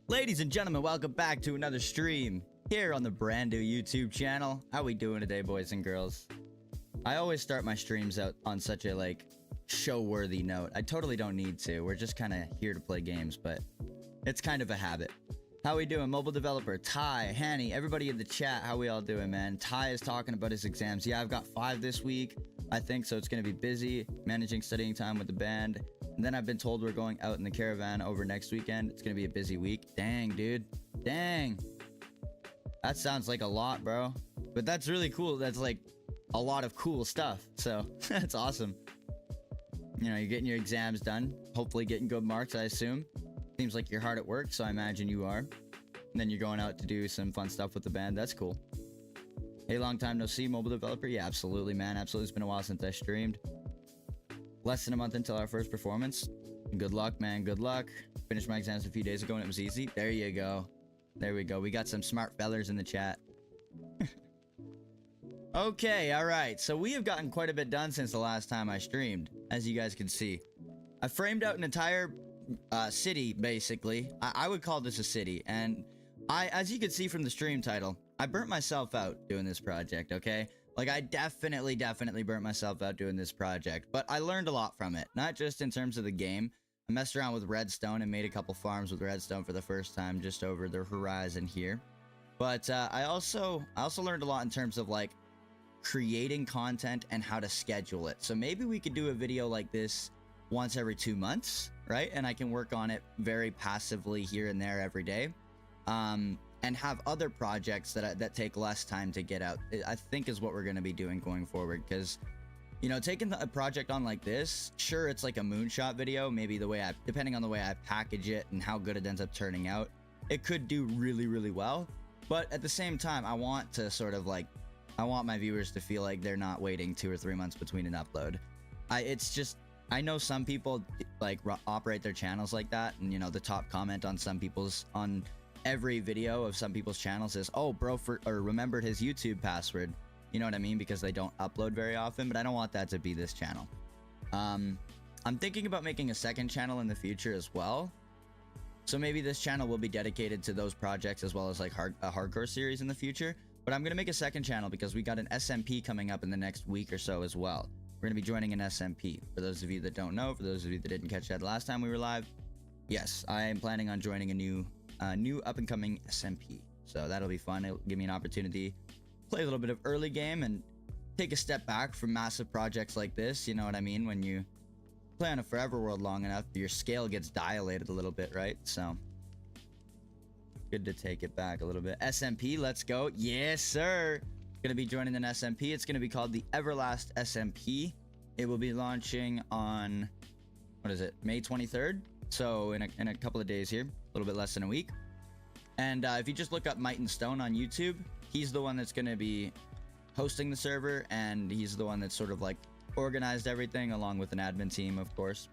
Ladies and gentlemen, welcome back to another stream here on the brand new YouTube channel. How we doing today, boys and girls? I always start my streams out on such a show-worthy note. I totally don't need to. We're just kind of here to play games, but it's kind of a habit. How we doing? Mobile developer, Ty, Hanny, everybody in the chat, how we all doing, man? Ty is talking about his exams. Yeah, I've got 5 this week, I think, so it's going to be busy managing studying time with the band. And then I've been told we're going out in the caravan over next weekend. It's going to be a busy week. Dang, dude. Dang. That sounds like a lot, bro. But that's really cool. That's like a lot of cool stuff. So that's awesome. You know, you're getting your exams done. Hopefully getting good marks, I assume. Seems like you're hard at work, so I imagine you are. And then you're going out to do some fun stuff with the band. That's cool. Hey, long time no see, mobile developer. Yeah, absolutely, man. Absolutely. It's been a while since I streamed. Less than a month until our first performance. Good luck, man. Good luck. Finished my exams a few days ago and it was easy. There you go. There we go. We got some smart fellers in the chat. Okay, all right. So we have gotten quite a bit done since the last time I streamed, as you guys can see. I framed out an entire city, basically. I would call this a city. And as you can see from the stream title, I burnt myself out doing this project, okay? Like, I definitely burnt myself out doing this project, but I learned a lot from it, not just in terms of the game. I messed around with redstone and made a couple farms with redstone for the first time just over the horizon here. But I also learned a lot in terms of, like, creating content and how to schedule it. So maybe we could do a video like this once every 2 months, right? And I can work on it very passively here and there every day. And have other projects that take less time to get out, I think is what we're going to be doing going forward. Because, you know, taking a project on like this, sure, it's like a moonshot video. Maybe depending on the way I package it and how good it ends up turning out, it could do really, really well. But at the same time, I want to sort of like, I want my viewers to feel like they're not waiting 2 or 3 months between an upload. I know some people like operate their channels like that. And, you know, the top comment on every video of some people's channels is, oh, bro, remembered his YouTube password. You know what I mean? Because they don't upload very often, but I don't want that to be this channel. I'm thinking about making a second channel in the future as well. So maybe this channel will be dedicated to those projects as well as like a hardcore series in the future. But I'm going to make a second channel because we got an SMP coming up in the next week or so as well. We're going to be joining an SMP. For those of you that don't know, for those of you that didn't catch that last time we were live, yes, I am planning on joining a new up-and-coming SMP. So that'll be fun. It'll give me an opportunity to play a little bit of early game and take a step back from massive projects like this. You know what I mean? When you play on a forever world long enough, your scale gets dilated a little bit, right? So good to take it back a little bit. SMP, let's go. Yes, sir. Gonna be joining an SMP. It's gonna be called the Everlast SMP. It will be launching on, what is it, May 23rd? So in a couple of days here, a little bit less than a week. And if you just look up Might and Stone on YouTube, he's the one that's going to be hosting the server, and he's the one that's sort of like organized everything along with an admin team, of course.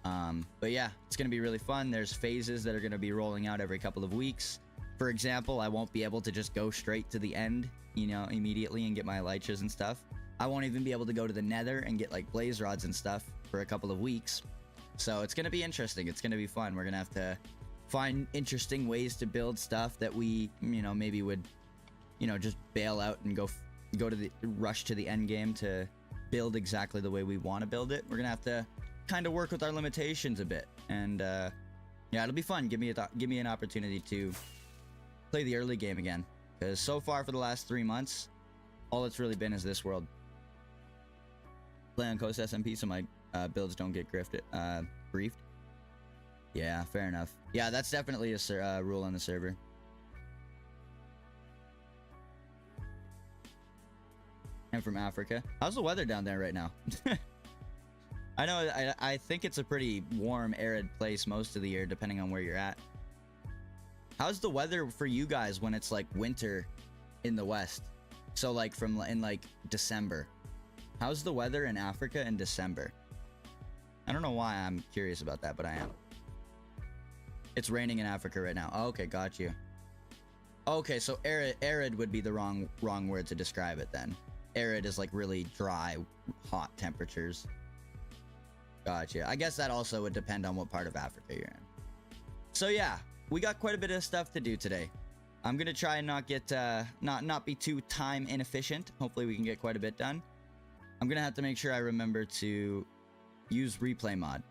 But yeah, it's going to be really fun. There's phases that are going to be rolling out every couple of weeks. For example, I won't be able to just go straight to the end, you know, immediately and get my elytras and stuff. I won't even be able to go to the nether and get like blaze rods and stuff for a couple of weeks. So it's going to be interesting. It's going to be fun. We're going to have to find interesting ways to build stuff that we, you know, maybe would, you know, just bail out and go to the rush to the end game to build exactly the way we want to build it. We're going to have to kind of work with our limitations a bit. And yeah, it'll be fun. Give me an opportunity to play the early game again. Because so far for the last 3 months, all it's really been is this world. Play on Coast SMP so my builds don't get briefed. Yeah, fair enough. Yeah, that's definitely a rule on the server. I'm from Africa. How's the weather down there right now? I know, I think it's a pretty warm, arid place most of the year, depending on where you're at. How's the weather for you guys when it's like winter in the West? So like in like December. How's the weather in Africa in December? I don't know why I'm curious about that, but I am. It's raining in Africa right now. Oh, okay, got you. Okay, so arid would be the wrong word to describe it then. Arid is like really dry, hot temperatures. Gotcha. I guess that also would depend on what part of Africa you're in. So yeah, we got quite a bit of stuff to do today. I'm gonna try and not get not be too time inefficient. Hopefully we can get quite a bit done. I'm gonna have to make sure I remember to use replay mod.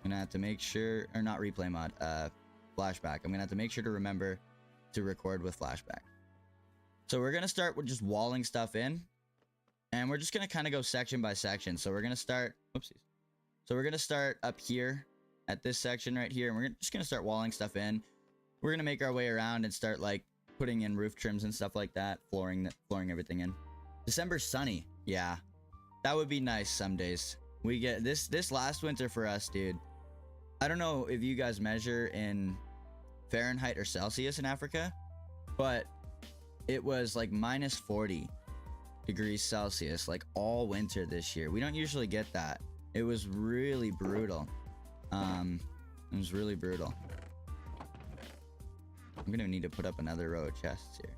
I'm gonna have to make sure, or not replay mod, flashback. I'm gonna have to make sure to remember to record with flashback. So we're gonna start with just walling stuff in, and we're just gonna kind of go section by section. So we're gonna start, oopsies. So we're gonna start up here at this section right here, and we're just gonna start walling stuff in. We're gonna make our way around and start like putting in roof trims and stuff like that, flooring everything in. December's sunny, yeah, that would be nice some days. We get this last winter for us, dude. I don't know if you guys measure in Fahrenheit or Celsius in Africa, but it was like minus 40 degrees Celsius like all winter this year. We don't usually get that. It was really brutal. It was really brutal. I'm gonna need to put up another row of chests here.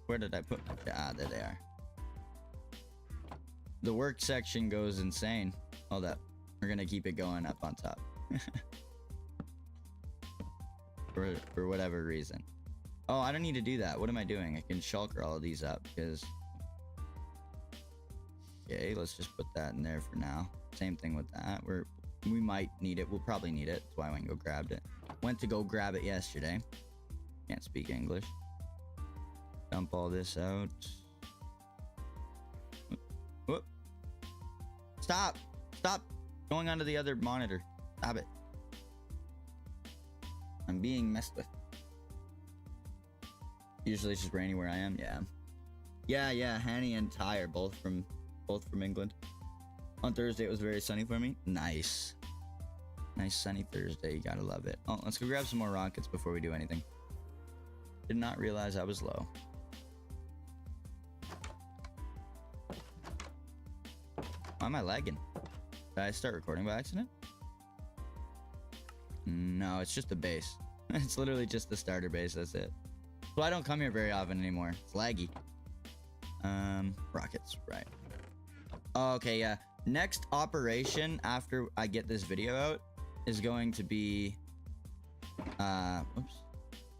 Where did I put my chests? Ah, there they are. The work section goes insane. Hold up. We're gonna keep it going up on top. for whatever reason. Oh, I don't need to do that. What am I doing? I can shulker all of these up because... Okay, let's just put that in there for now. Same thing with that. We might need it. We'll probably need it. That's why I went and go grabbed it. Went to go grab it yesterday. Can't speak English. Dump all this out. Whoop. Stop! Stop going onto the other monitor. Stop it. I'm being messed with. Usually it's just rainy where I am. Yeah, Hanny and Ty are both from England. On Thursday it was very sunny for me. Nice sunny Thursday. You gotta love it. Oh, let's go grab some more rockets before we do anything. Did not realize I was low. Why am I lagging? Did I start recording by accident? No, it's just the base. It's literally just the starter base, that's it. So I don't come here very often anymore. It's laggy. Rockets, right. Okay, yeah. Next operation after I get this video out is going to be...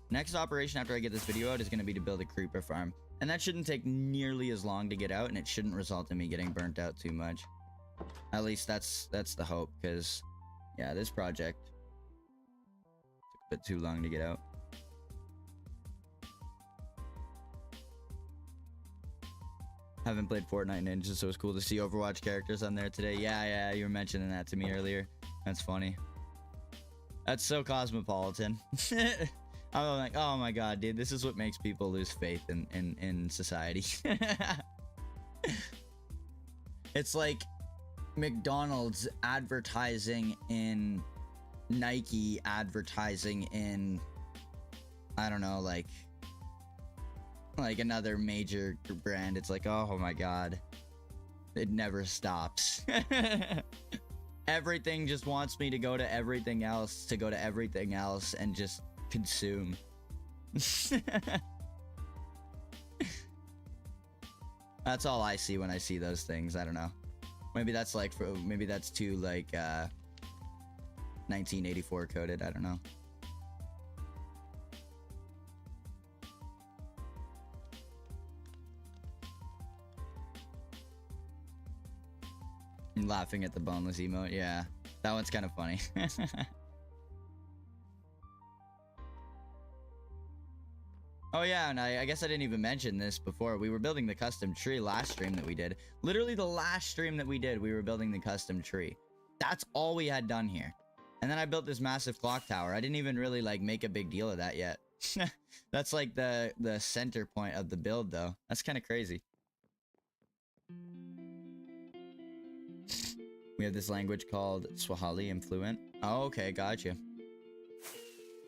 Next operation after I get this video out is going to be to build a creeper farm. And that shouldn't take nearly as long to get out, and it shouldn't result in me getting burnt out too much. At least that's the hope, because... Yeah, this project took a bit too long to get out. Haven't played Fortnite Ninja, so it's cool to see Overwatch characters on there today. Yeah, you were mentioning that to me earlier. That's funny. That's so cosmopolitan. I'm like, oh my god, dude, this is what makes people lose faith in society. It's like McDonald's advertising in Nike advertising in, I don't know, like another major brand. It's like, oh my god, it never stops. Everything just wants me to go to everything else, and just consume. That's all I see when I see those things. I don't know. Maybe that's like maybe that's too like 1984 coded. I don't know. I'm laughing at the boneless emote. Yeah, that one's kind of funny. Oh yeah, and I guess I didn't even mention this before. We were building the custom tree last stream that we did. Literally the last stream that we did, we were building the custom tree. That's all we had done here. And then I built this massive clock tower. I didn't even really like make a big deal of that yet. That's like the center point of the build though. That's kind of crazy. We have this language called Swahili. I'm fluent. Oh, okay, gotcha.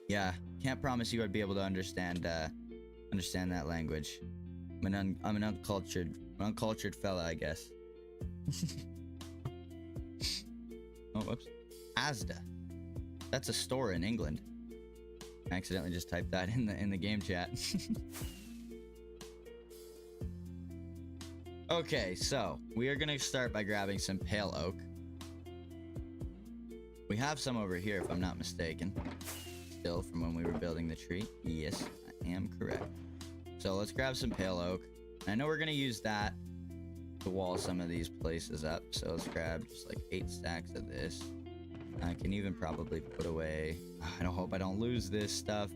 Yeah, can't promise you I'd be able to understand that language. I'm an uncultured fella, I guess. Oh, whoops. Asda. That's a store in England. I accidentally just typed that in the game chat. Okay, so we are gonna start by grabbing some pale oak. We have some over here, if I'm not mistaken. Still from when we were building the tree. Yes, I am correct. So let's grab some pale oak. I know we're gonna use that to wall some of these places up. So let's grab just like 8 stacks of this. I can even probably put away... I don't hope I don't lose this stuff.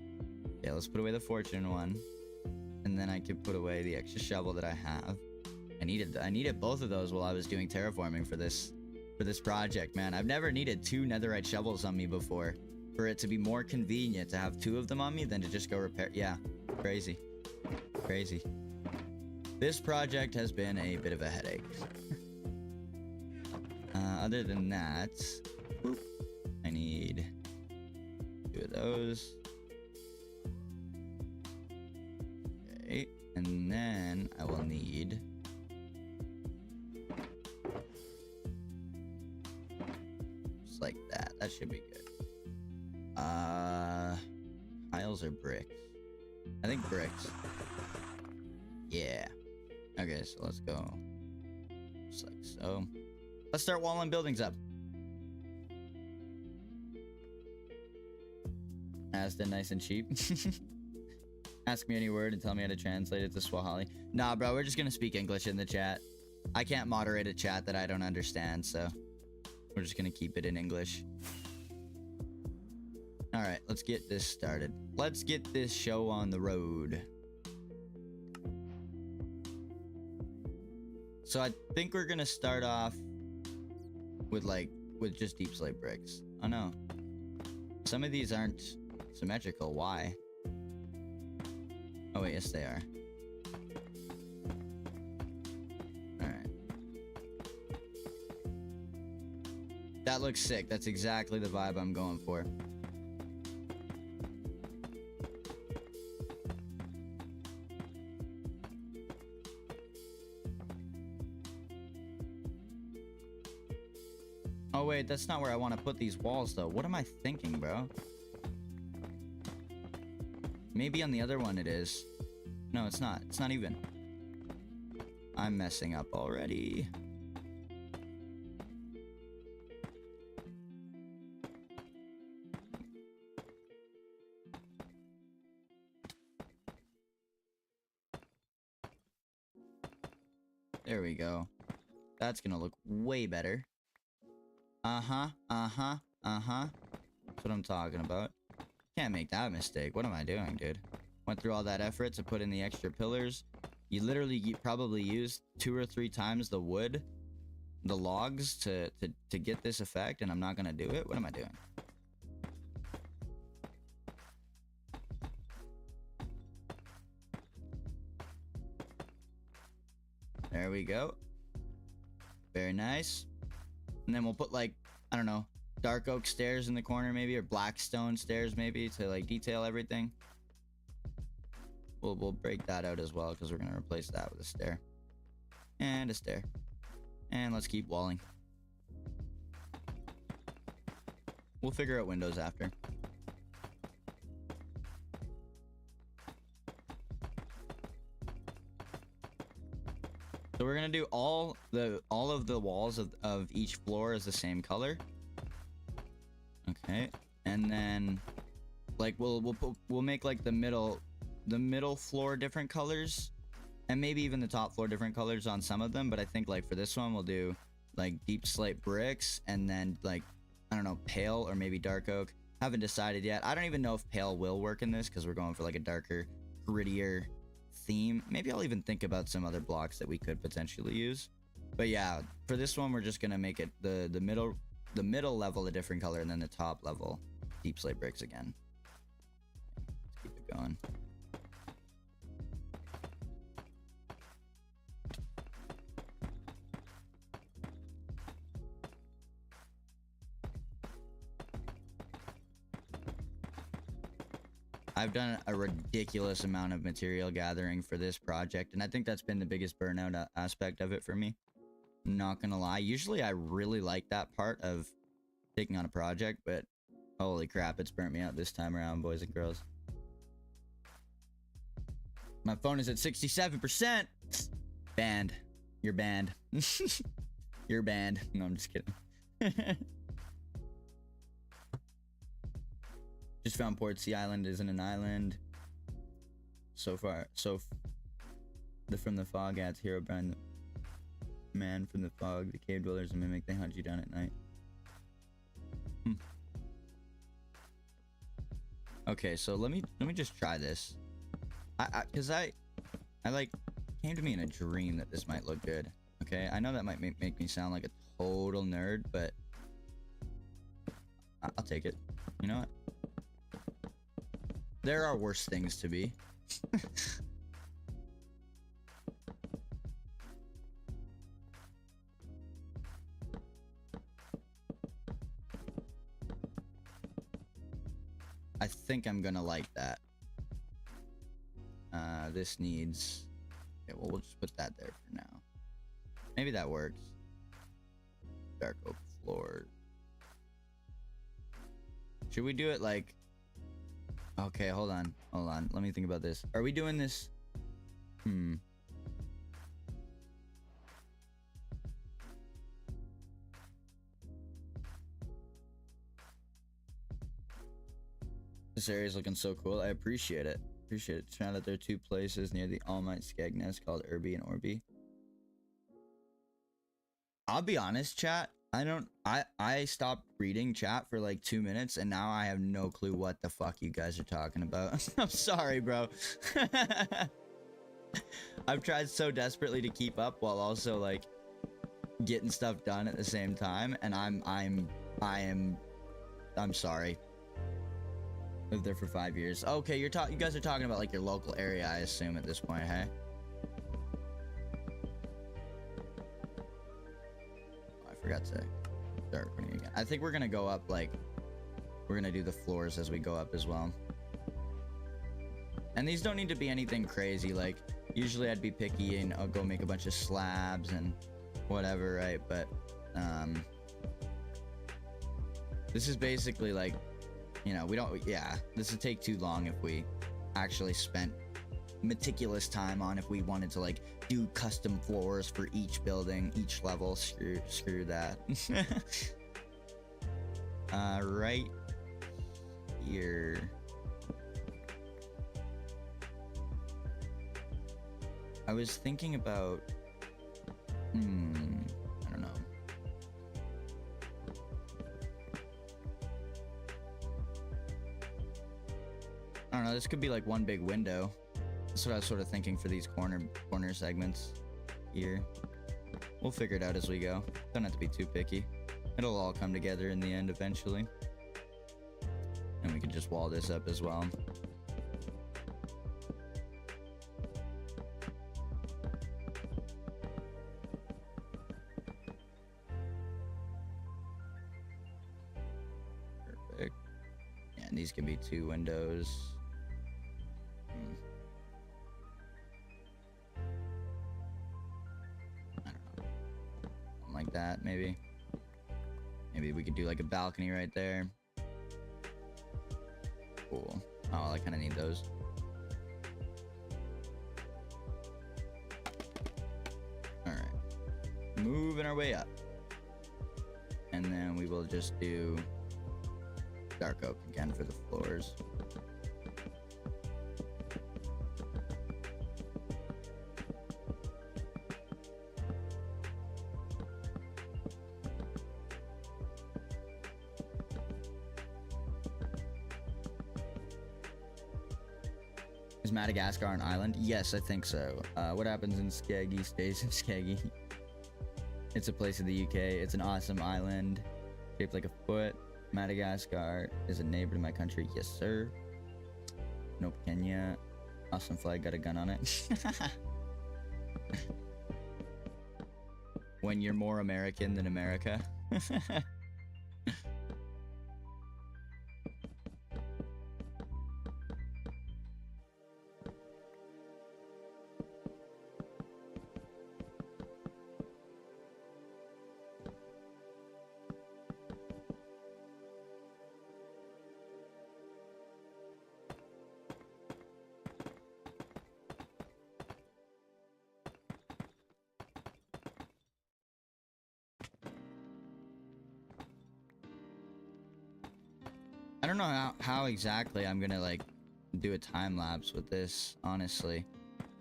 Yeah, let's put away the fortune one. And then I can put away the extra shovel that I have. I needed both of those while I was doing terraforming for this project, man. I've never needed 2 netherite shovels on me before. For it to be more convenient to have 2 of them on me than to just go repair. Yeah, crazy. Crazy. This project has been a bit of a headache. Other than that, whoop, I need 2 of those. Okay, and then I will need just like that. That should be good. Tiles or bricks? I think bricks. Yeah. Okay, so let's go. Just like so. Let's start walling buildings up. Aston, nice and cheap. Ask me any word and tell me how to translate it to Swahili. Nah, bro, we're just gonna speak English in the chat. I can't moderate a chat that I don't understand, so we're just gonna keep it in English. Alright, let's get this started. Let's get this show on the road. So I think we're gonna start off with just deep slate bricks. Oh no. Some of these aren't symmetrical. Why? Oh wait, yes they are. Alright. That looks sick. That's exactly the vibe I'm going for. Oh wait, that's not where I want to put these walls though. What am I thinking, bro? Maybe on the other one it is. No, it's not. It's not even. I'm messing up already. There we go. That's gonna look way better. That's what I'm talking about. Can't make that mistake. What am I doing, dude? Went through all that effort to put in the extra pillars. You literally probably used 2 or 3 times the wood, the logs to get this effect, and I'm not gonna do it? What am I doing? There we go. Very nice. And then we'll put like, I don't know, dark oak stairs in the corner maybe, or black stone stairs maybe to like detail everything. We'll break that out as well because we're gonna replace that with a stair. And a stair. And let's keep walling. We'll figure out windows after. So we're gonna do all of the walls of each floor is the same color. Okay, and then like we'll make like the middle floor different colors, and maybe even the top floor different colors on some of them. But I think like for this one we'll do like deep slate bricks, and then like I don't know, pale or maybe dark oak. Haven't decided yet. I don't even know if pale will work in this because we're going for like a darker, grittier theme. Maybe I'll even think about some other blocks that we could potentially use. But yeah, for this one we're just gonna make it the middle level a different color, and then the top level deep slate bricks again. Let's keep it going. I've done a ridiculous amount of material gathering for this project, and I think that's been the biggest burnout aspect of it for me. I'm not gonna lie. Usually I really like that part of taking on a project, but holy crap, it's burnt me out this time around, boys and girls. My phone is at 67%. Banned. You're banned. You're banned. No, I'm just kidding. Just found Portsea Island isn't an island. So far, from the fog adds Hero Brian, the man from the fog, the cave dwellers, and mimic, they hunt you down at night. Okay, so let me just try this. Cause I like came to me in a dream that this might look good. Okay, I know that might make me sound like a total nerd, but I'll take it. You know what? There are worse things to be. I think I'm gonna like that. This needs... Okay, well, we'll just put that there for now. Maybe that works. Dark oak floor. Should we do it like... Okay, hold on. Let me think about this. Are we doing this? This area's looking so cool. I appreciate it. Found out there are 2 places near the All Might Skegness called Irby and Orby. I'll be honest, chat. I stopped reading chat for like 2 minutes and now I have no clue what the fuck you guys are talking about. I'm sorry, bro. I've tried so desperately to keep up while also like getting stuff done at the same time, and I'm sorry. Lived there for 5 years. Okay, you guys are talking about like your local area, I assume at this point, hey? I forgot to start recording again. I think we're gonna go up like we're gonna do the floors as we go up as well. And these don't need to be anything crazy. Like usually I'd be picky and I'll go make a bunch of slabs and whatever, right? But this is basically like, you know, this would take too long if we actually spent meticulous time on if we wanted to like do custom floors for each building, each level. Screw that. Right here. I was thinking about, I don't know. I don't know, this could be like one big window. That's what I was sort of thinking for these corner segments here. We'll figure it out as we go. Don't have to be too picky. It'll all come together in the end eventually. And we can just wall this up as well. Perfect. Yeah, and these can be 2 windows. I don't know. Something like that, maybe. Maybe we could do like a balcony right there. Cool. Oh, I kind of need those. Alright. Moving our way up. And then we will just do dark oak again for the floors. Is Madagascar an island? Yes, I think so. What happens in Skeggy stays in Skeggy. It's a place in the UK. It's an awesome island shaped like a foot. Madagascar is a neighbor to my country. Yes, sir. Nope, Kenya. Awesome flag, got a gun on it. When you're more American than America. don't know how exactly I'm gonna like do a time lapse with this, honestly.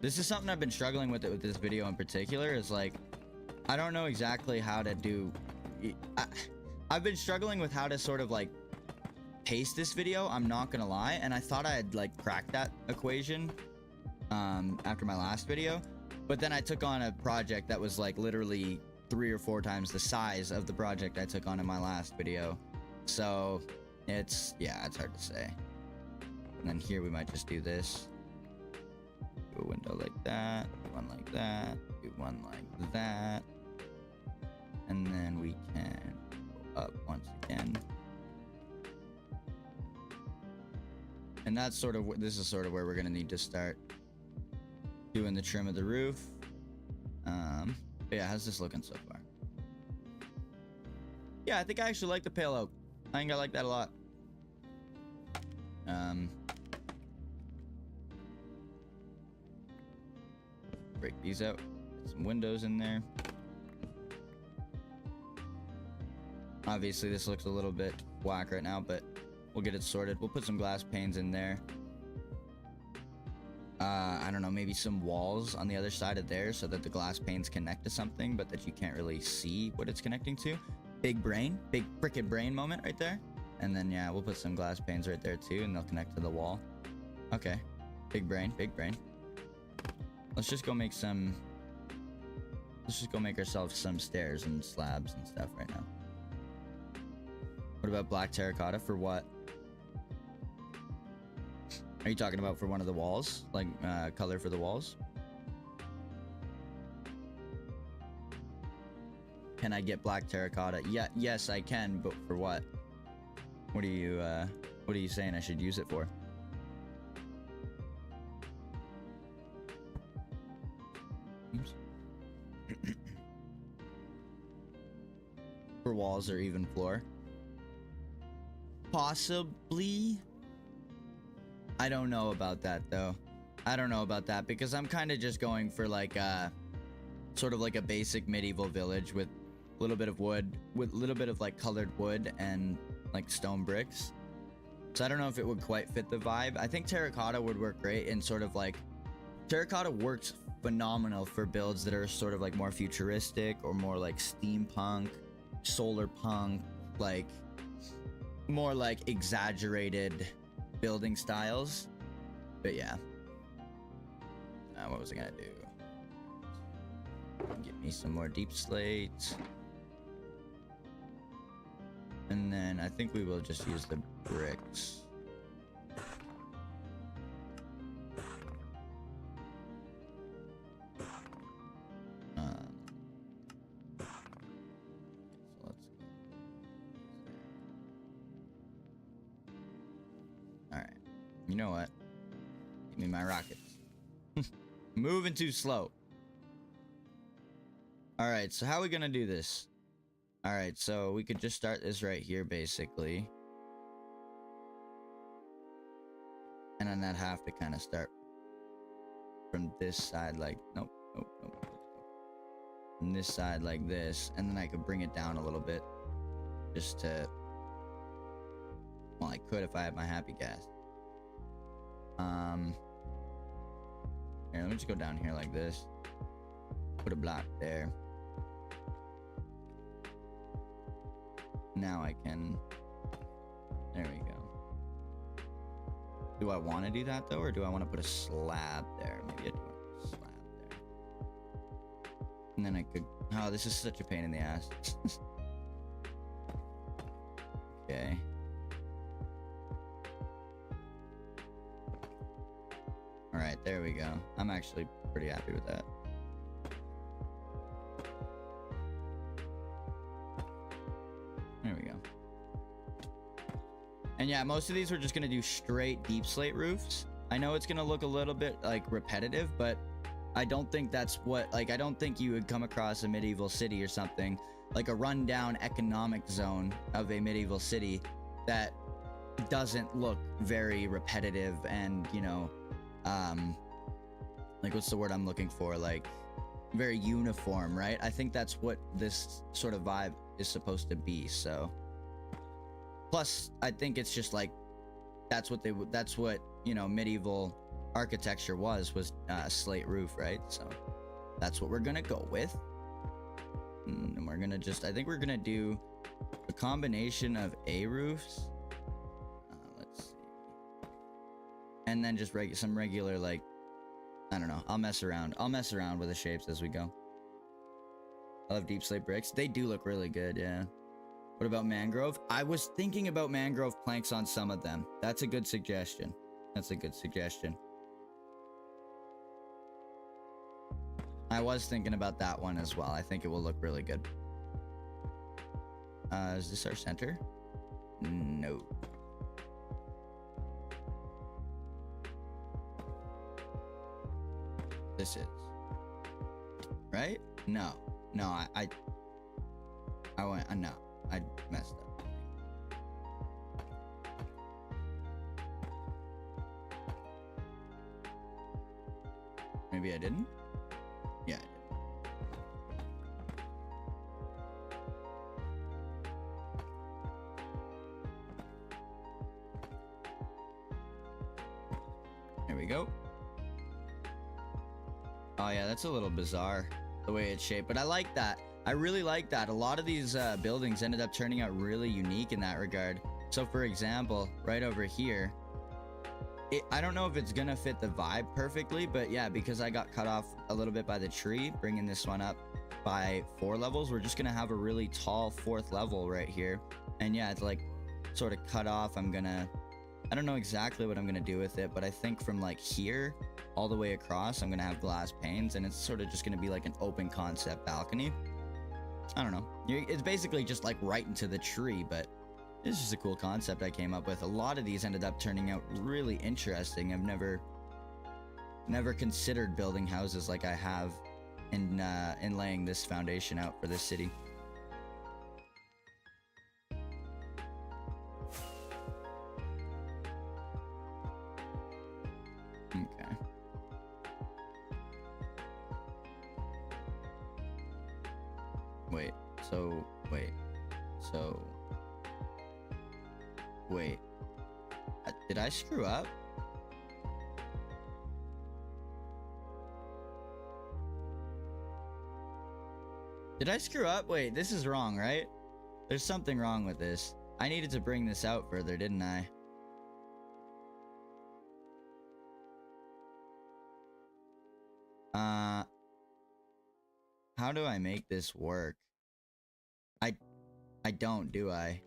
This is something I've been struggling with this video in particular, is like, I don't know exactly how to do... I've been struggling with how to sort of like pace this video, I'm not gonna lie, and I thought I had like cracked that equation after my last video, but then I took on a project that was like literally 3 or 4 times the size of the project I took on in my last video. So it's, yeah, it's hard to say. And then here we might just do this. Do a window like that, do one like that, do one like that. And then we can go up once again. And that's sort of, this is sort of where we're gonna need to start doing the trim of the roof. But yeah, how's this looking so far? Yeah, I think I actually like the pale oak. I think I like that a lot. Break these out. Get some windows in there. Obviously, this looks a little bit whack right now, but we'll get it sorted. We'll put some glass panes in there. I don't know, maybe some walls on the other side of there so that the glass panes connect to something, but that you can't really see what it's connecting to. Big brain, big frickin' brain moment right there. And then, yeah, we'll put some glass panes right there too, and they'll connect to the wall. Okay, big brain, big brain. Let's just go make some... Let's just go make ourselves some stairs and slabs and stuff right now. What about black terracotta for what? Are you talking about for one of the walls? Like, color for the walls? Can I get black terracotta? Yeah, yes, I can, but for what? What are you saying I should use it for? Oops. For walls or even floor? Possibly. I don't know about that though. I don't know about that because I'm kind of just going for like sort of like a basic medieval village with a little bit of wood, with a little bit of like colored wood and like stone bricks. So I don't know if it would quite fit the vibe. I think terracotta would work great in sort of like, terracotta works phenomenal for builds that are sort of like more futuristic or more like steampunk, solar punk, like more like exaggerated building styles. But yeah, what was I gonna do? Get me some more deep slate, and then I think we will just use the bricks. You know what? Give me my rockets. Moving too slow. Alright, so how are we gonna do this? Alright, so we could just start this right here, basically. And then I'd have to kind of start from this side, like, nope. From this side like this, and then I could bring it down a little bit. Just to... Well, I could if I had my happy gas. Here, let me just go down here like this. Put a block there. Now I can... There we go. Do I want to do that though, or do I want to put a slab there? Maybe I do want to put a slab there. And then I could... Oh, this is such a pain in the ass. Okay. Alright, there we go. I'm actually pretty happy with that. There we go. And yeah, most of these we're just gonna do straight deep slate roofs. I know it's gonna look a little bit like repetitive, but I don't think that's what, like, I don't think you would come across a medieval city or something, like a rundown economic zone of a medieval city that doesn't look very repetitive and, you know, like, what's the word I'm looking for? Like, very uniform, right? I think that's what this sort of vibe is supposed to be, so. Plus, I think it's just like that's what you know, medieval architecture was a slate roof, right? So that's what we're gonna go with. And we're gonna I think we're gonna do a combination of A roofs. Let's see. And then just some regular, like, I don't know. I'll mess around with the shapes as we go. I love deep slate bricks. They do look really good, yeah. What about mangrove? I was thinking about mangrove planks on some of them. That's a good suggestion. That's a good suggestion. I was thinking about that one as well. I think it will look really good. Is this our center? No. This is. Right? No. No, I went, no. I messed up. Maybe I didn't? Yeah, I did. There we go. Oh yeah, that's a little bizarre, the way it's shaped, but I like that. I really like that. A lot of these buildings ended up turning out really unique in that regard. So for example, right over here, I don't know if it's gonna fit the vibe perfectly, but yeah, because I got cut off a little bit by the tree, bringing this one up by 4 levels, we're just gonna have a really tall 4th level right here. And yeah, it's like sort of cut off. I don't know exactly what I'm gonna do with it, but I think from like here all the way across, I'm gonna have glass panes, and it's sort of just gonna be like an open concept balcony. I don't know. It's basically just like right into the tree, but it's just a cool concept I came up with. A lot of these ended up turning out really interesting. I've never considered building houses like I have in laying this foundation out for this city. Okay. Wait. Did I screw up? Did I screw up? Wait, this is wrong, right? There's something wrong with this. I needed to bring this out further, didn't I? How do I make this work? I don't, do I?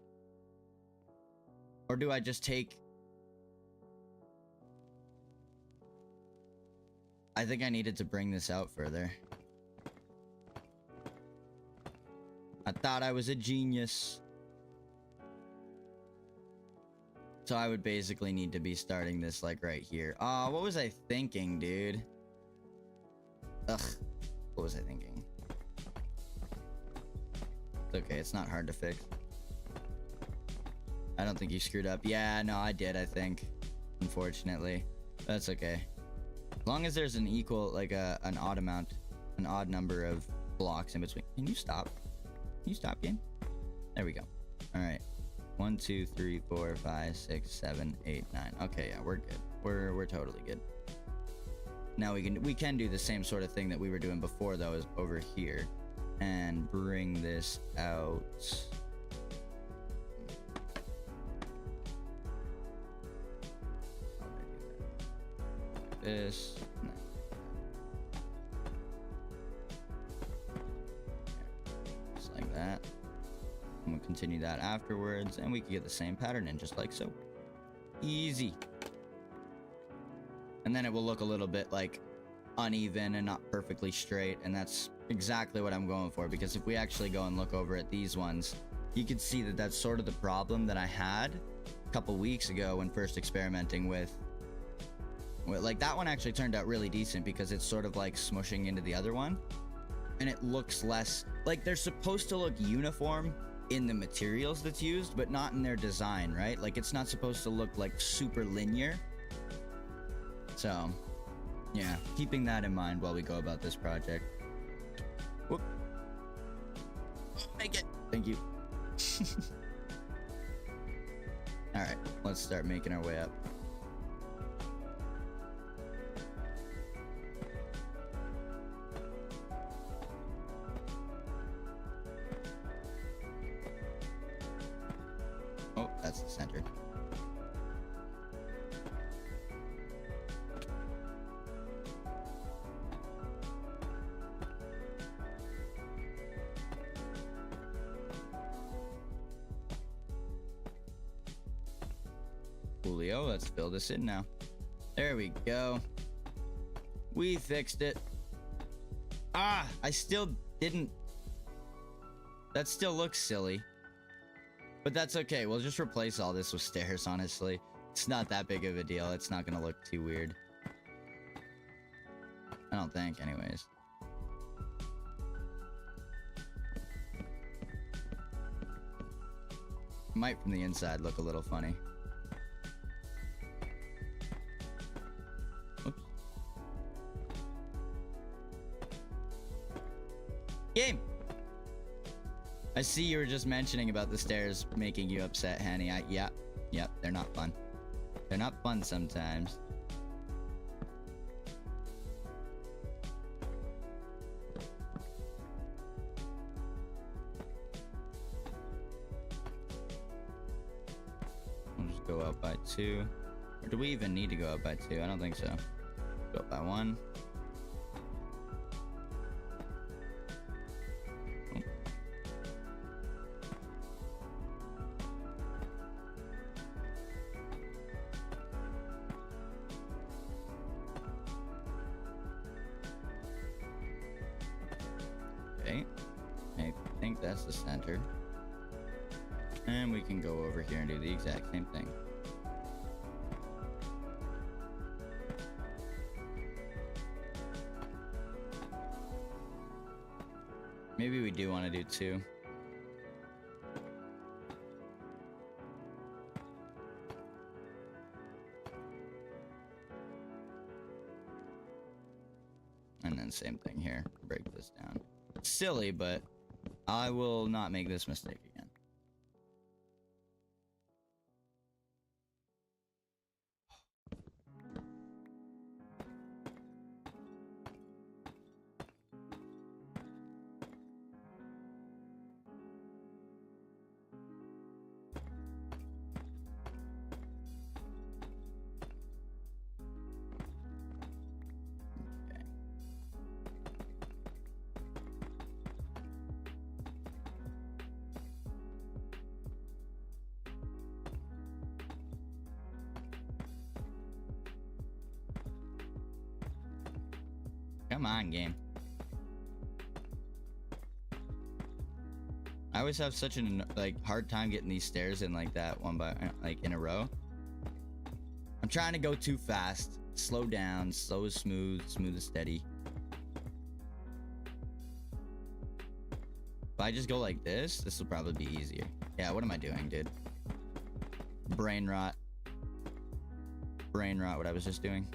Or do I just take... I think I needed to bring this out further. I thought I was a genius. So I would basically need to be starting this like right here. Oh, what was I thinking, dude? Ugh. What was I thinking? It's okay, it's not hard to fix. I don't think you screwed up. Yeah, no, I did, I think. Unfortunately. That's okay. As long as there's an equal, like an odd number of blocks in between. Can you stop? Can you stop, game? There we go. Alright. 1, 2, 3, 4, 5, 6, 7, 8, 9. Okay, yeah, we're good. We're totally good. Now we can do the same sort of thing that we were doing before, though, is over here. And bring this out. Like this. No. Just like that. And we'll continue that afterwards, and we can get the same pattern in just like so. Easy. And then it will look a little bit like uneven and not perfectly straight, and that's exactly what I'm going for, because if we actually go and look over at these ones, you can see that that's sort of the problem that I had a couple weeks ago when first experimenting with like that one. Actually turned out really decent because it's sort of like smushing into the other one, and it looks less like they're supposed to look uniform in the materials that's used, but not in their design, right? Like it's not supposed to look like super linear. So yeah, keeping that in mind while we go about this project. Whoop. Make it. Thank you. start making our way up. Oh, that's the center. Julio, let's fill this in now. There we go. We fixed it. Ah, I still didn't. That still looks silly. But that's okay. We'll just replace all this with stairs, honestly. It's not that big of a deal. It's not gonna look too weird. I don't think, anyways. Might from the inside look a little funny. Oops. Game! I see you were just mentioning about the stairs making you upset, Hanny. Yep, they're not fun. They're not fun sometimes. We'll just go up by 2. Or do we even need to go up by 2? I don't think so. Go up by 1. Okay, I think that's the center. And we can go over here and do the exact same thing. Maybe we do want to do 2. And then same thing here. Break this down. Silly, but I will not make this mistake again. Come on, game. I always have such an hard time getting these stairs in like that one by in a row. I'm trying to go too fast. Slow down. Slow is smooth. Smooth is steady. If I just go like this will probably be easier. Yeah, what am I doing, dude? Brain rot. Brain rot, what I was just doing.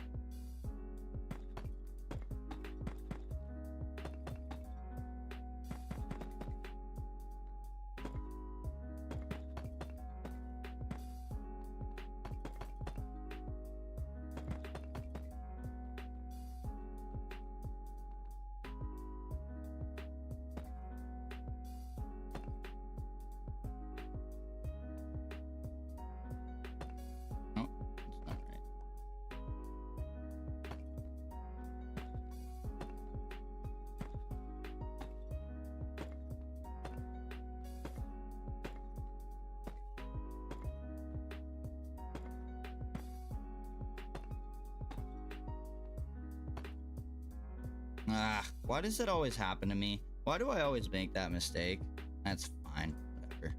Why does it always happen to me? Why do I always make that mistake? That's fine, whatever.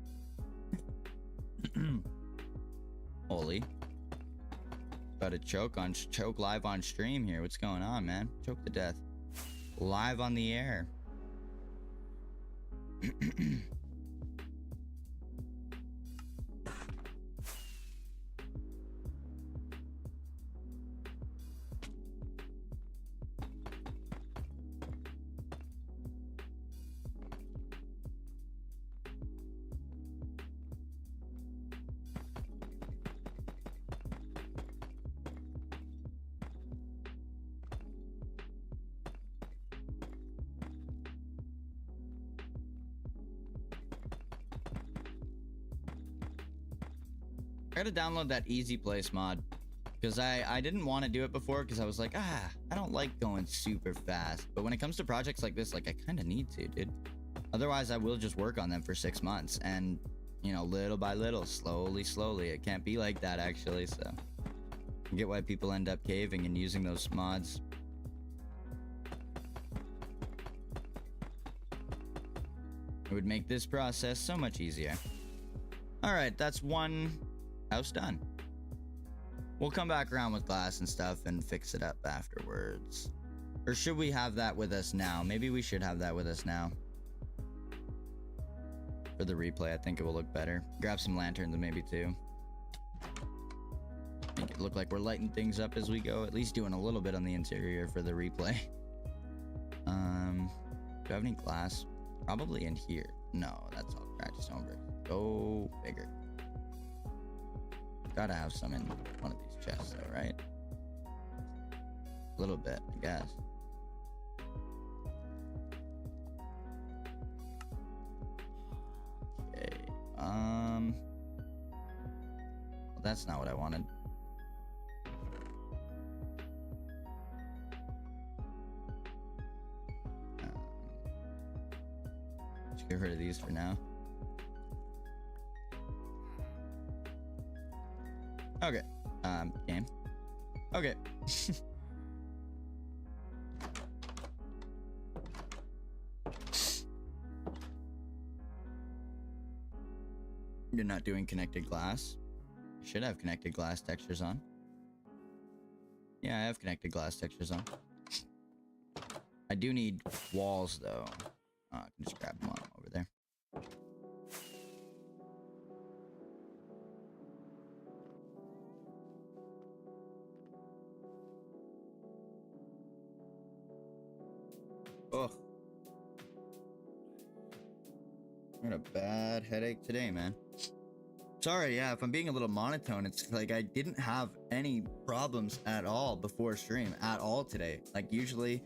Holy. Got to choke live on stream here. What's going on, man? Choke to death. Live on the air. I gotta download that Easy Place mod. Because I didn't want to do it before because I was like, I don't like going super fast. But when it comes to projects like this, like I kind of need to, dude. Otherwise, I will just work on them for 6 months. And, you know, little by little, slowly. It can't be like that, actually. So, I get why people end up caving and using those mods. It would make this process so much easier. Alright, that's one house done. We'll come back around with glass and stuff and fix it up afterwards. Or should we have that with us now? Maybe we should have that with us now. For the replay, I think it will look better. Grab some lanterns maybe too. Make it look like we're lighting things up as we go. At least doing a little bit on the interior for the replay. Do I have any glass? Probably in here. No, that's all cracked stone brick. Go bigger. Gotta have some in one of these chests though, right? A little bit, I guess. Okay. Well, that's not what I wanted. Let's get rid of these for now. Okay. Game. Okay. You're not doing connected glass. You should have connected glass textures on. Yeah, I have connected glass textures on. I do need walls though. I can just grab them over there. Ugh. I got a bad headache today, man. Sorry, yeah, if I'm being a little monotone, it's like I didn't have any problems at all before stream, at all today. Like usually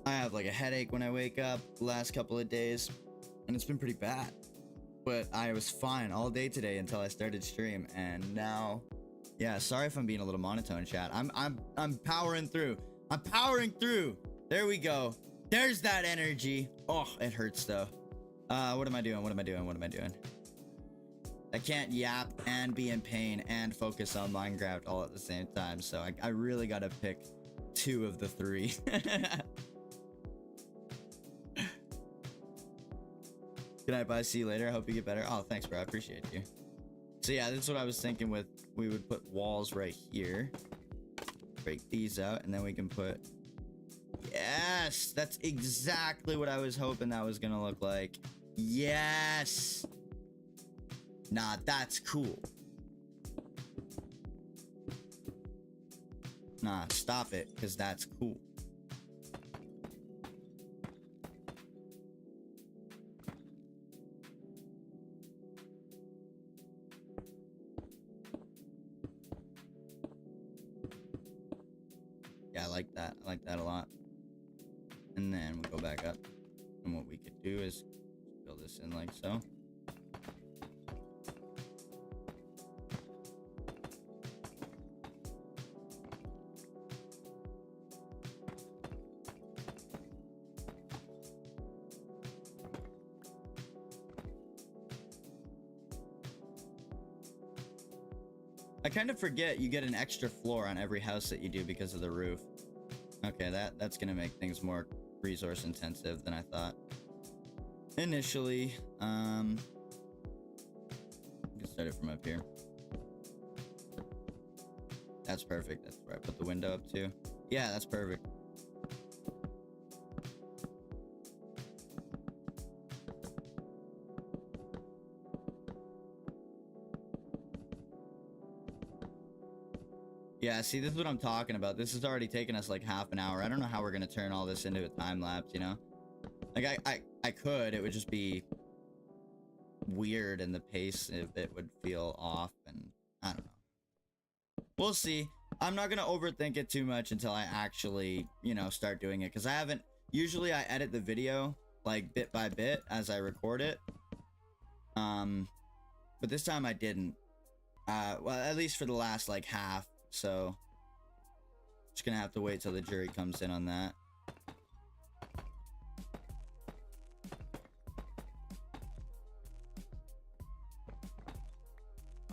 I have like a headache when I wake up the last couple of days, and it's been pretty bad. But I was fine all day today until I started stream, and now, yeah, sorry if I'm being a little monotone, chat. I'm powering through. I'm powering through. There we go. There's that energy. Oh, it hurts though. What am I doing? What am I doing? I can't yap and be in pain and focus on Minecraft all at the same time. So I really gotta pick 2 of the 3. Good night, bye. See you later. I hope you get better. Oh, thanks, bro. I appreciate you. So yeah, that's what I was thinking with, we would put walls right here. Break these out, and then we can put... Yes! That's exactly what I was hoping that was gonna look like. Yes! Nah, that's cool. Nah, stop it, because that's cool. Yeah, I like that. I like that a lot. And then we'll go back up. And what we could do is fill this in like so. I kind of forget you get an extra floor on every house that you do because of the roof. Okay, that's gonna make things more resource intensive than I thought initially. Get started from up here. That's perfect. That's where I put the window up to. Yeah, that's perfect. Yeah, see, this is what I'm talking about. This has already taken us like half an hour. I don't know how we're gonna turn all this into a time lapse, you know? Like I could, it would just be weird, and the pace of it would feel off, and I don't know. We'll see. I'm not gonna overthink it too much until I actually, you know, start doing it, because I haven't, usually I edit the video like bit by bit as I record it. But this time I didn't. Well, at least for the last like half. So just gonna have to wait till the jury comes in on that.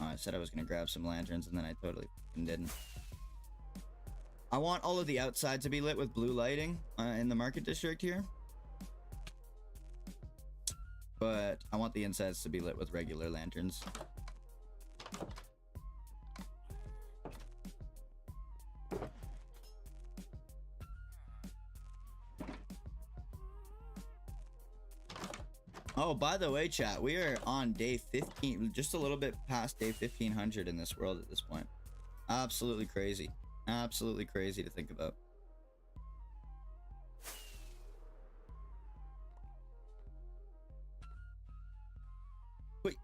Oh, I said I was gonna grab some lanterns and then I totally didn't. I want all of the outside to be lit with blue lighting in the market district here. But I want the insides to be lit with regular lanterns. Oh, by the way, chat, we are on day 15, just a little bit past day 1500 in this world at this point. Absolutely crazy. Absolutely crazy to think about. Wait.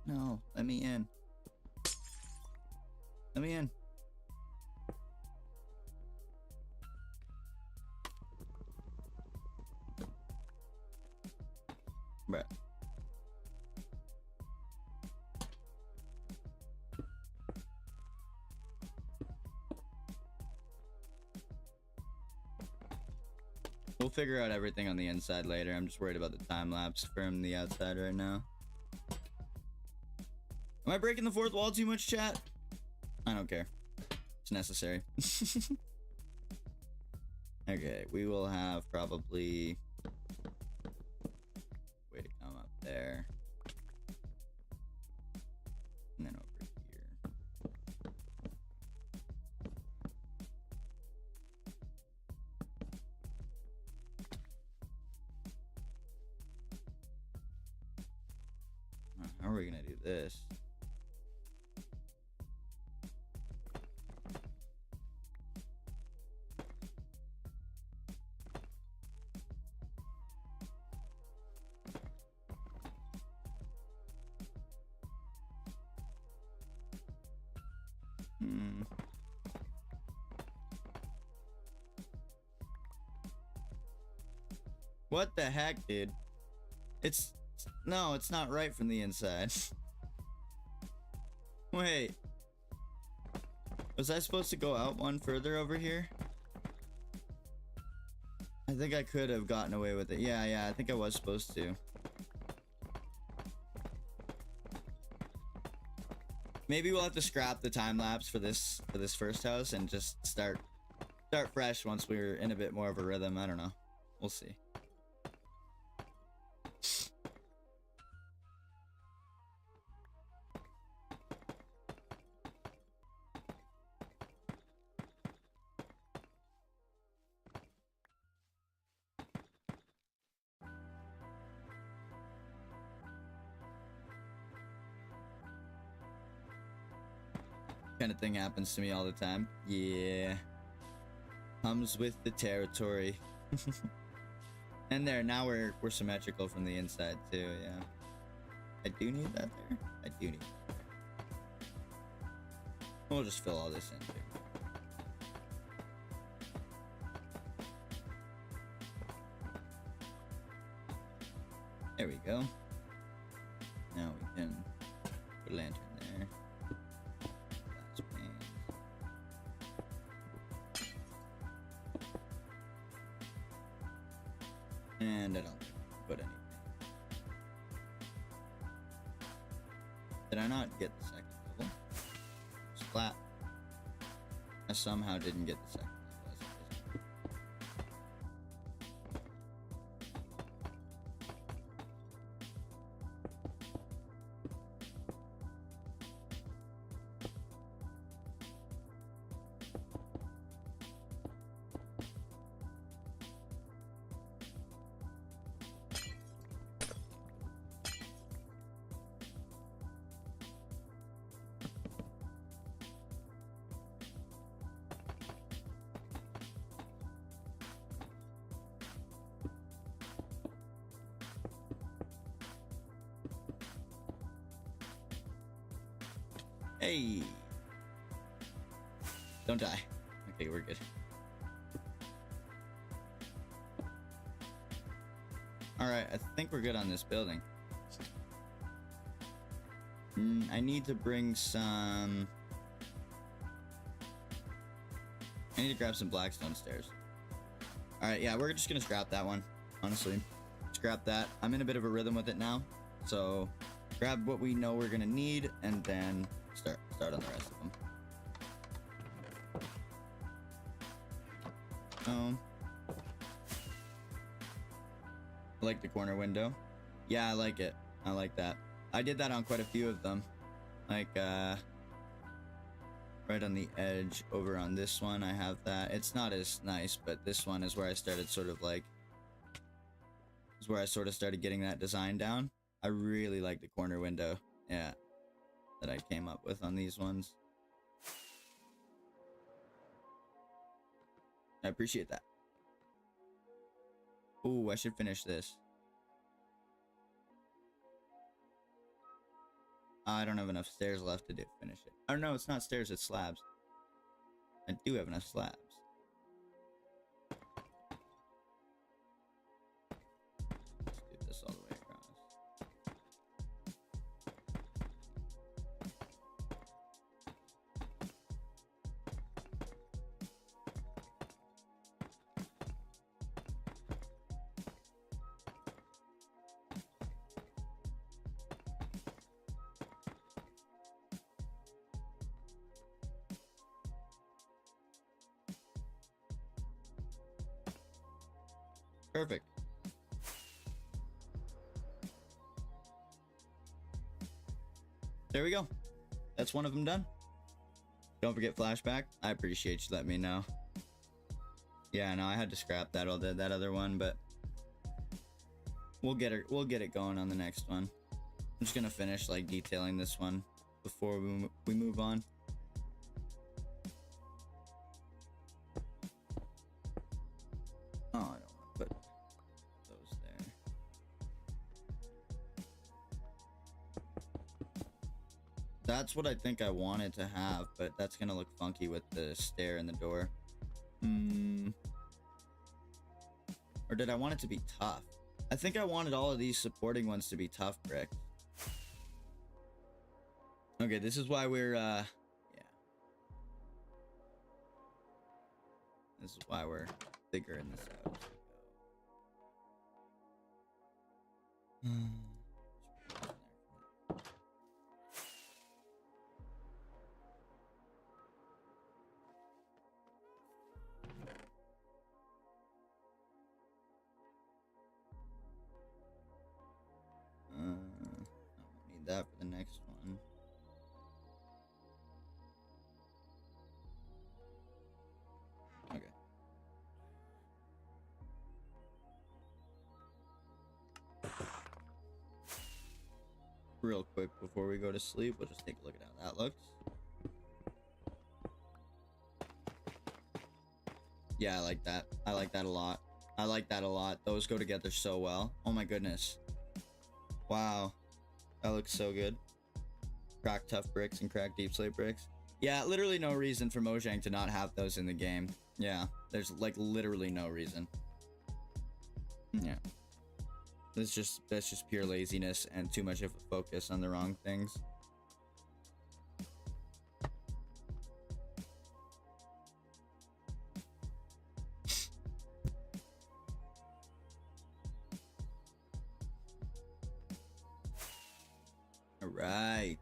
No, let me in. Let me in. Bruh. We'll figure out everything on the inside later. I'm just worried about the time lapse from the outside right now. Am I breaking the fourth wall too much, chat? I don't care. It's necessary. Okay, we will have probably... way to come up there. And then over here. How are we gonna do this? What the heck, dude? No, it's not right from the inside. Wait. Was I supposed to go out one further over here? I think I could have gotten away with it. Yeah, I think I was supposed to. Maybe we'll have to scrap the time lapse for this first house and just start fresh once we're in a bit more of a rhythm. I don't know. We'll see. Kind of thing happens to me all the time. Yeah. Comes with the territory. And there, now we're symmetrical from the inside too, yeah. I do need that there. I do need that there. We'll just fill all this in too. There we go. Now we can put a lantern there. Glass panes. And I don't think I can put anything. Did I not get the second level? It's flat. I somehow didn't get the second level. Hey! Don't die. Okay, we're good. Alright, I think we're good on this building. I need to bring some... I need to grab some Blackstone stairs. Alright, yeah, we're just gonna scrap that one, honestly. Scrap that. I'm in a bit of a rhythm with it now, so grab what we know we're gonna need, and then start on the rest of them. I like the corner window. Yeah, I like it. I like that. I did that on quite a few of them. Like, right on the edge over on this one, I have that. It's not as nice, but this one is where I started sort of like... is where I sort of started getting that design down. I really like the corner window. Yeah. That I came up with on these ones. I appreciate that. Ooh, I should finish this. I don't have enough stairs left to finish it. Oh no, it's not stairs, it's slabs. I do have enough slabs. Let's do this all the way across. Perfect. There we go. That's one of them done. Don't forget flashback. I appreciate you letting me know. Yeah, no, I had to scrap that other one, but we'll get it going on the next one. I'm just gonna finish like detailing this one before we move on. Oh, I don't want to put those there. That's what I think I wanted to have, but that's gonna look funky with the stair in the door. Or did I want it to be tough? I think I wanted all of these supporting ones to be tough brick. Okay, this is why we're, yeah. This is why we're figuring this out. I won't need that for the next one. Okay. Real quick before we go to sleep, we'll just take a look at how that looks. Yeah, I like that. I like that a lot. I like that a lot. Those go together so well. Oh my goodness. Wow. That looks so good. Cracked tough bricks and cracked deep slate bricks. Yeah, literally no reason for Mojang to not have those in the game. Yeah, there's like literally no reason. Yeah. That's just pure laziness and too much of a focus on the wrong things. All right.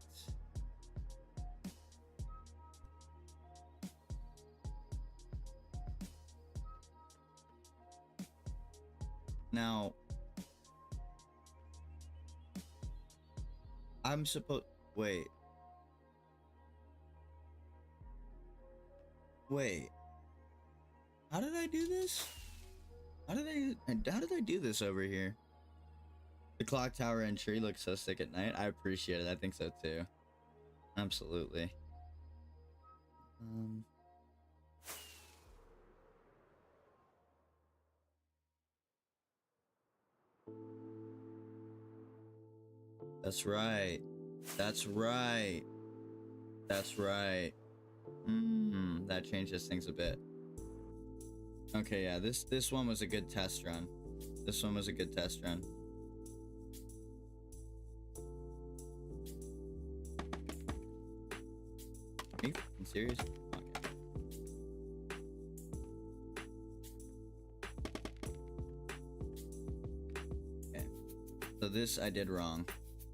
Now, I'm supposed... Wait. How did I do this? How did I do this over here? The clock tower entry looks so sick at night. I appreciate it. I think so too. Absolutely. That's right. That's right. That's right. That changes things a bit. Okay, yeah, this one was a good test run. This one was a good test run. You serious? Okay. Okay. So this I did wrong.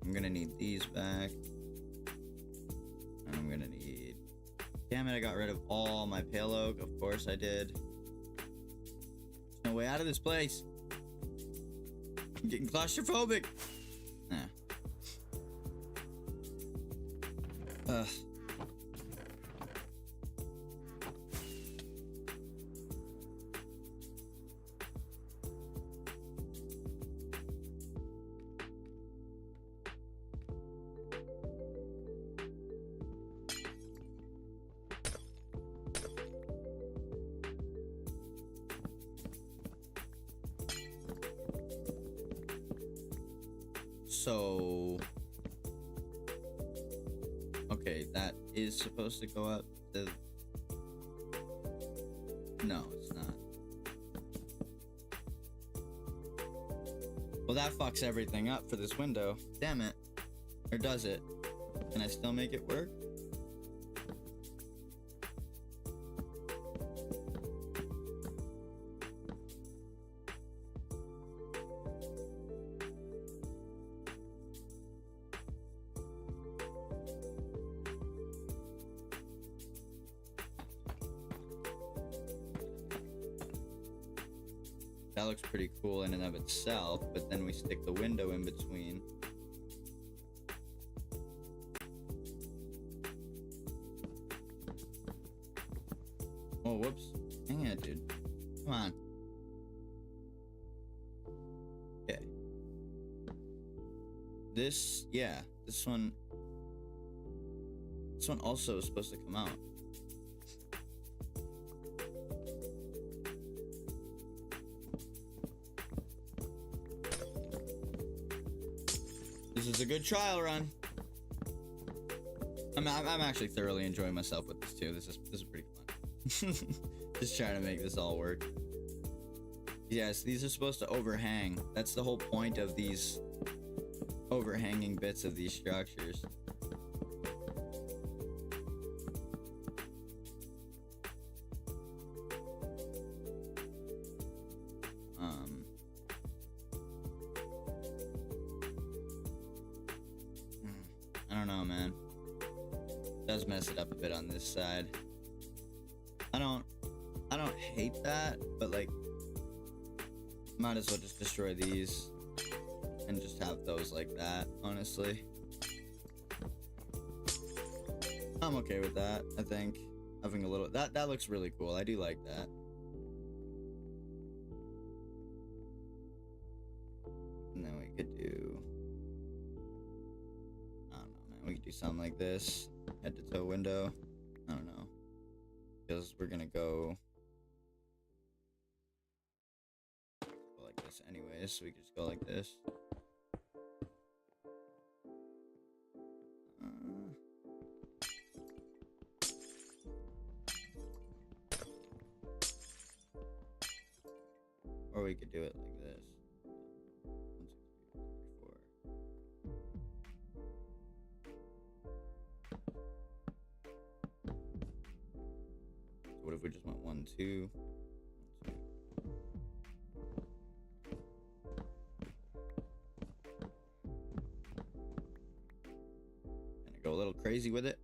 I'm gonna need these back. And I'm gonna need... Damn it, I got rid of all my pale oak. Of course I did. There's no way out of this place. I'm getting claustrophobic. Nah. Ugh. So, okay, that is supposed to go up to... No, it's not. Well, that fucks everything up for this window. Damn it. Or does it? Can I still make it work? That looks pretty cool in and of itself, but then we stick the window in between. Oh, whoops. Hang on, dude. Come on. Okay. This, yeah, this one also is supposed to come out. This is a good trial run. I'm actually thoroughly enjoying myself with this too. This is pretty fun. Just trying to make this all work. Yes, these are supposed to overhang. That's the whole point of these overhanging bits of these structures. I don't know, man. It does mess it up a bit on this side. I don't hate that, but like, might as well just destroy these and just have those like that, honestly. I'm okay with that, I think. Having a little, that looks really cool. I do like that. And then we could do, I don't know, man. We could do something like this. Head to toe window. I don't know. Because we're gonna go like this anyways, so we can just go like this. Or we could do it like this. 1, 2, 3, 4. So what if we just went 1, 2? 1, 2. Gonna go a little crazy with it.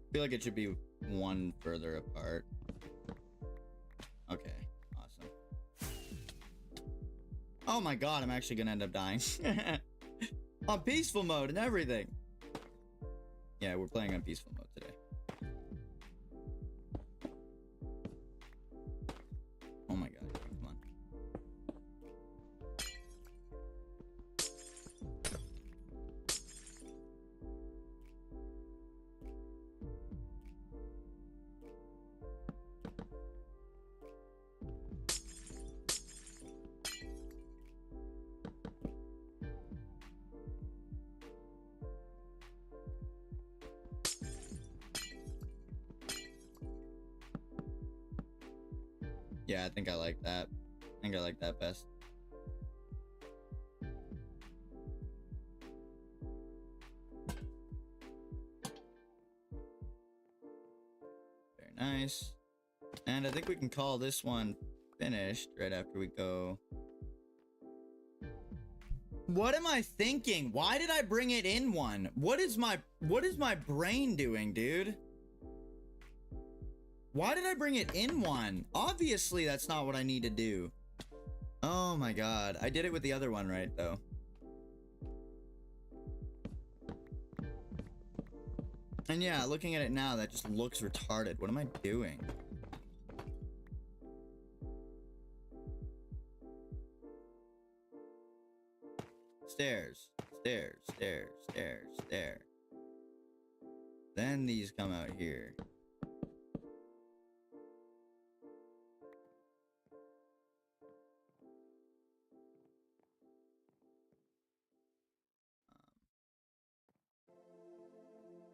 I feel like it should be one further apart. Okay, awesome. Oh my god, I'm actually gonna end up dying. On peaceful mode and everything. Yeah, we're playing on peaceful mode today. Oh my god, come on. Yeah, I think I like that. I think I like that best. Very nice. And I think we can call this one finished right after we go. What am I thinking? Why did I bring it in one? What is my brain doing, dude? Why did I bring it in one? Obviously, that's not what I need to do. Oh my god. I did it with the other one right, though. And yeah, looking at it now, that just looks retarded. What am I doing? Stairs, stairs, stairs, stairs, stairs. Then these come out here.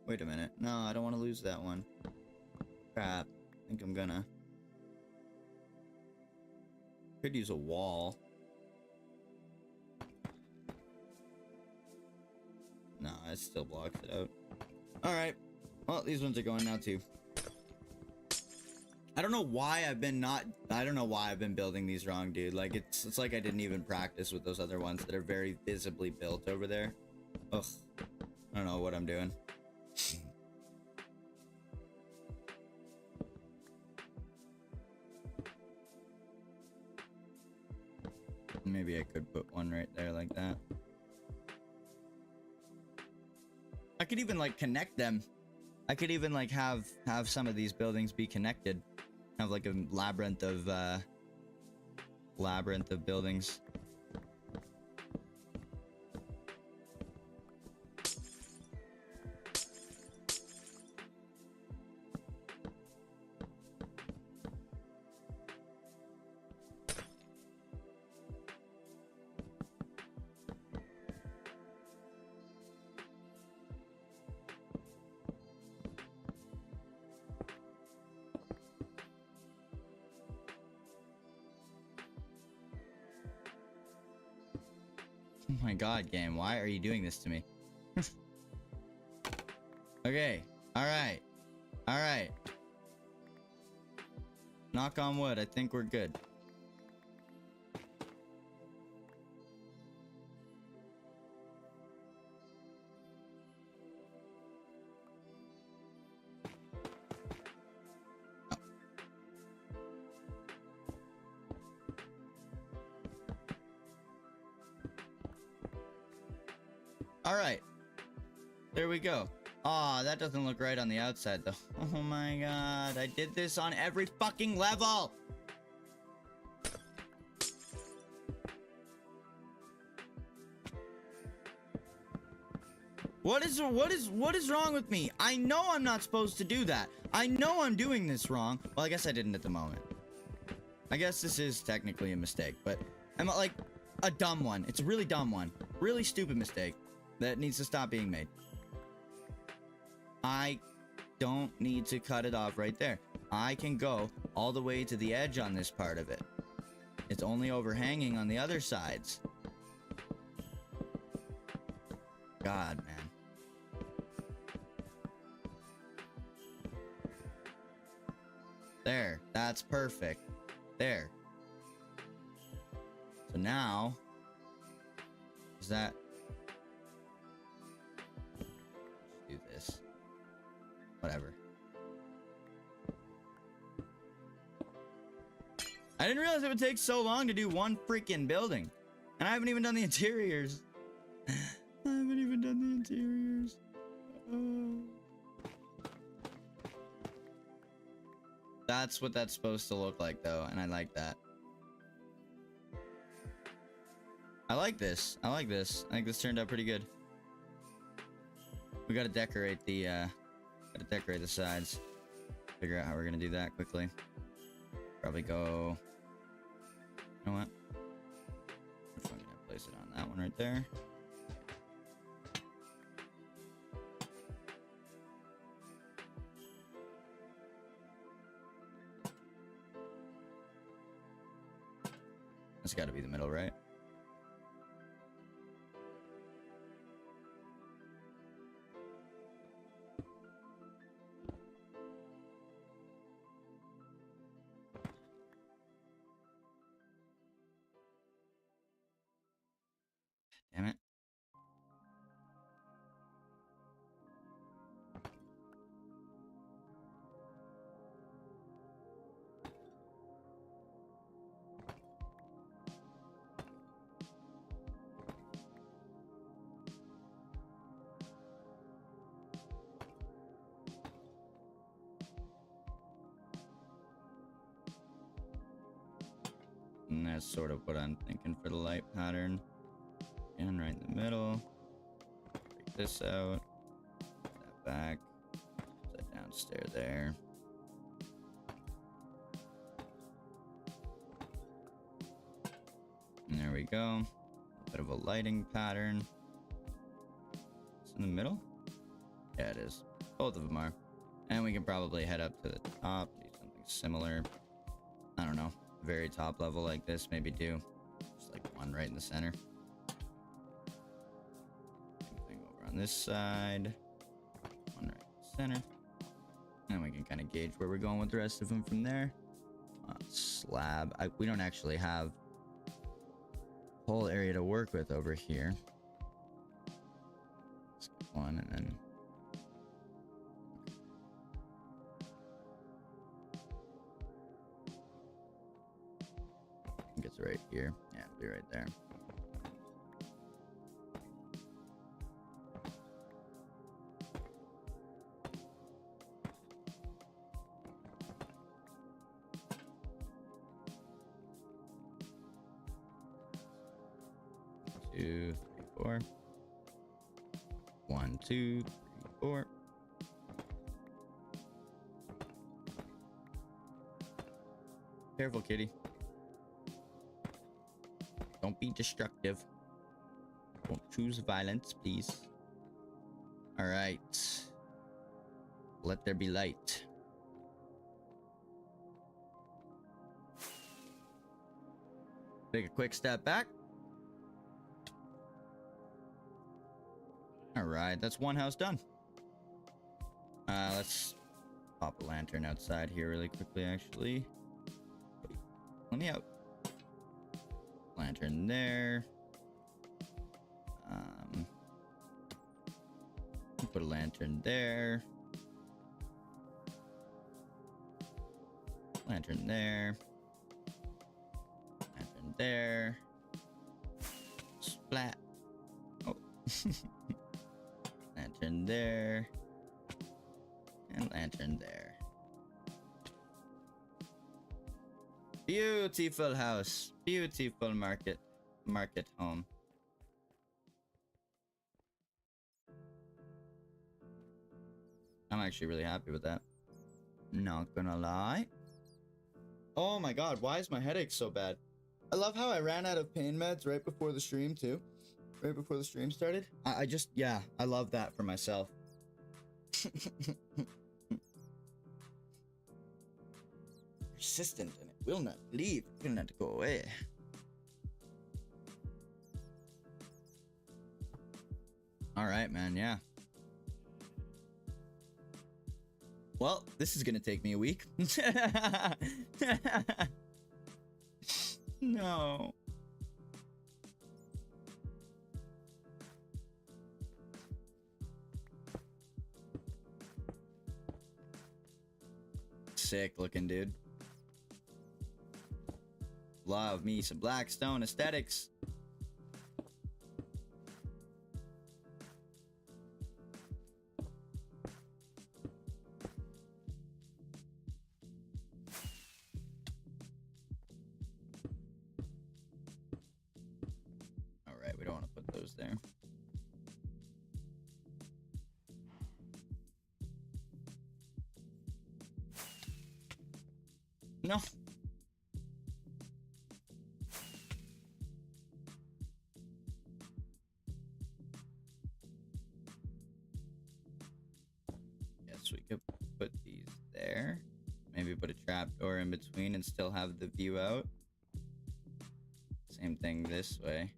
Wait a minute. No, I don't want to lose that one. Crap. I think I'm gonna. Could use a wall. No, it still blocks it out. Alright. Well, these ones are going now too. I don't know why I've been building these wrong, dude. Like, it's like I didn't even practice with those other ones that are very visibly built over there. Ugh. I don't know what I'm doing. Maybe I could put one right there like that. I could even like connect them. I could even like have some of these buildings be connected. Have like a labyrinth of buildings. Oh my god, game, why are you doing this to me? Okay, alright. Alright. Knock on wood, I think we're good. Alright. There we go. Aw, that doesn't look right on the outside, though. Oh my god, I did this on every fucking level! What is wrong with me? I know I'm not supposed to do that. I know I'm doing this wrong. Well, I guess I didn't at the moment. I guess this is technically a mistake, but I'm like a dumb one. It's a really dumb one. Really stupid mistake that needs to stop being made. I don't need to cut it off right there. I can go all the way to the edge on this part of it. It's only overhanging on the other sides. God, man. There, that's perfect. There. So now, is that... do this. Whatever. I didn't realize it would take so long to do one freaking building. And I haven't even done the interiors. I haven't even done the interiors. That's what that's supposed to look like, though, and I like that. I like this. I like this. I think this turned out pretty good. We gotta decorate the sides. Figure out how we're gonna do that quickly. Probably go... You know what? I'm gonna place it on that one right there. That's got to be the middle, right? Damn it. And that's sort of what I'm thinking for the light pattern. And right in the middle. Break this out. Put that back. Put that downstairs there. And there we go. A bit of a lighting pattern. It's in the middle? Yeah, it is. Both of them are. And we can probably head up to the top. Do something similar. I don't know. Very top level like this, maybe do just like one right in the center. Same thing over on this side. One right in the center. And we can kind of gauge where we're going with the rest of them from there. Slab. We don't actually have a whole area to work with over here. Let's get one and then gets right here. Yeah, it'll be right there. Two, three, four. 1, 2, 3, 4. Careful, kitty. Don't be destructive. Don't choose violence, please. All right. Let there be light. Take a quick step back. All right, that's one house done. Let's pop a lantern outside here really quickly, actually. Wait, let me out. Lantern there. Put a lantern there. Lantern there. Lantern there. Splat. Oh. Lantern there. And lantern there. Beautiful house. Beautiful market home. I'm actually really happy with that. Not gonna lie. Oh my god, why is my headache so bad? I love how I ran out of pain meds right before the stream too. Right before the stream started. I just, yeah, I love that for myself. Persistent and it will not leave. It will not go away. All right, man. Yeah. Well, this is gonna take me a week. No. Sick looking, dude. Love me some Blackstone aesthetics. All right, we don't want to put those there. No. Guess we could put these there. Maybe put a trapdoor in between and still have the view out. Same thing this way.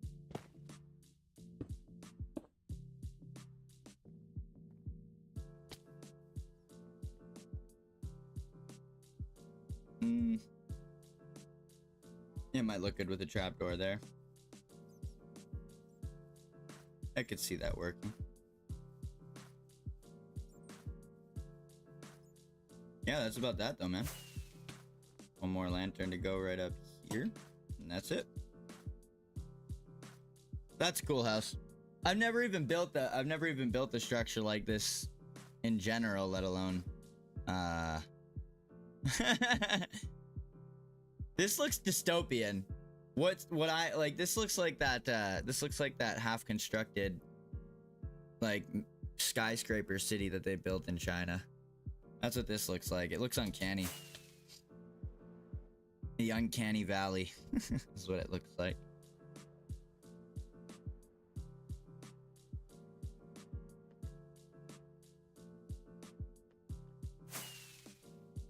It might look good with a trapdoor there. I could see that working. Yeah, that's about that though, man. One more lantern to go right up here, and that's it. That's a cool house. I've never even built a structure like this in general, let alone this looks dystopian. What I like, this looks like that half constructed like skyscraper city that they built in China. That's what this looks like. It looks uncanny. The uncanny valley is what it looks like.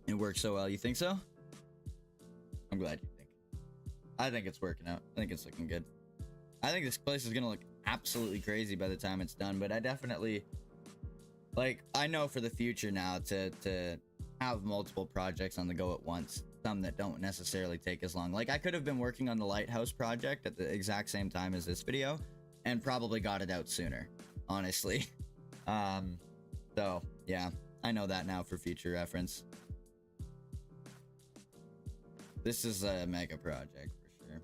It works so well. You think so? I'm glad you think. I think it's working out. I think it's looking good. I think this place is gonna look absolutely crazy by the time it's done, but I definitely, like, I know for the future now to have multiple projects on the go at once. Some that don't necessarily take as long. Like, I could have been working on the lighthouse project at the exact same time as this video and probably got it out sooner, honestly. So yeah, I know that now for future reference. This is a mega project for sure.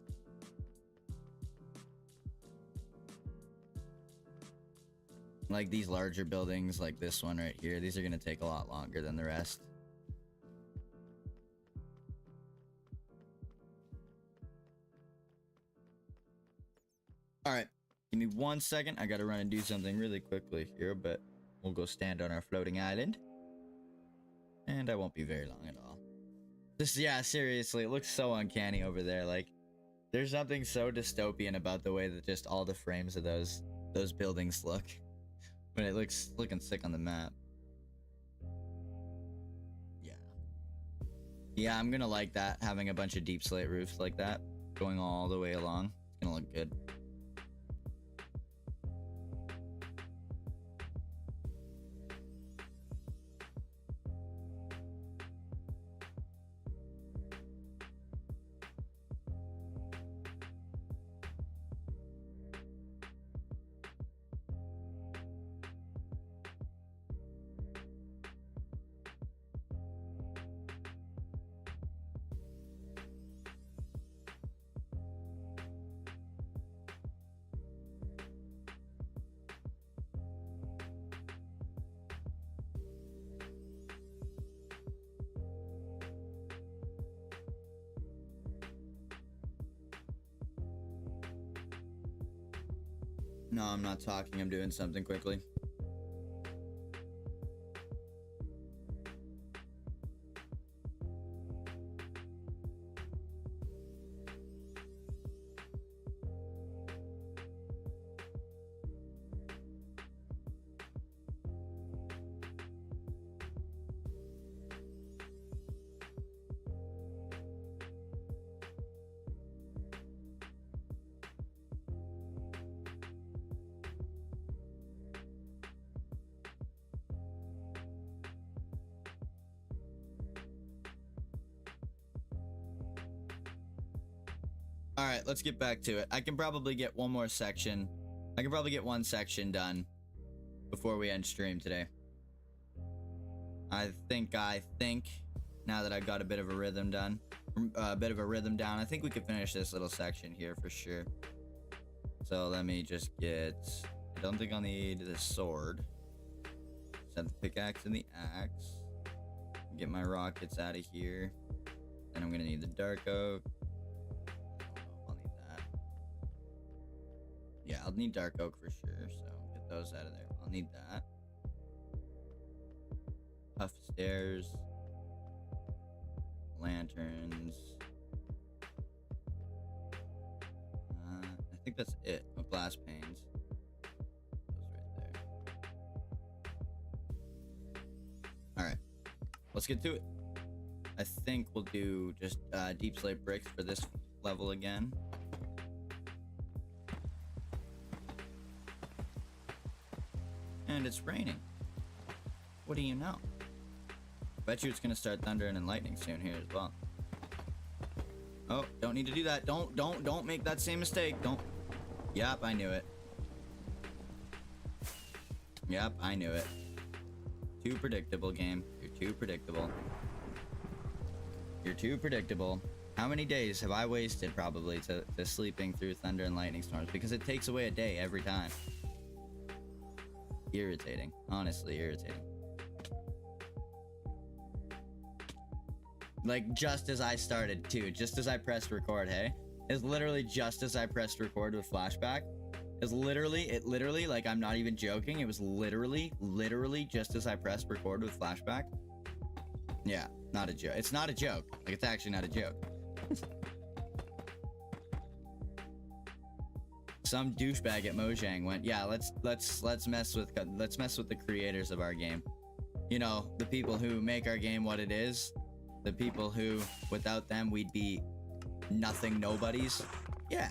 Like these larger buildings, like this one right here, these are gonna take a lot longer than the rest. All right, give me 1 second. I gotta run and do something really quickly here, but we'll go stand on our floating island. And I won't be very long at all. This, yeah, seriously, it looks so uncanny over there. Like, there's something so dystopian about the way that just all the frames of those buildings look. But it looks looking sick on the map. Yeah. Yeah, I'm gonna like that, having a bunch of deep slate roofs like that, going all the way along. It's gonna look good. No, I'm not talking. I'm doing something quickly. Alright, let's get back to it. I can probably get one more section. I can probably get one section done before we end stream today. I think, now that I've got a bit of a rhythm down, I think we could finish this little section here for sure. So let me just get, I don't think I'll need the sword. Just have the pickaxe and the axe. Get my rockets out of here. Then I'm gonna need the dark oak. Yeah, I'll need dark oak for sure, so get those out of there. I'll need that. Puff stairs. Lanterns. I think that's it. Oh, glass panes. Those right there. Alright. Let's get to it. I think we'll do just deep slate bricks for this level again. And it's raining. What do you know? Bet you it's gonna start thundering and lightning soon here as well. Oh, don't need to do that. Don't make that same mistake. Don't. Yep, I knew it. Yep, I knew it. Too predictable, game. You're too predictable. You're too predictable. How many days have I wasted probably to sleeping through thunder and lightning storms? Because it takes away a day every time. Irritating. Honestly, irritating. Like, just as I started, too. Just as I pressed record, hey? It's literally just as I pressed record with flashback. It's literally, like, I'm not even joking. It was literally just as I pressed record with flashback. Yeah, not a joke. It's not a joke. Like, it's actually not a joke. Some douchebag at Mojang went, yeah, let's mess with the creators of our game. You know, the people who make our game what it is. The people who, without them, we'd be nothing nobodies. Yeah.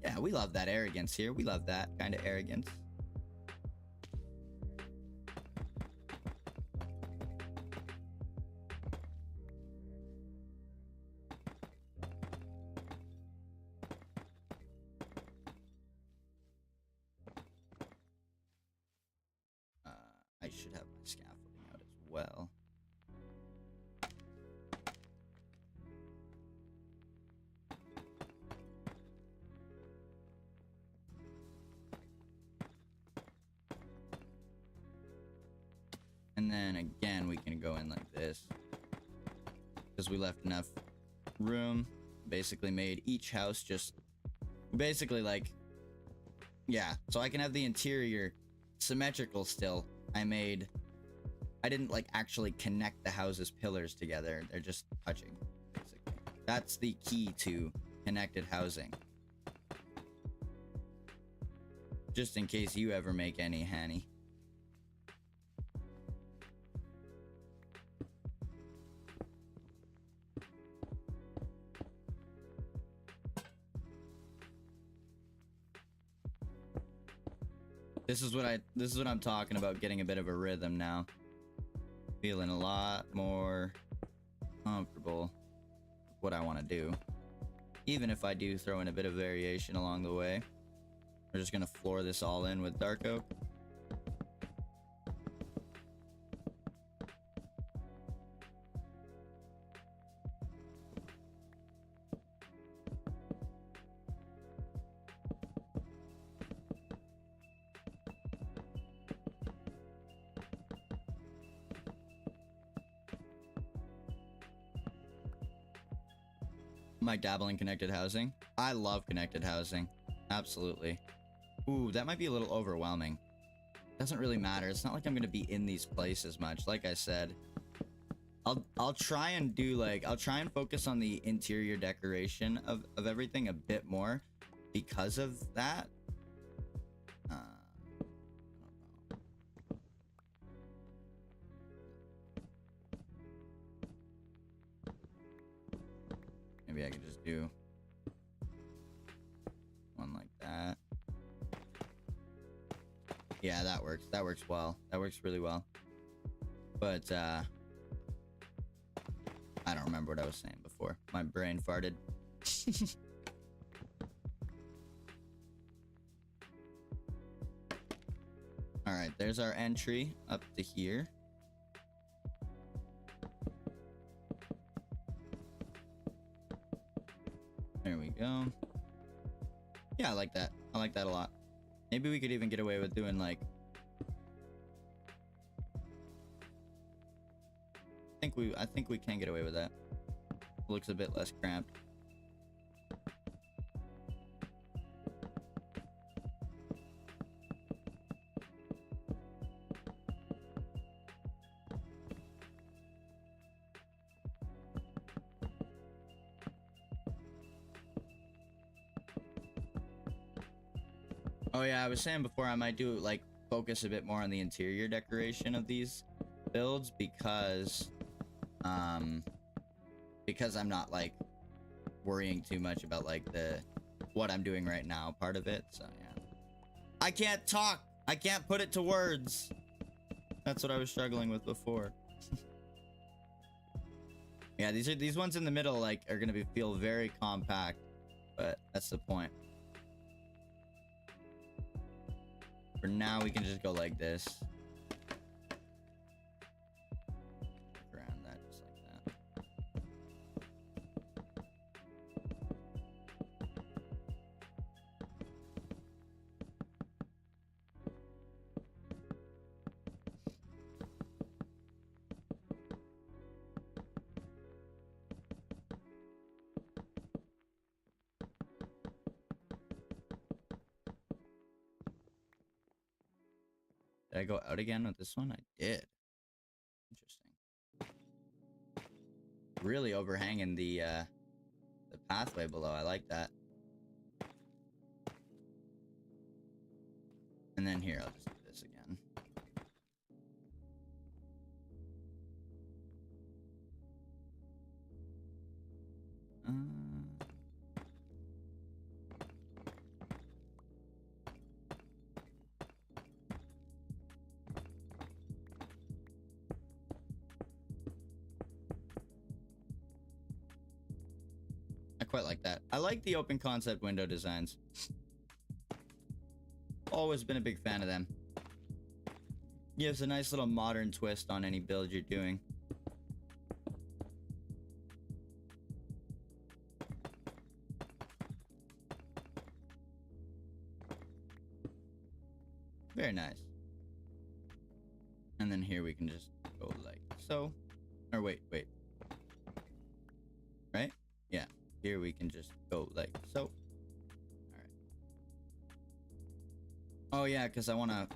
Yeah, we love that arrogance here. We love that kind of arrogance. I should have my scaffolding out as well. And then again, we can go in like this. Because we left enough room. Basically made each house just... Basically like... Yeah, so I can have the interior symmetrical still. I didn't like actually connect the house's pillars together. They're just touching, basically. That's the key to connected housing. Just in case you ever make any, Hanny. This is what I'm talking about, getting a bit of a rhythm now. Feeling a lot more comfortable with what I want to do. Even if I do throw in a bit of variation along the way. We're just gonna floor this all in with dark oak. Might dabble in connected housing. I love connected housing. Absolutely. Ooh, that might be a little overwhelming. Doesn't really matter. It's not like I'm gonna be in these places much. Like I said, I'll try and do like I'll try and focus on the interior decoration of everything a bit more because of that. I don't know. Maybe I could just do one like that. Yeah, that works. That works well. That works really well. But I don't remember what I was saying before. My brain farted. All right, there's our entry up to here. There we go. Yeah, I like that. I like that a lot. Maybe we could even get away with doing like... I think we can get away with that. Looks a bit less cramped. Oh yeah, I was saying before I might do like focus a bit more on the interior decoration of these builds because I'm not like worrying too much about like what I'm doing right now part of it. So yeah. I can't talk. I can't put it to words. That's what I was struggling with before. Yeah, these ones in the middle like are gonna feel very compact, but that's the point. For now, we can just go like this. Around that, just like that. Did I go out again with this one? I did. Interesting. Really overhanging the pathway below. I like that. And then here, I'll just do this again. I quite like that. I like the open concept window designs. Always been a big fan of them. Gives a nice little modern twist on any build you're doing. Very nice. And then here we can just go like so. Or wait. Right? Yeah. Here we can just go like so. Alright. Oh yeah, because I want to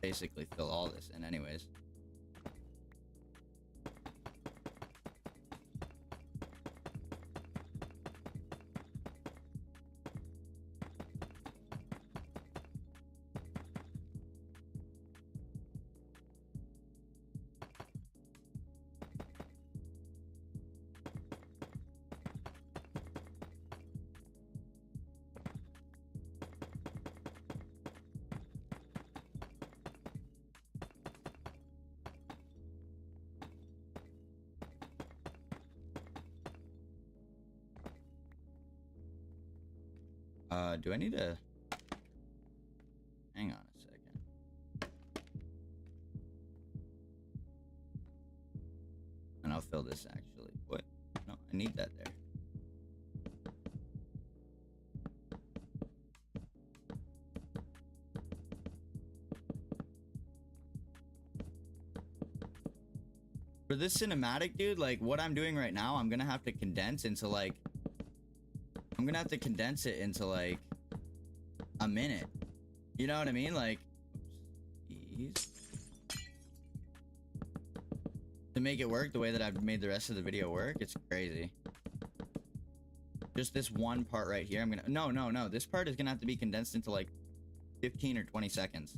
basically fill all this in anyways. Do I need to... Hang on a second. And I'll fill this actually. What? No, I need that there. For this cinematic, dude, like what I'm doing right now, I'm gonna have to condense into like... I'm gonna have to condense it into like a minute. You know what I mean? Like, oops, to make it work the way that I've made the rest of the video work, it's crazy. Just this one part right here, I'm gonna... No. This part is gonna have to be condensed into like 15 or 20 seconds.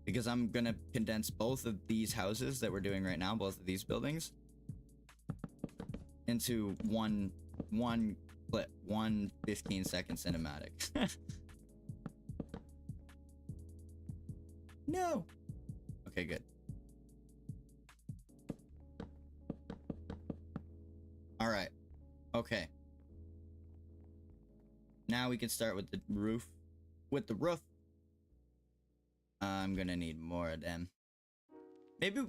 Because I'm gonna condense both of these houses that we're doing right now, both of these buildings, into one clip, one 15-second cinematic. No. Okay, good. All right. Okay. Now we can start with the roof. With the roof. I'm gonna need more of them.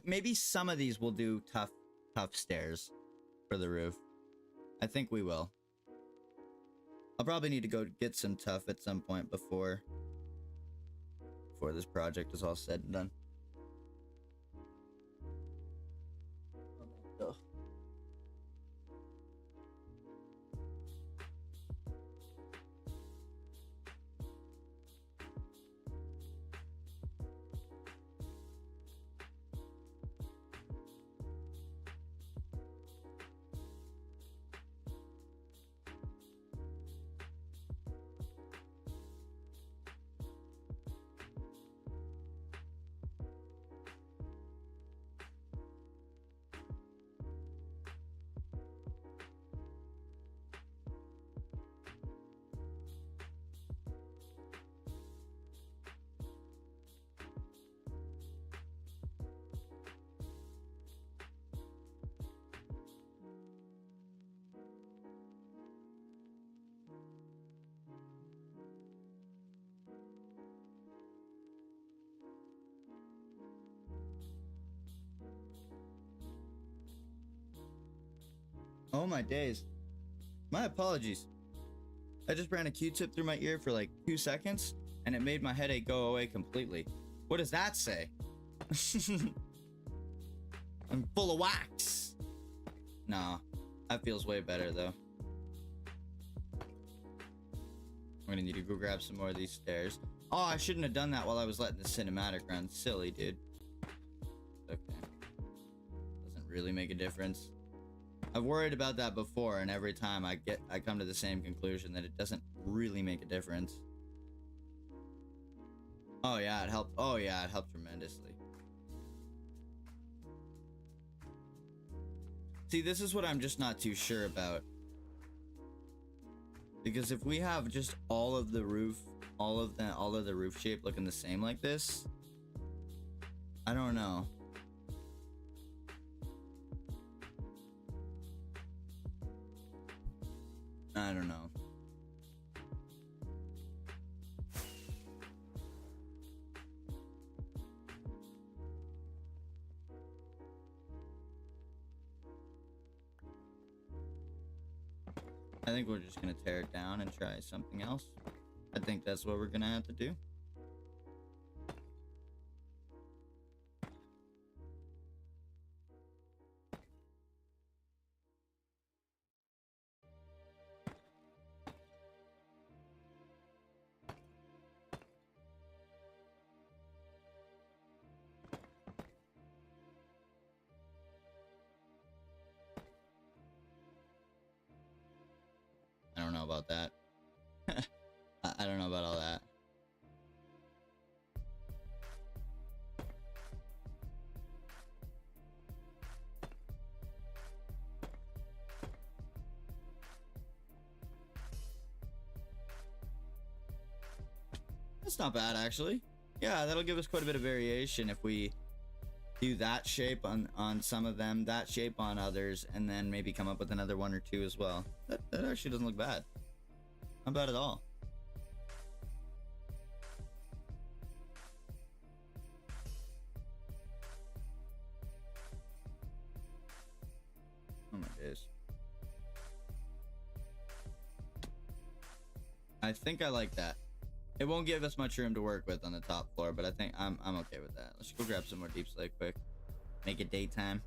Maybe some of these will do tough stairs for the roof. I think we will. I'll probably need to go get some tough at some point before this project is all said and done. Oh. Oh my days. My apologies. I just ran a Q-tip through my ear for like 2 seconds and it made my headache go away completely. What does that say? I'm full of wax. Nah, that feels way better though. I'm gonna need to go grab some more of these stairs. Oh, I shouldn't have done that while I was letting the cinematic run. Silly, dude. Okay. Doesn't really make a difference. I've worried about that before, and every time I come to the same conclusion that it doesn't really make a difference. Oh yeah, it helped. Oh yeah, it helped tremendously. See, this is what I'm just not too sure about. Because if we have just all of the roof, all of the roof shape looking the same like this, I don't know. I don't know. I think we're just gonna tear it down and try something else. I think that's what we're gonna have to do. I don't know about that. I don't know about all that. That's not bad, actually. Yeah, that'll give us quite a bit of variation if we do that shape on some of them, that shape on others, and then maybe come up with another one or two as well. That actually doesn't look bad. Not bad at all. Oh my days. I think I like that. It won't give us much room to work with on the top floor, but I think I'm okay with that. Let's go grab some more deep slate quick. Make it daytime.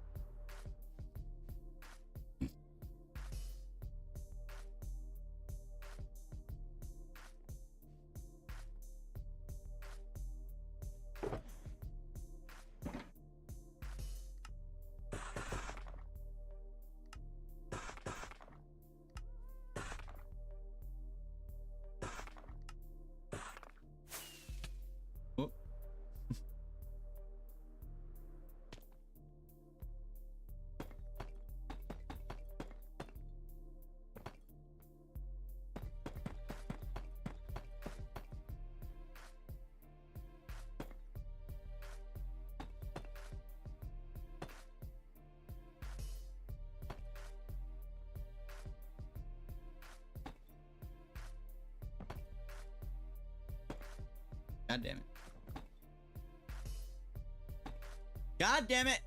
Whoop. God damn it. God damn it!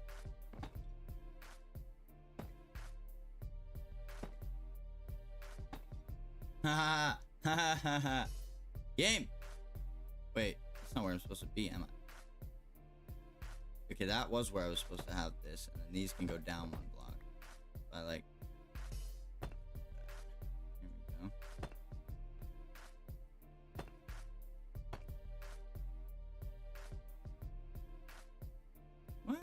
Ha ha ha ha ha. Game! Wait, that's not where I'm supposed to be, am I? Okay, that was where I was supposed to have this, and then these can go down one block. I like... Here we go. What?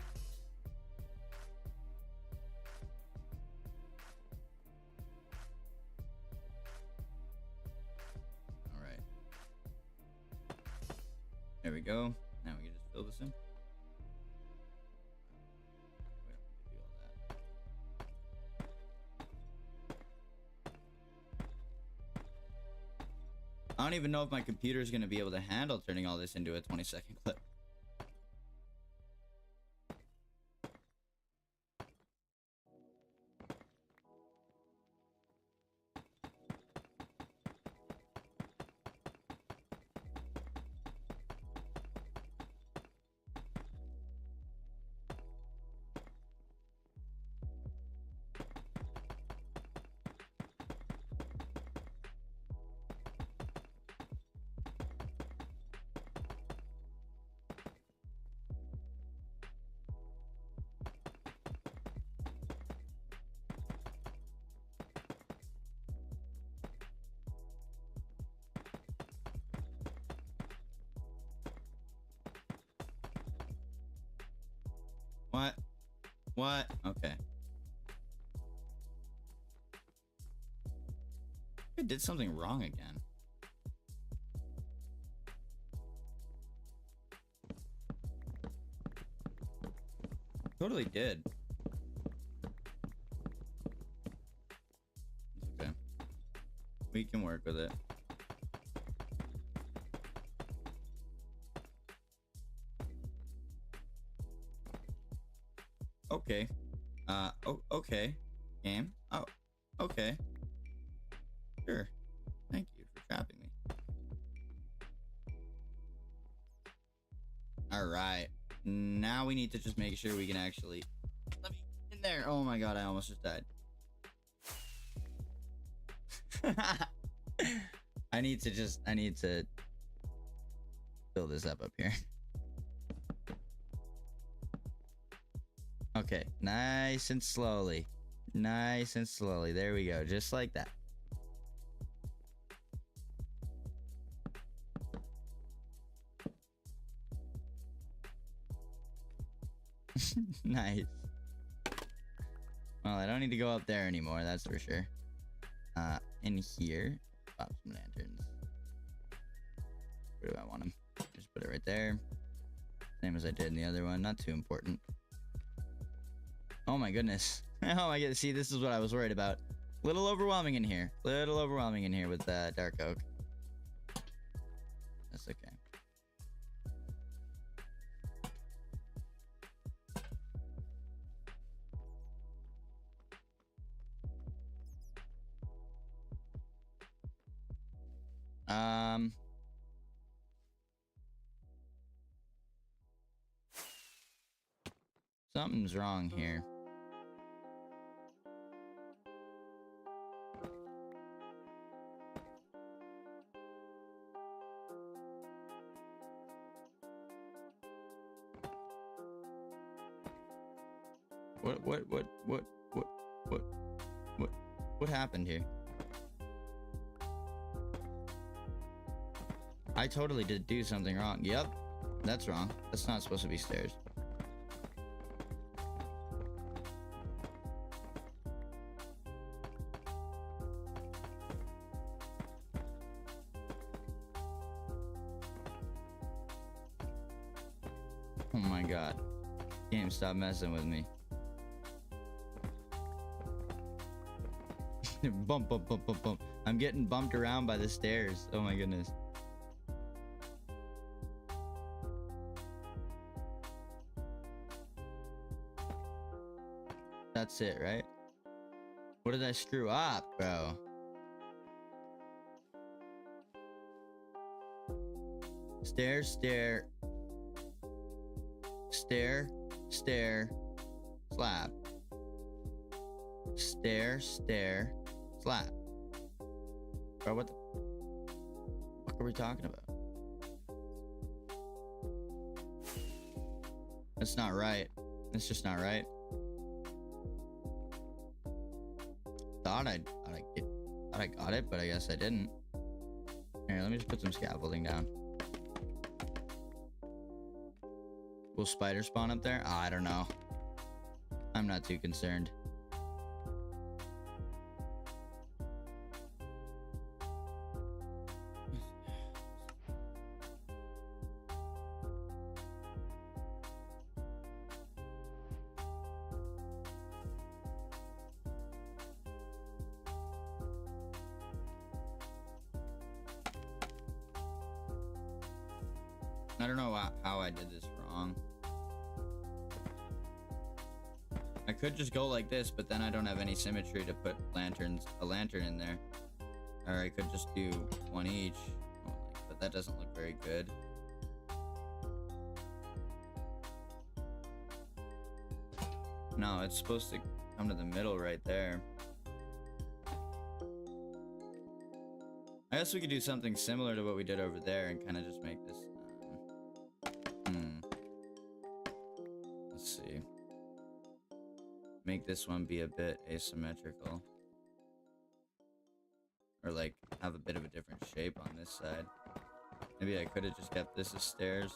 Alright. There we go. Now we can just fill this in. We don't need to do all that. I don't even know if my computer is going to be able to handle turning all this into a 20-second clip. What? Okay. I did something wrong again. Totally did. Okay. We can work with it. Okay. Oh, okay. Game. Oh, okay. Sure. Thank you for trapping me. Alright. Now we need to just make sure we can actually... Let me in there. Oh my god, I almost just died. I need to fill this up here. Okay, nice and slowly. Nice and slowly. There we go. Just like that. Nice. Well, I don't need to go up there anymore, that's for sure. In here, pop some lanterns. Where do I want them? Just put it right there. Same as I did in the other one. Not too important. Oh my goodness. Oh my goodness. See, this is what I was worried about. Little overwhelming in here. Little overwhelming in here with dark oak. That's okay. Something's wrong here. What happened here? I totally did do something wrong. Yep, that's wrong. That's not supposed to be stairs. Oh my god. Game, stop messing with me. Bump, bump, bump, bump, bump. I'm getting bumped around by the stairs. Oh my goodness. That's it, right? What did I screw up, bro? Stair, stair. Stair, stair, slab. Stair, stair, slab. Bro, what the fuck are we talking about? That's not right. That's just not right. Thought I got it, but I guess I didn't. Here, let me just put some scaffolding down. Will spider spawn up there? Oh, I don't know. I'm not too concerned. I don't know how I did this wrong. I could just go like this, but then I don't have any symmetry to put a lantern in there. Or I could just do one each, but that doesn't look very good. No, it's supposed to come to the middle right there. I guess we could do something similar to what we did over there and kind of just make this... Let's see. Make this one be a bit asymmetrical. Or like, have a bit of a different shape on this side. Maybe I could have just kept this as stairs.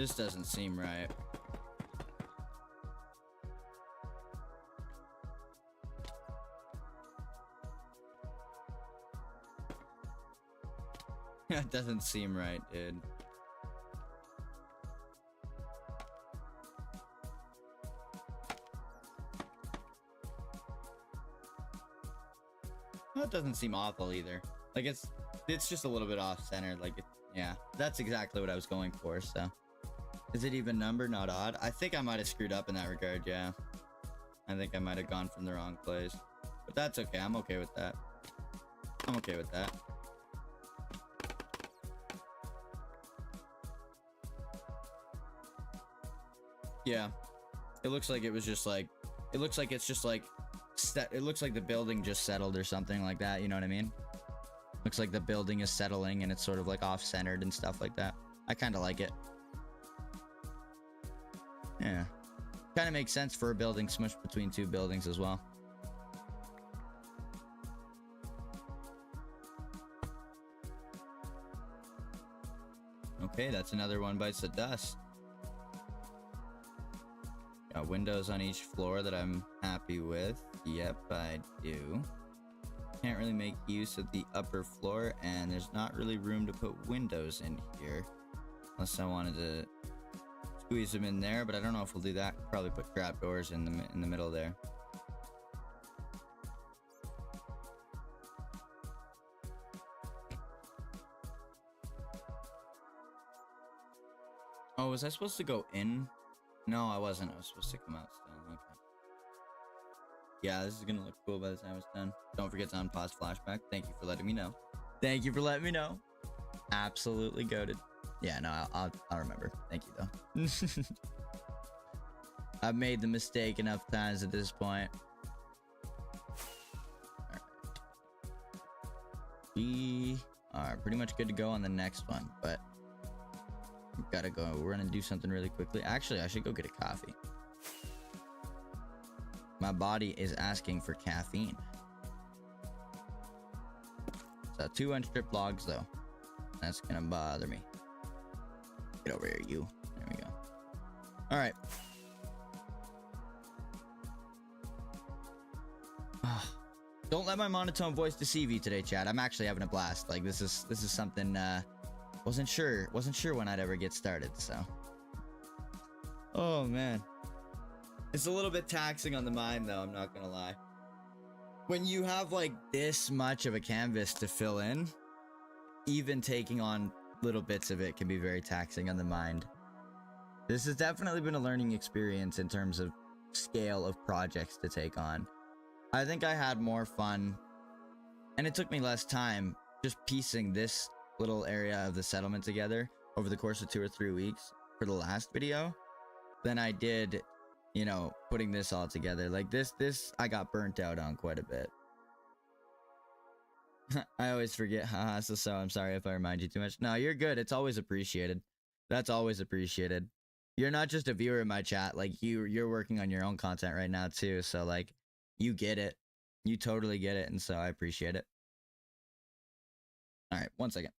This doesn't seem right. That doesn't seem right, dude. That doesn't seem awful either. Like it's just a little bit off center. Like yeah, that's exactly what I was going for. So is it even number, not odd? I think I might have screwed up in that regard. Yeah, I think I might have gone from the wrong place, but that's okay. I'm okay with that. I'm okay with that. Yeah, it looks like it was just like, it looks like it's just like, it looks like the building just settled or something like that, you know what I mean? Looks like the building is settling and it's sort of like off-centered and stuff like that. I kind of like it. Yeah. Kind of makes sense for a building smushed between two buildings as well. Okay, that's another one bites the dust. Got windows on each floor that I'm happy with. Yep, I do. Can't really make use of the upper floor, and there's not really room to put windows in here. Unless I wanted to squeeze them in there, but I don't know if we'll do that. Probably put trapdoors in the middle there. Oh, was I supposed to go in? No, I wasn't. I was supposed to come out still. Okay. Yeah, this is gonna look cool by the time it's done. Don't forget to unpause flashback. Thank you for letting me know. Thank you for letting me know. Absolutely goated. Yeah, no, I'll remember. Thank you, though. I've made the mistake enough times at this point. All right. We are pretty much good to go on the next one, but we've got to go. We're gonna do something really quickly. Actually, I should go get a coffee. My body is asking for caffeine. So 2 unstripped logs though. That's gonna bother me. Get over here, you. There we go. All right. Don't let my monotone voice deceive you today, chat. I'm actually having a blast. Like this is something wasn't sure when I'd ever get started, so. Oh man. It's a little bit taxing on the mind though, I'm not gonna lie. When you have like this much of a canvas to fill in, even taking on little bits of it can be very taxing on the mind. This has definitely been a learning experience in terms of scale of projects to take on. I think I had more fun, and it took me less time just piecing this little area of the settlement together over the course of 2 or 3 weeks for the last video than I did, you know, putting this all together. Like this I got burnt out on quite a bit. I always forget. Haha, so I'm sorry if I remind you too much. No, you're good. It's always appreciated. That's always appreciated. You're not just a viewer in my chat. Like you're working on your own content right now too. So like you get it. You totally get it, and so I appreciate it. All right, 1 second.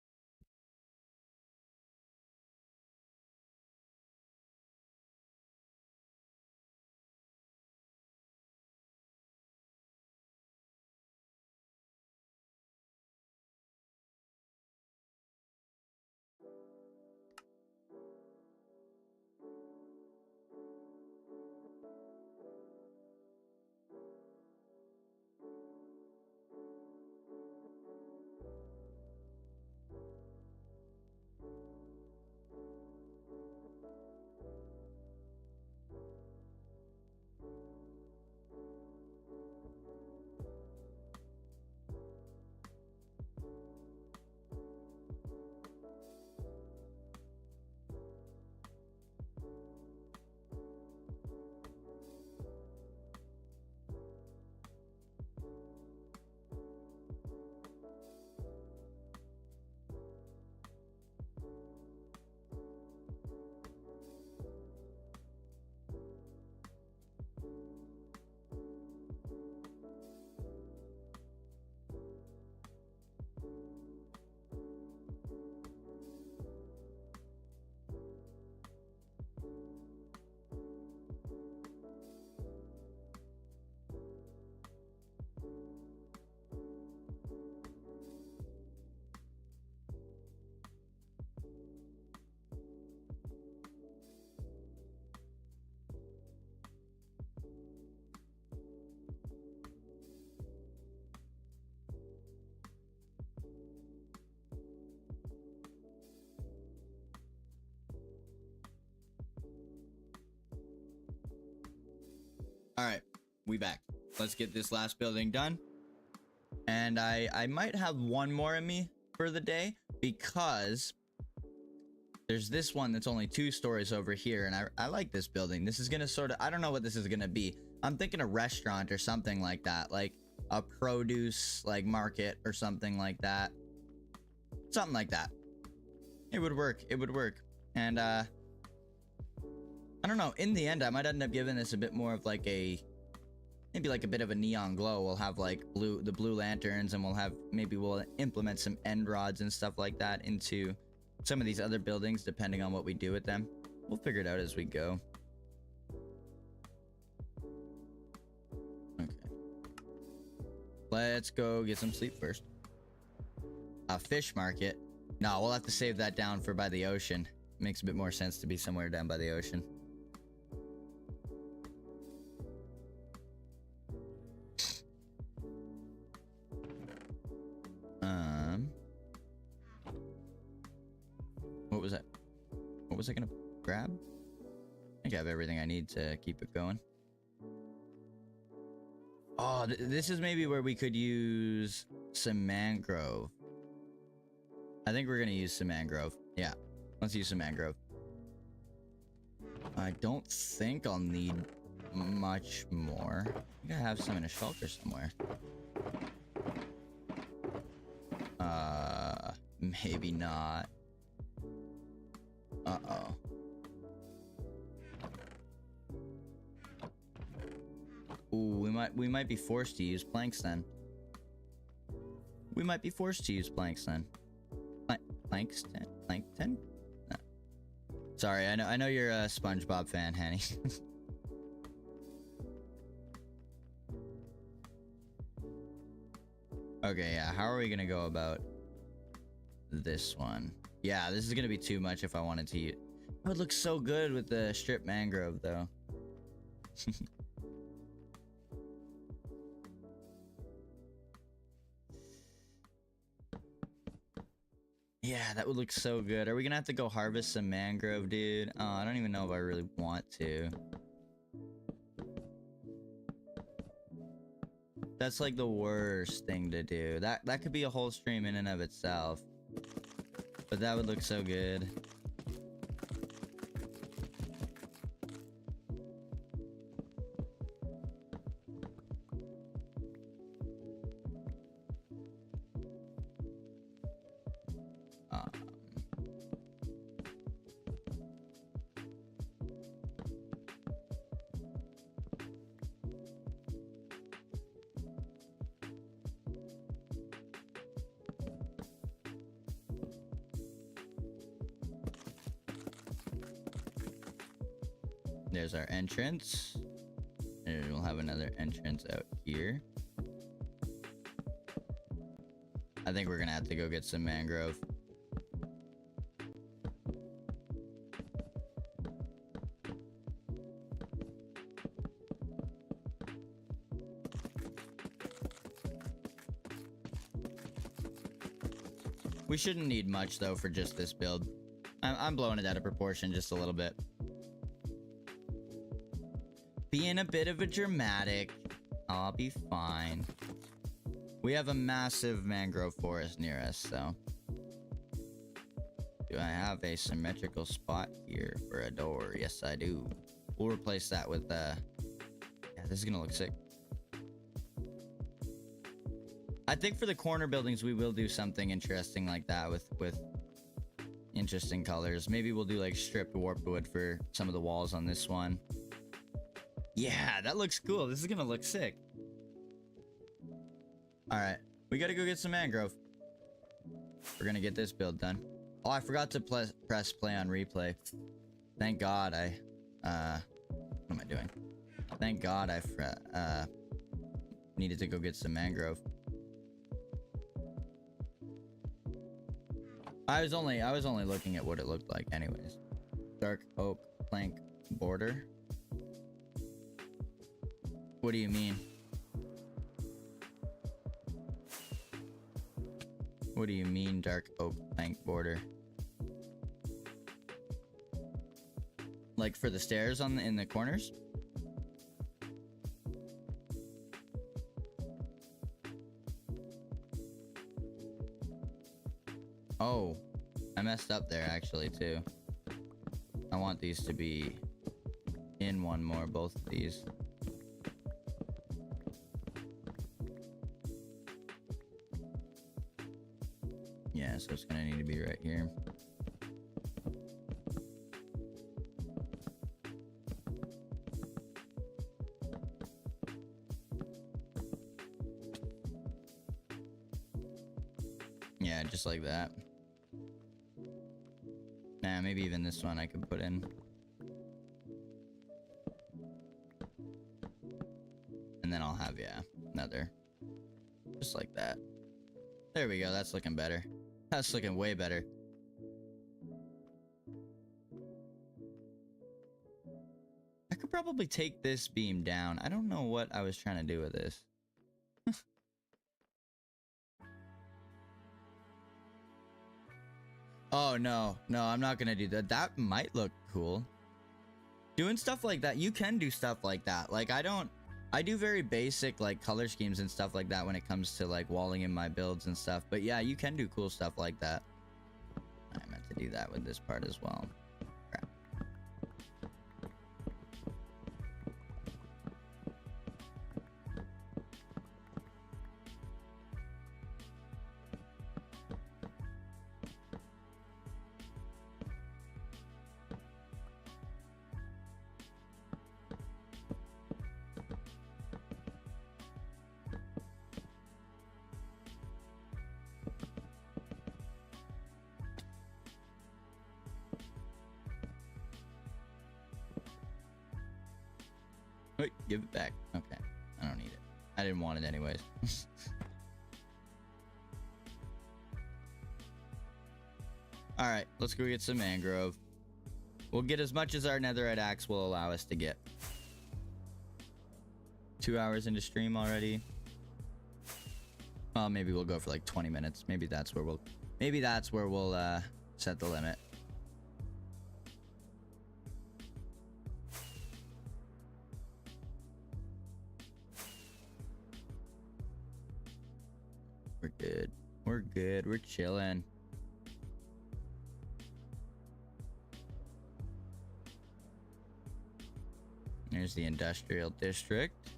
All right, we back. Let's get this last building done. And I might have one more in me for the day because there's this one that's only 2 stories over here, and I like this building. This is gonna sort of, I don't know what this is gonna be. I'm thinking a restaurant or something like that, like a produce like market or something like that. Something like that. It would work. It would work. And I don't know. In the end, I might end up giving this a bit more of like a, maybe like a bit of a neon glow. We'll have like the blue lanterns, and we'll implement some end rods and stuff like that into some of these other buildings, depending on what we do with them. We'll figure it out as we go. Okay. Let's go get some sleep first. A fish market. No, we'll have to save that down for by the ocean. Makes a bit more sense to be somewhere down by the ocean. What was that? What was I gonna grab? I think I have everything I need to keep it going. Oh, this is maybe where we could use some mangrove. I think we're gonna use some mangrove. Yeah, let's use some mangrove. I don't think I'll need much more. I think I have some in a shelter somewhere. Maybe not. Uh-oh. Ooh, we might be forced to use planks then. We might be forced to use planks then. Plankton? No. Sorry, I know you're a SpongeBob fan, Hanny. Okay, yeah, how are we gonna go about this one? Yeah, this is gonna be too much if I wanted to use. It would look so good with the strip mangrove though. Yeah, that would look so good. Are we gonna have to go harvest some mangrove, dude? Oh, I don't even know if I really want to. That's like the worst thing to do. That could be a whole stream in and of itself. But that would look so good. There's our entrance. And we'll have another entrance out here. I think we're gonna have to go get some mangrove. We shouldn't need much though for just this build. I'm blowing it out of proportion just a little bit. Being a bit of a dramatic. I'll be fine. We have a massive mangrove forest near us, so. Do I have a symmetrical spot here for a door? Yes, I do. We'll replace that with, yeah, this is gonna look sick. I think for the corner buildings, we will do something interesting like that with interesting colors. Maybe we'll do like stripped warped wood for some of the walls on this one. Yeah, that looks cool. This is gonna look sick. Alright, we gotta go get some mangrove. We're gonna get this build done. Oh, I forgot to press play on replay. Thank God I... what am I doing? Thank God I needed to go get some mangrove. I was only looking at what it looked like anyways. Dark oak plank border. What do you mean? What do you mean, dark oak plank border? Like for the stairs in the corners? Oh, I messed up there actually too. I want these to be in one more, both of these. Yeah, so it's gonna need to be right here. Yeah, just like that. Nah, maybe even this one I could put in. And then I'll have, yeah, another. Just like that. There we go, that's looking better. That's looking way better. I could probably take this beam down. I don't know what I was trying to do with this. Oh, no. No, I'm not gonna do that. That might look cool. Doing stuff like that, you can do stuff like that. Like, I do very basic, like, color schemes and stuff like that when it comes to, like, walling in my builds and stuff. But yeah, you can do cool stuff like that. I meant to do that with this part as well. Crap. Wait, give it back. Okay. I don't need it. I didn't want it anyways. Alright, let's go get some mangrove. We'll get as much as our netherite axe will allow us to get. 2 hours into stream already. Well, maybe we'll go for like 20 minutes. Maybe that's where we'll set the limit. We're good. We're good. We're chilling. Here's the industrial district.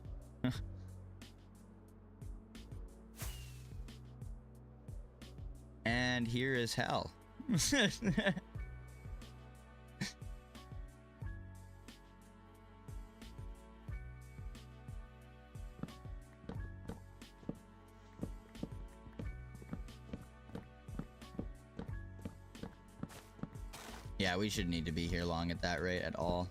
And here is hell. Yeah, we shouldn't need to be here long at that rate at all.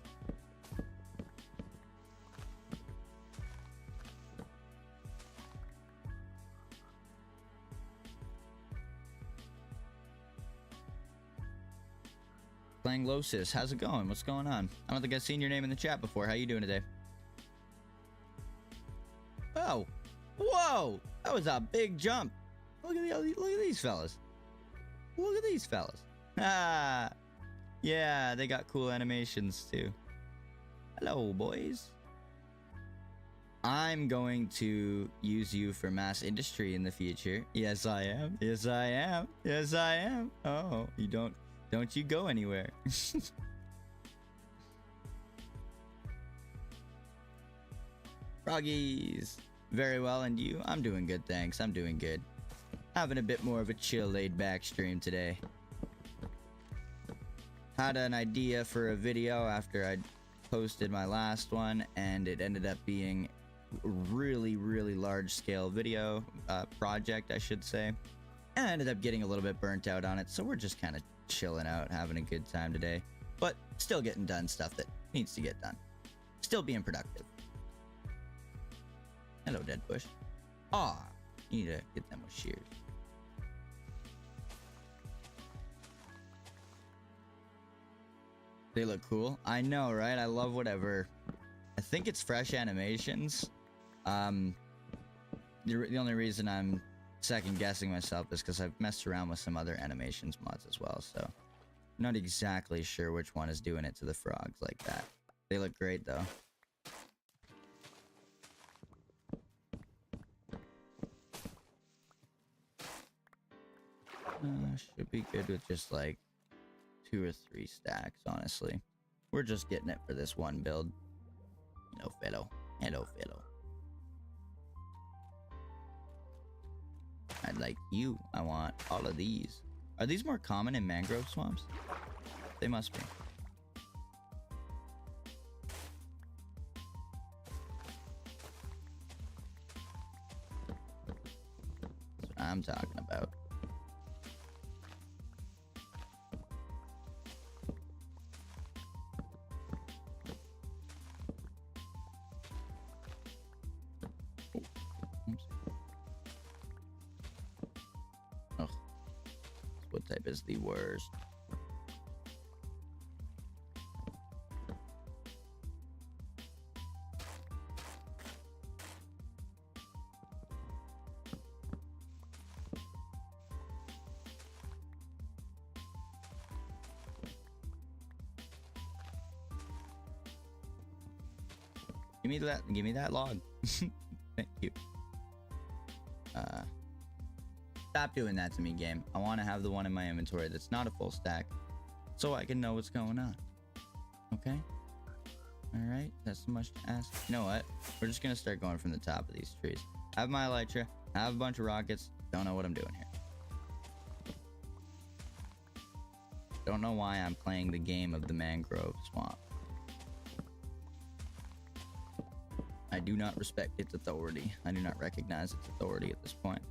Langlosis, how's it going? What's going on? I don't think I've seen your name in the chat before. How you doing today? Oh, whoa! That was a big jump. Look at these fellas. Look at these fellas. Ah, yeah, they got cool animations too. Hello, boys. I'm going to use you for mass industry in the future. Yes, I am. Yes, I am. Yes, I am. Oh, you don't you go anywhere. Froggies. Very well, and you? I'm doing good, thanks. I'm doing good. Having a bit more of a chill, laid-back stream today. Had an idea for a video after I posted my last one, and it ended up being a really large-scale video project, I should say. And I ended up getting a little bit burnt out on it, so we're just kind of chilling out, having a good time today. But still getting done stuff that needs to get done. Still being productive. Hello, Dead Bush. Aw, you need to get them with shears. They look cool. I know, right? I love whatever. I think it's fresh animations. The only reason I'm second guessing myself is because I've messed around with some other animations mods as well, so I'm not exactly sure which one is doing it to the frogs like that. They look great though. Should be good with just like 2 or 3 stacks, honestly. We're just getting it for this one build. Hello, fellow. Hello, fellow. I'd like you. I want all of these. Are these more common in mangrove swamps? They must be. That's what I'm talking about. Ugh. What type is the worst? Give me that log. Thank you. Stop doing that to me, game. I want to have the one in my inventory that's not a full stack so I can know what's going on. Okay? Alright, that's so much to ask. You know what? We're just gonna start going from the top of these trees. I have my elytra, I have a bunch of rockets, don't know what I'm doing here. Don't know why I'm playing the game of the mangrove swamp. I do not respect its authority. I do not recognize its authority at this point.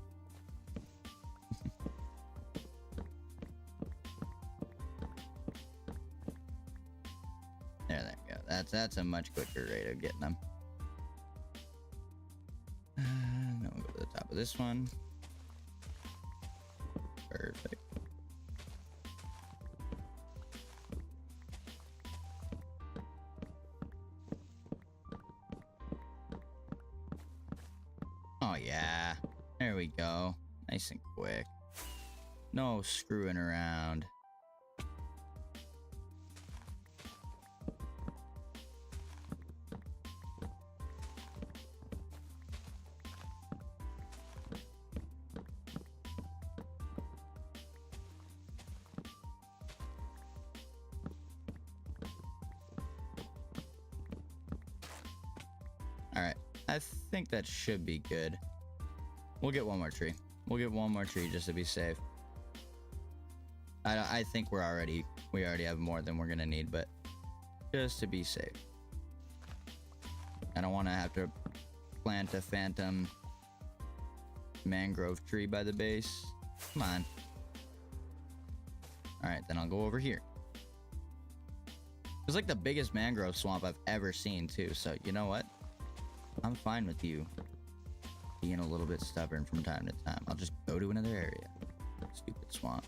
There we go. That's a much quicker rate of getting them. Then we'll go to the top of this one. Perfect. Oh yeah, there we go. Nice and quick. No screwing around. Alright, I think that should be good. We'll get one more tree. We'll get one more tree just to be safe. I think we already have more than we're gonna need, but just to be safe. I don't want to have to plant a phantom mangrove tree by the base. Come on. Alright, then I'll go over here. It's like the biggest mangrove swamp I've ever seen too, so you know what? I'm fine with you being a little bit stubborn from time to time. I'll just go to another area. Stupid swamp.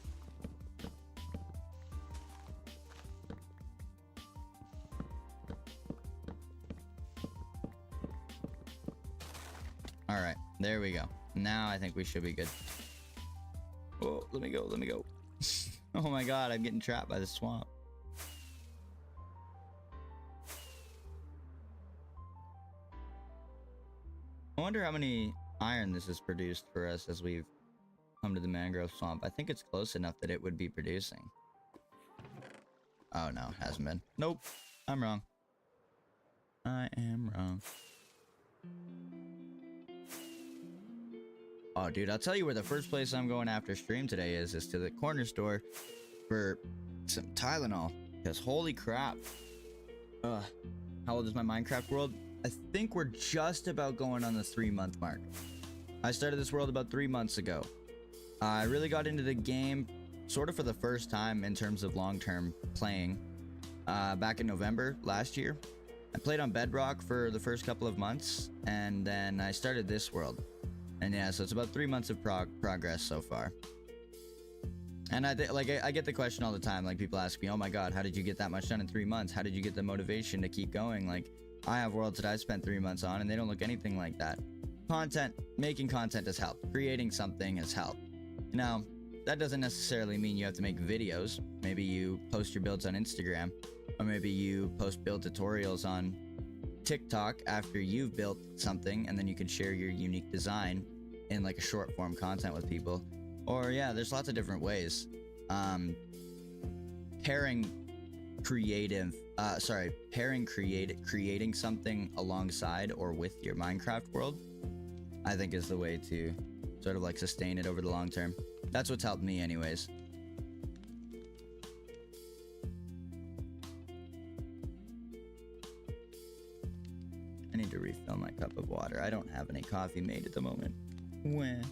Alright, there we go. Now I think we should be good. Oh, let me go, let me go. Oh my god, I'm getting trapped by the swamp. I wonder how many iron this has produced for us as we've come to the mangrove swamp. I think it's close enough that it would be producing. Oh no, hasn't been. Nope, I'm wrong. I am wrong. Oh dude, I'll tell you where the first place I'm going after stream today is to the corner store for some Tylenol. Because holy crap. How old is my Minecraft world? I think we're just about going on the 3-month mark. I started this world about 3 months ago. I really got into the game sort of for the first time in terms of long-term playing back in November last year. I played on Bedrock for the first couple of months, and then I started this world. And yeah, so it's about 3 months of progress so far. And I get the question all the time. Like, people ask me, oh my god, how did you get that much done in 3 months? How did you get the motivation to keep going? Like, I have worlds that I spent 3 months on and they don't look anything like that. Making content has helped. Creating something has helped. Now, that doesn't necessarily mean you have to make videos. Maybe you post your builds on Instagram, or maybe you post build tutorials on TikTok after you've built something, and then you can share your unique design in like a short form content with people. Or yeah, there's lots of different ways. Pairing creating something alongside or with your Minecraft world, I think is the way to sort of like sustain it over the long term. That's what's helped me anyways. I need to refill my cup of water. I don't have any coffee made at the moment. Wah.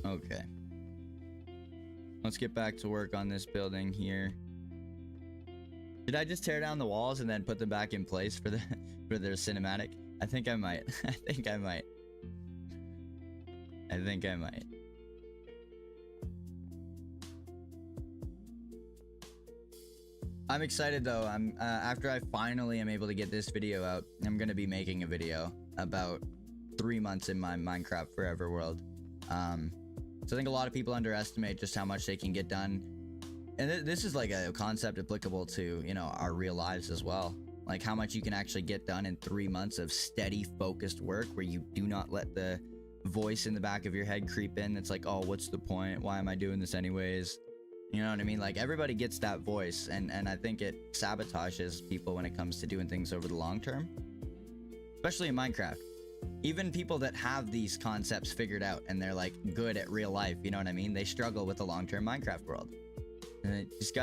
Okay. Let's get back to work on this building here. Did I just tear down the walls and then put them back in place for their cinematic? I think I might. I think I might. I'm excited though. I'm after I finally am able to get this video out, I'm gonna be making a video about 3 months in my Minecraft Forever world. So I think a lot of people underestimate just how much they can get done. And this is like a concept applicable to, you know, our real lives as well. Like how much you can actually get done in 3 months of steady, focused work where you do not let the voice in the back of your head creep in. It's like, oh, what's the point? Why am I doing this anyways? You know what I mean? Like everybody gets that voice, and I think it sabotages people when it comes to doing things over the long term, especially in Minecraft. Even people that have these concepts figured out and they're like good at real life, you know what I mean? They struggle with the long-term Minecraft world. And you just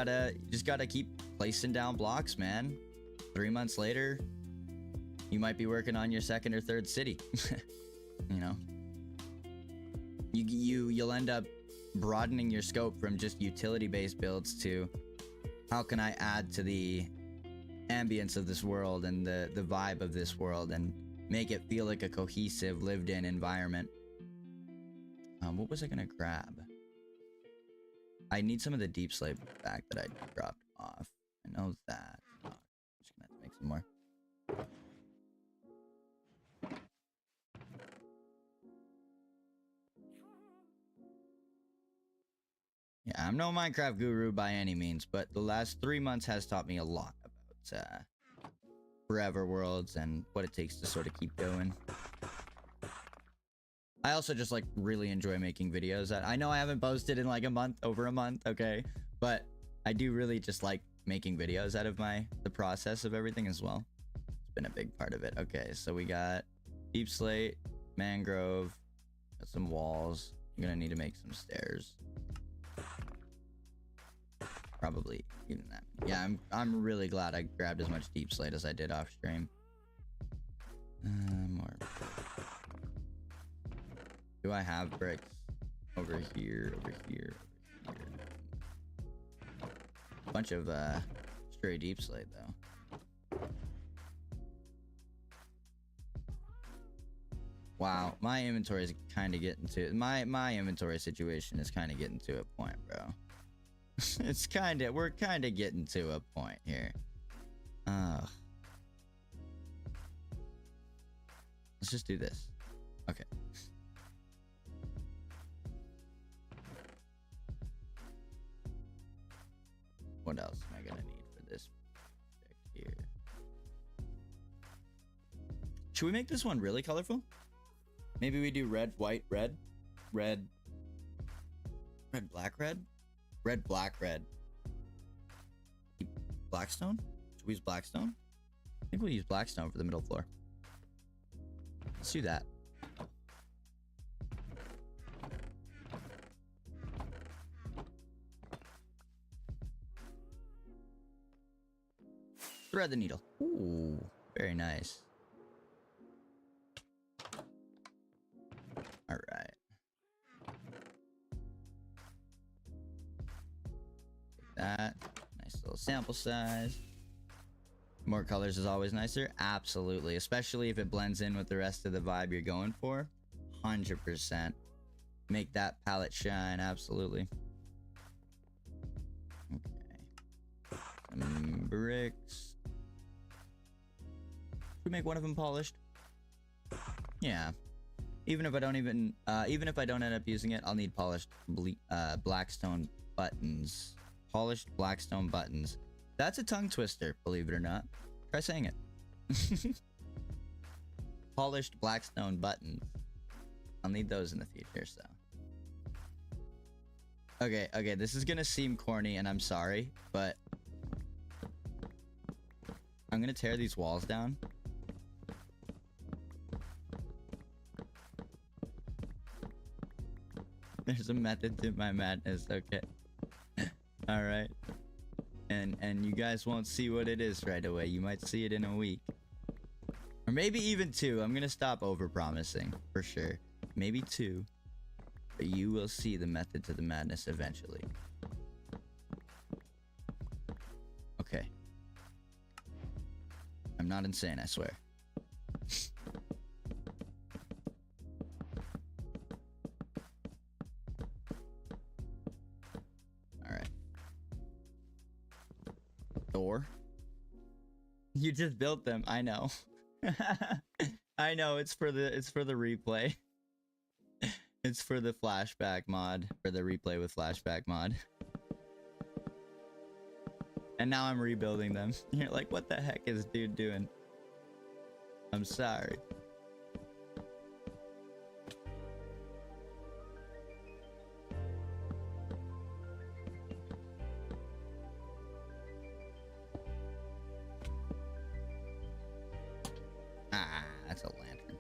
gotta keep placing down blocks, man. 3 months later, you might be working on your second or third city. You know, you'll end up broadening your scope from just utility-based builds to how can I add to the ambience of this world and the vibe of this world and make it feel like a cohesive, lived-in environment. What was I gonna grab? I need some of the deep slate back that I dropped off. I know that. Oh, I'm just gonna have to make some more. Yeah, I'm no Minecraft guru by any means, but the last 3 months has taught me a lot about Forever Worlds and what it takes to sort of keep going. I also just like really enjoy making videos. I know I haven't posted in like over a month, okay? But I do really just like making videos out of the process of everything as well. It's been a big part of it. Okay, so we got deep slate, mangrove, got some walls. You're gonna need to make some stairs. Probably even that. Yeah, I'm really glad I grabbed as much deep slate as I did off stream. More. Do I have bricks over here, over here, over here? Bunch of stray deep slate though. Wow, my inventory is kind of getting to my inventory situation is kind of getting to a point, bro. We're kind of getting to a point here. Let's just do this. Okay. What else am I gonna need for this project here? Should we make this one really colorful? Maybe we do red, white, red, red, red, black, red, red, black, red. Blackstone? Should we use Blackstone? I think we'll use Blackstone for the middle floor. Let's do that. Thread the needle. Ooh, very nice. All right. Take that. Nice little sample size. More colors is always nicer. Absolutely. Especially if it blends in with the rest of the vibe you're going for. 100%. Make that palette shine. Absolutely. Okay. Some bricks. We make one of them polished. Yeah. Even if I don't end up using it, I'll need polished Blackstone buttons. Polished Blackstone buttons. That's a tongue twister, believe it or not. Try saying it. Polished Blackstone buttons. I'll need those in the future, so. Okay, okay, this is gonna seem corny, and I'm sorry, but I'm gonna tear these walls down. There's a method to my madness, okay. Alright. And you guys won't see what it is right away. You might see it in a week. Or maybe even 2. I'm gonna stop over-promising, for sure. Maybe 2. But you will see the method to the madness eventually. Okay. I'm not insane, I swear. Alright. Door? You just built them, I know. I know, it's for the replay. It's for the flashback mod, for the replay with flashback mod. And now I'm rebuilding them. You're like, what the heck is dude doing? I'm sorry. Ah, that's a lantern.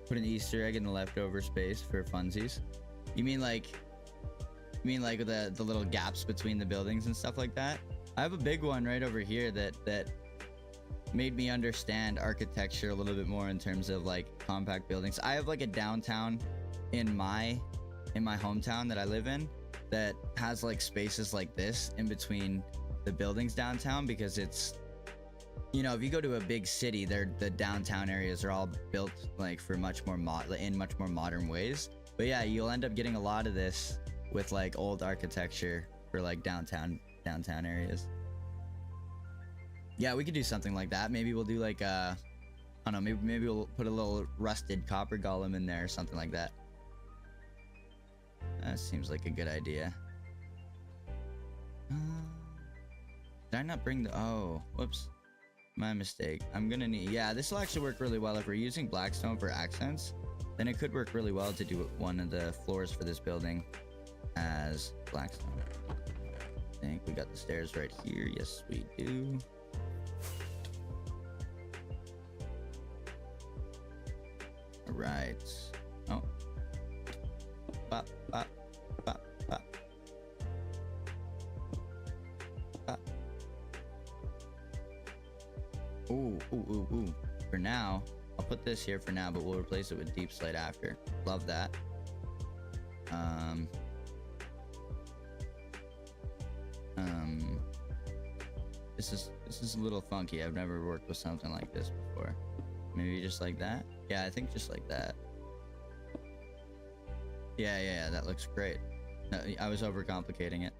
Put an Easter egg in the leftover space for funsies. You mean like the little gaps between the buildings and stuff like that? I have a big one right over here that made me understand architecture a little bit more in terms of like compact buildings. I have like a downtown in my hometown that I live in that has like spaces like this in between the buildings downtown, because it's, you know, if you go to a big city, the downtown areas are all built like for much more modern ways. But yeah, you'll end up getting a lot of this with like old architecture for like downtown areas. Yeah, we could do something like that. Maybe we'll do like I don't know, maybe we'll put a little rusted copper golem in there or something like that. That seems like a good idea. Did I not bring the... Oh, whoops. My mistake. I'm gonna need... Yeah, this will actually work really well if we're using blackstone for accents. Then it could work really well to do one of the floors for this building as blackstone. I think we got the stairs right here. Yes, we do. All right. Oh. Bop, bop, bop, bop. Bop. Ooh, ooh, ooh, ooh. For now, I'll put this here for now, but we'll replace it with deep slate after. Love that. This is a little funky. I've never worked with something like this before. Maybe just like that? Yeah, I think just like that. Yeah, that looks great. No, I was overcomplicating it.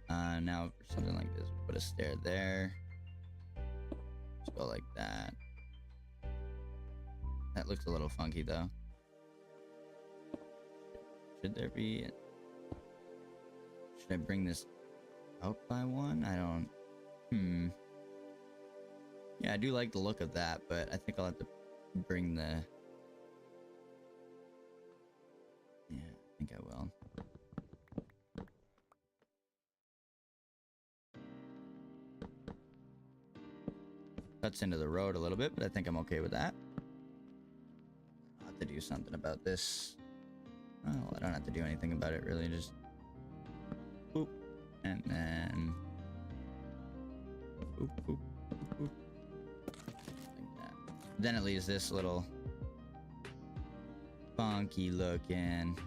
Now for something like this, put a stair there. Just go like that. That looks a little funky though. Should there be... Should I bring this out by one? I don't... Yeah, I do like the look of that, but I think I'll have to bring the... Yeah, I think I will. Cuts into the road a little bit, but I think I'm okay with that. I'll have to do something about this. Oh, I don't have to do anything about it, really. Just... Boop. And then... Boop, boop, boop, boop. Like that. Then it leaves this little... funky looking...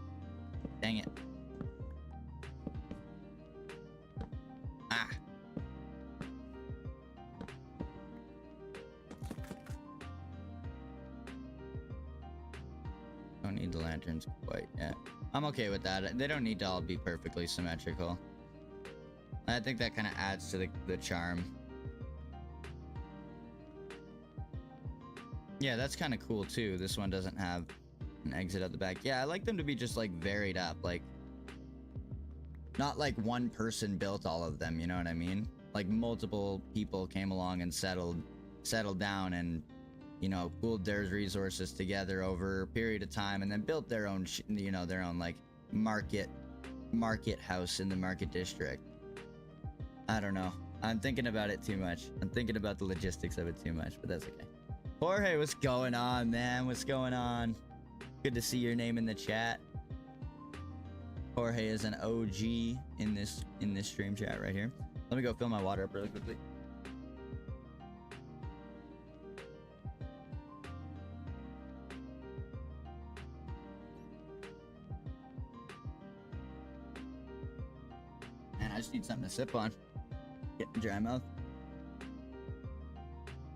Dang it. the lanterns quite yet. I'm okay with that. They don't need to all be perfectly symmetrical. I think that kind of adds to the charm. Yeah, that's kind of cool too. This one doesn't have an exit at the back. Yeah, I like them to be just like varied up, like not like one person built all of them, you know what I mean? Like multiple people came along and settled down and, you know, pooled their resources together over a period of time and then built their own you know, their own like market house in the market district. I don't know. I'm thinking about it too much. I'm thinking about the logistics of it too much, but that's okay. Jorge, what's going on, man? What's going on? Good to see your name in the chat. Jorge is an OG in this stream chat right here. Let me go fill my water up really quickly. Man, I just need something to sip on. Get dry mouth.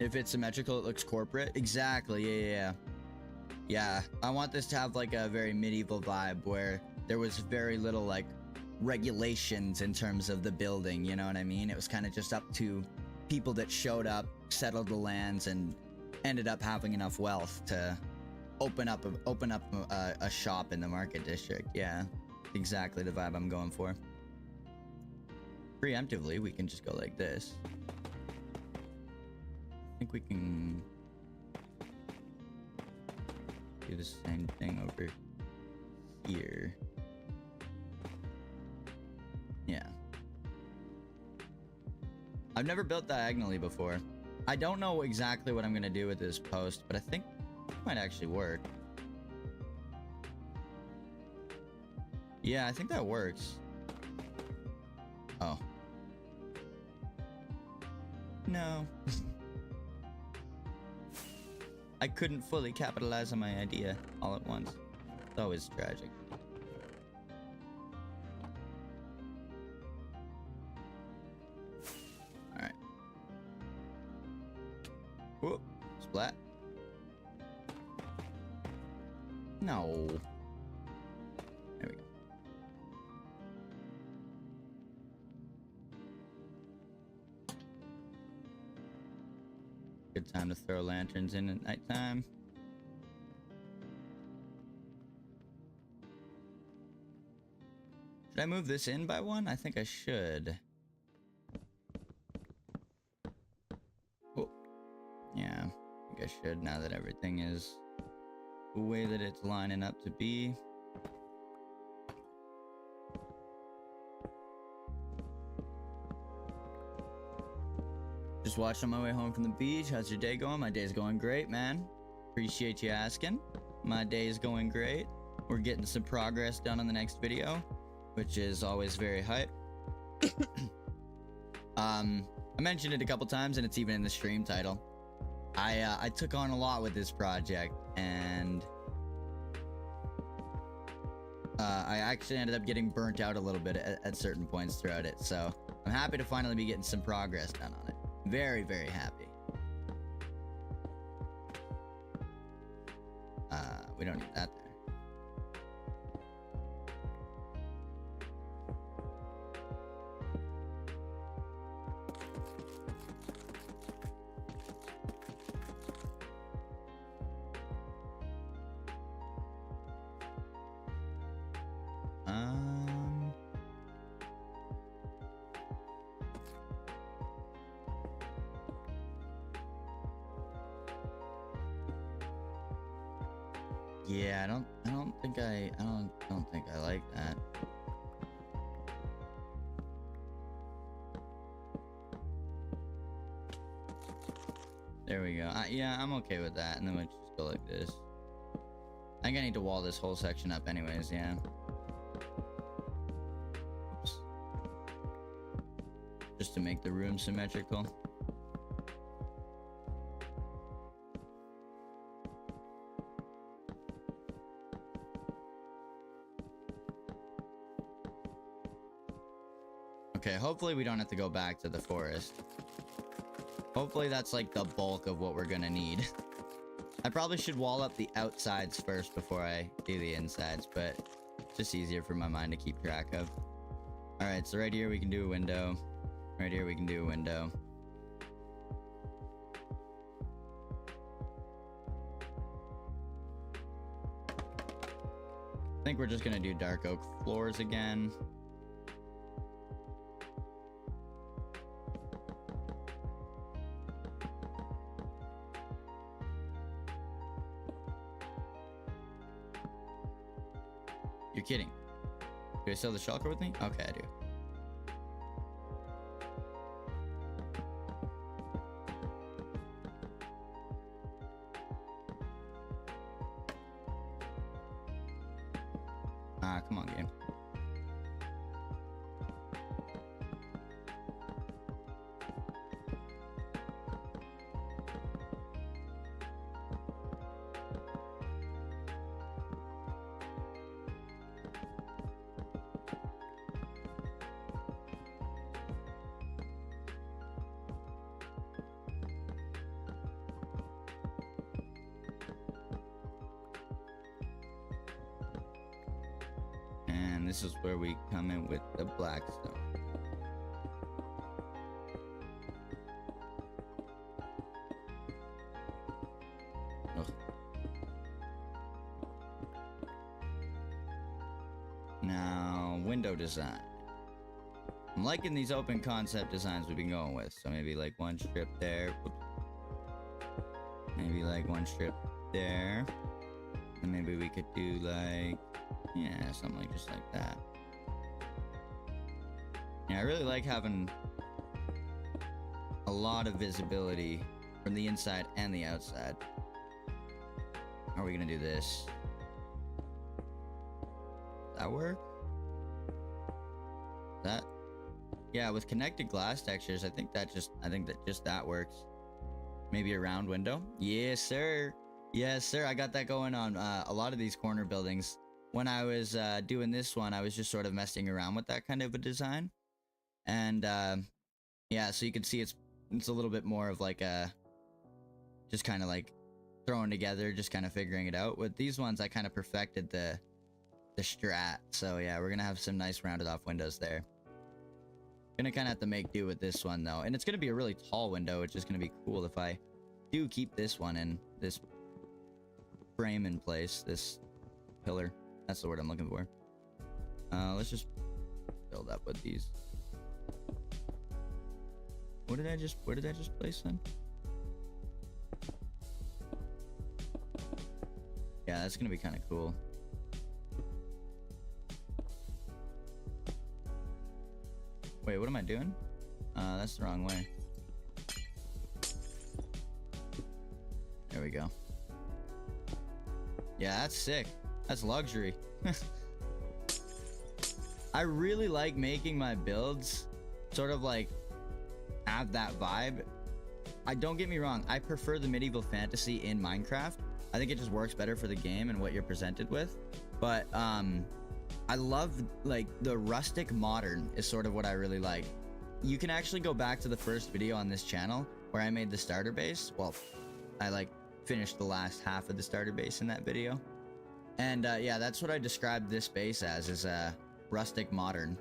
If it's symmetrical, it looks corporate. Exactly. Yeah. I want this to have like a very medieval vibe where there was very little like regulations in terms of the building. You know what I mean? It was kind of just up to people that showed up, settled the lands, and ended up having enough wealth to open up a shop in the market district. Yeah, exactly the vibe I'm going for. Preemptively, we can just go like this. I think we can do the same thing over here. Yeah. I've never built diagonally before. I don't know exactly what I'm gonna do with this post, but I think it might actually work. Yeah, I think that works. Oh. No. I couldn't fully capitalize on my idea all at once. It's always tragic. Alright. Whoop. Splat. No. There we go. Good time to throw lanterns in at nighttime. Should I move this in by one? I think I should. Oh. Yeah, I think I should now that everything is the way that it's lining up to be. Just watched on my way home from the beach. How's your day going? My day's going great, man. Appreciate you asking. My day is going great. We're getting some progress done on the next video, which is always very hype. I mentioned it a couple times, and it's even in the stream title. I took on a lot with this project, and I actually ended up getting burnt out a little bit at certain points throughout it. So I'm happy to finally be getting some progress done on it. Very, very happy. We don't need that there. Yeah, I don't think I like that. There we go. Yeah, I'm okay with that. And then we just go like this. I think I need to wall this whole section up anyways, yeah. Oops. Just to make the room symmetrical. Okay, hopefully we don't have to go back to the forest. Hopefully that's like the bulk of what we're gonna need. I probably should wall up the outsides first before I do the insides, but it's just easier for my mind to keep track of. Alright, so right here we can do a window. Right here we can do a window. I think we're just gonna do dark oak floors again. You're kidding. Do I still have the shulker with me? Okay, I do. Ah, come on, game. And this is where we come in with the blackstone. Ugh. Now, window design. I'm liking these open concept designs we've been going with. So maybe like one strip there. Whoops. Maybe like one strip there. And maybe we could do like, yeah, something like just like that. Yeah, I really like having a lot of visibility from the inside and the outside. How are we gonna do this? Does that work? That? Yeah, with connected glass textures, I think that just that works. Maybe a round window? Yes, sir. Yes, sir. I got that going on a lot of these corner buildings. When I was doing this one, I was just sort of messing around with that kind of a design. And yeah, so you can see it's a little bit more of like a just kind of like throwing together, just kind of figuring it out. With these ones, I kind of perfected the strat. So yeah, we're gonna have some nice rounded off windows there. Gonna kind of have to make do with this one though, and it's gonna be a really tall window, which is gonna be cool if I do keep this one in this frame in place, this pillar. That's the word I'm looking for. Let's just build up with these. Where did I just place them? Yeah, that's gonna be kind of cool. Wait, what am I doing? That's the wrong way. There we go. Yeah, that's sick. That's luxury. I really like making my builds sort of like have that vibe. Don't get me wrong, I prefer the medieval fantasy in Minecraft. I think it just works better for the game and what you're presented with. But I love like the rustic modern is sort of what I really like. You can actually go back to the first video on this channel where I made the starter base. Well, I like finished the last half of the starter base in that video. And yeah, that's what I described this base as, is a rustic modern.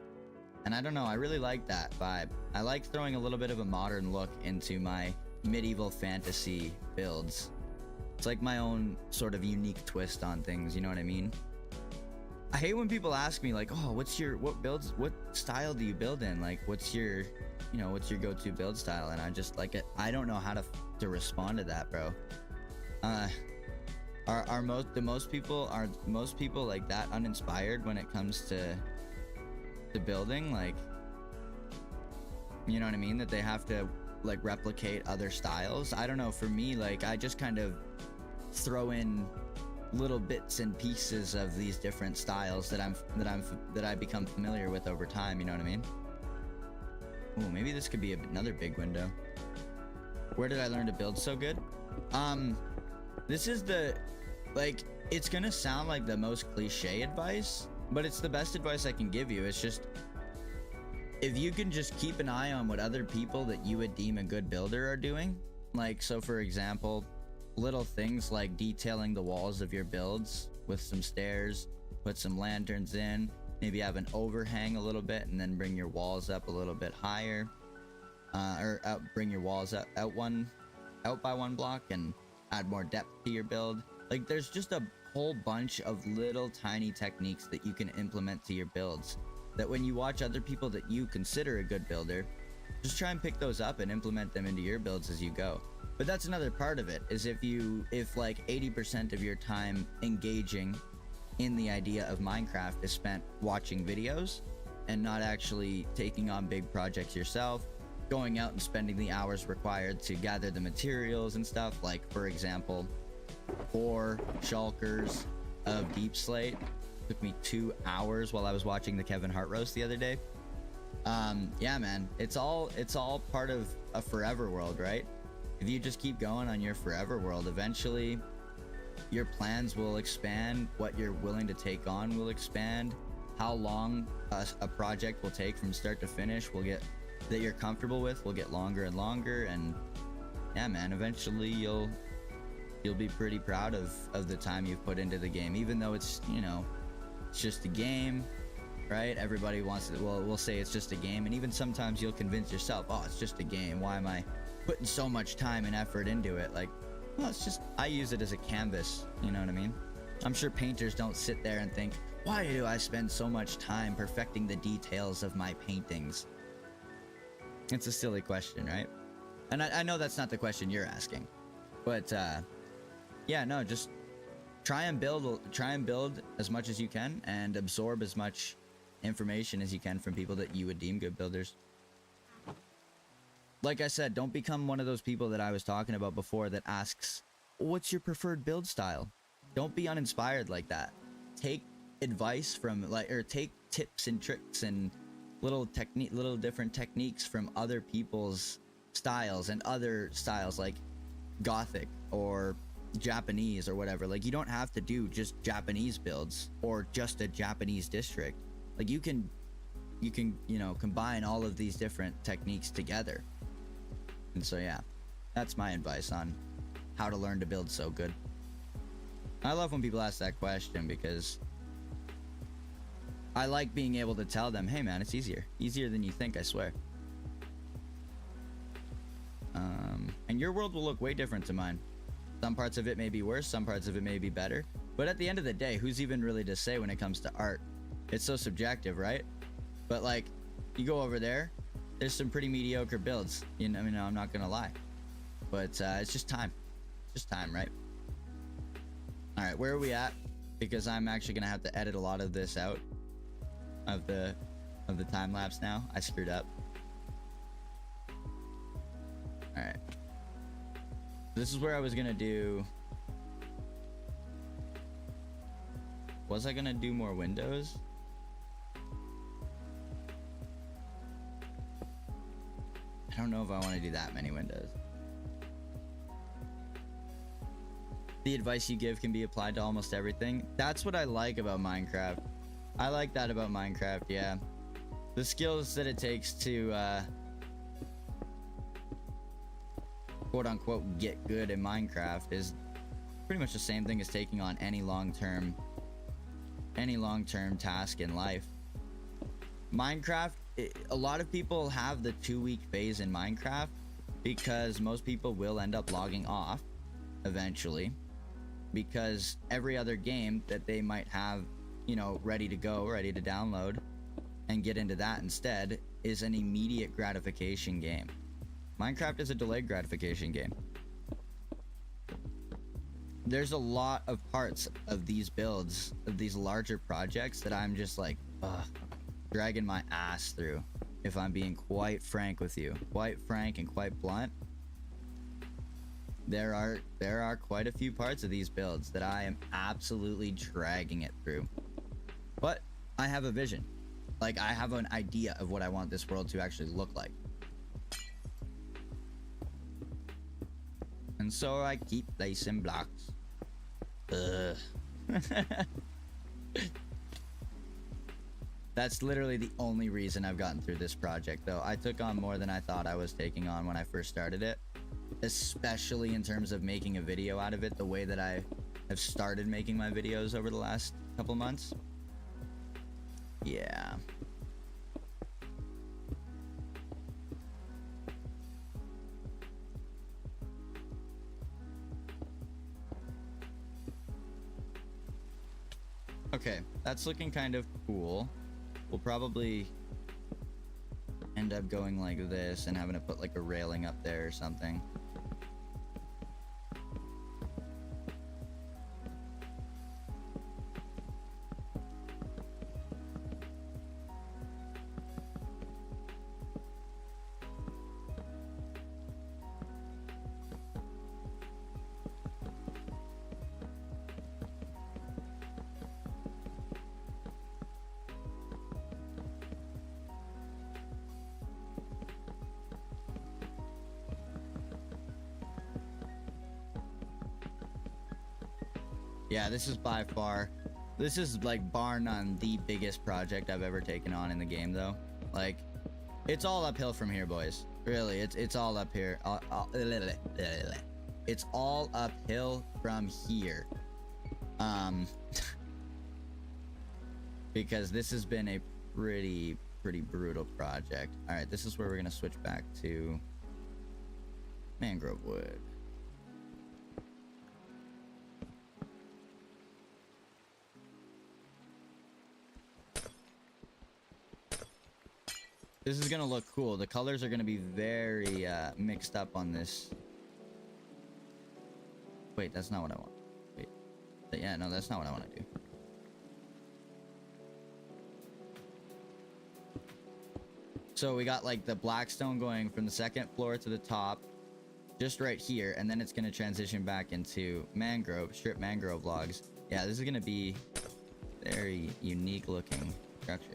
And I don't know, I really like that vibe. I like throwing a little bit of a modern look into my medieval fantasy builds. It's like my own sort of unique twist on things, you know what I mean? I hate when people ask me like, oh, what style do you build in? Like, what's your go-to build style? And I just like it. I don't know how to respond to that, bro. Are most people like that uninspired when it comes to building? Like, you know what I mean? That they have to like replicate other styles. I don't know. For me, like, I just kind of throw in little bits and pieces of these different styles that I become familiar with over time. You know what I mean? Oh, maybe this could be another big window. Where did I learn to build so good? This is it's gonna sound like the most cliche advice, but it's the best advice I can give you. It's just, if you can just keep an eye on what other people that you would deem a good builder are doing. Like, so for example, little things like detailing the walls of your builds with some stairs, put some lanterns in, maybe have an overhang a little bit, and then bring your walls up a little bit higher, bring your walls out by one block and add more depth to your build. Like, there's just a whole bunch of little tiny techniques that you can implement to your builds, that when you watch other people that you consider a good builder, just try and pick those up and implement them into your builds as you go. But that's another part of it, is if like 80% of your time engaging in the idea of Minecraft is spent watching videos and not actually taking on big projects yourself, going out and spending the hours required to gather the materials and stuff, like for example 4 shulkers of deep slate took me 2 hours while I was watching the Kevin Hart roast the other day. Yeah, man, it's all part of a forever world, right? If you just keep going on your forever world, eventually your plans will expand, what you're willing to take on will expand, how long a project will take from start to finish that you're comfortable with will get longer and longer. And yeah, man, eventually you'll be pretty proud of the time you've put into the game, even though it's, you know, it's just a game, right? Everybody wants to, well, we'll say it's just a game, and even sometimes you'll convince yourself, oh, it's just a game, why am I putting so much time and effort into it? Like, well, it's just, I use it as a canvas, you know what I mean? I'm sure painters don't sit there and think, why do I spend so much time perfecting the details of my paintings? It's a silly question, right? And I know that's not the question you're asking, but yeah, no, just try and build as much as you can and absorb as much information as you can from people that you would deem good builders. Like I said, don't become one of those people that I was talking about before that asks, what's your preferred build style? Don't be uninspired like that. Take advice from, or take tips and tricks and little different techniques from other people's styles and other styles like Gothic or Japanese or whatever. Like, you don't have to do just Japanese builds or just a Japanese district. Like, you can, you know, combine all of these different techniques together. And so yeah, that's my advice on how to learn to build so good. I love when people ask that question, because I like being able to tell them, hey man, it's easier than you think, I swear. And your world will look way different to mine. Some parts of it may be worse, some parts of it may be better, but at the end of the day, who's even really to say when it comes to art? It's so subjective, right? But like, you go over there's some pretty mediocre builds, you know, I mean, I'm not gonna lie, but it's just time, right? All right, where are we at? Because I'm actually gonna have to edit a lot of this out of the time lapse now. I screwed up. All right, this is where I was gonna do. Was I gonna do more windows? I don't know if I want to do that many windows. The advice you give can be applied to almost everything. That's what I like about Minecraft. I like that about Minecraft, yeah. The skills that it takes to quote unquote get good in Minecraft is pretty much the same thing as taking on any long-term task in life. Minecraft, a lot of people have the 2-week phase in Minecraft because most people will end up logging off eventually, because every other game that they might have, you know, ready to go, ready to download and get into that instead, is an immediate gratification game. Minecraft is a delayed gratification game. There's a lot of parts of these builds, of these larger projects, that I'm just like, ugh, dragging my ass through, if I'm being quite frank with you. Quite frank and quite blunt. There are quite a few parts of these builds that I am absolutely dragging it through. But I have a vision. Like, I have an idea of what I want this world to actually look like. And so I keep placing blocks. Ugh. That's literally the only reason I've gotten through this project, though. I took on more than I thought I was taking on when I first started it. especially in terms of making a video out of it the way that I have started making my videos over the last couple months. Yeah. Okay, that's looking kind of cool. We'll probably end up going like this and having to put like a railing up there or something. Yeah, this is by far, this is like bar none the biggest project I've ever taken on in the game though. Like, it's all uphill from here, boys. Really, it's all up here. It's all uphill from here. Because this has been a pretty brutal project. All right, this is where we're gonna switch back to mangrove wood. This is gonna look cool. The colors are gonna be very mixed up on this. Wait, that's not what I want. Wait. Yeah, no, that's not what I want to do. So we got like the blackstone going from the second floor to the top, just right here, and then it's gonna transition back into mangrove, strip mangrove logs. Yeah, this is gonna be very unique looking structure.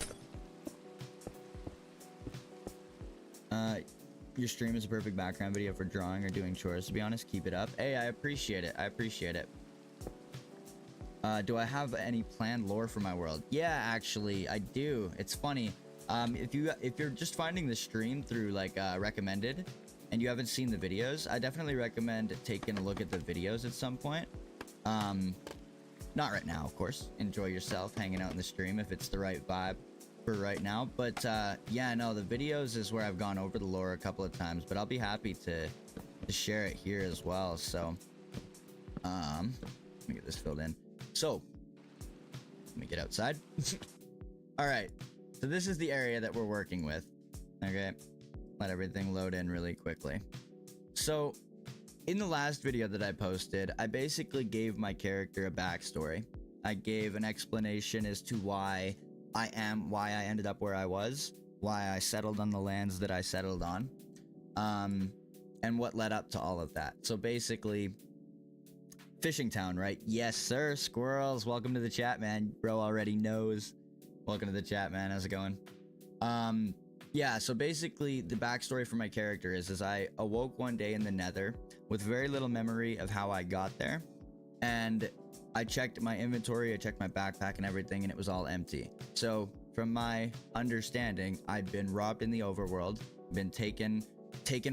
Your stream is a perfect background video for drawing or doing chores. To be honest, keep it up. Hey, I appreciate it. I appreciate it. Do I have any planned lore for my world? Yeah, actually, I do. It's funny. If you're just finding the stream through like recommended, and you haven't seen the videos, I definitely recommend taking a look at the videos at some point. Not right now, of course. Enjoy yourself hanging out in the stream if it's the right vibe for right now, but yeah, no, the videos is where I've gone over the lore a couple of times, but I'll be happy to share it here as well. So let me get this filled in. So let me get outside. All right, so this is the area that we're working with. Okay, let everything load in really quickly. So in the last video that I posted, I basically gave my character a backstory. I gave an explanation as to why I ended up where I was, why I settled on the lands that I settled on, and what led up to all of that. So basically, Fishing Town, right? Yes, sir. Squirrels, welcome to the chat, man. Bro already knows. Welcome to the chat, man. How's it going? Yeah, so basically, the backstory for my character is I awoke one day in the Nether with very little memory of how I got there, and I checked my inventory, I checked my backpack and everything, and it was all empty. So from my understanding, I'd been robbed in the overworld, been taken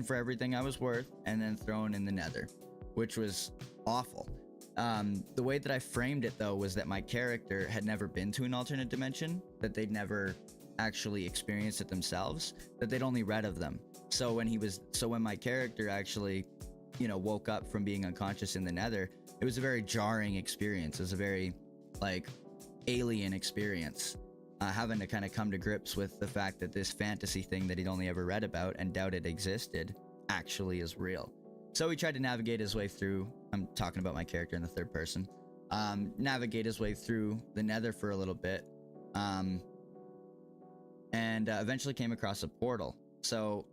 for everything I was worth, and then thrown in the Nether, which was awful. The way that I framed it though was that my character had never been to an alternate dimension, that they'd never actually experienced it themselves, that they'd only read of them. So when my character actually, you know, woke up from being unconscious in the Nether, it was a very jarring experience. It was a very like alien experience, having to kind of come to grips with the fact that this fantasy thing that he'd only ever read about and doubted existed actually is real. So he tried to navigate his way through, I'm talking about my character in the third person, navigate his way through the Nether for a little bit, and eventually came across a portal. So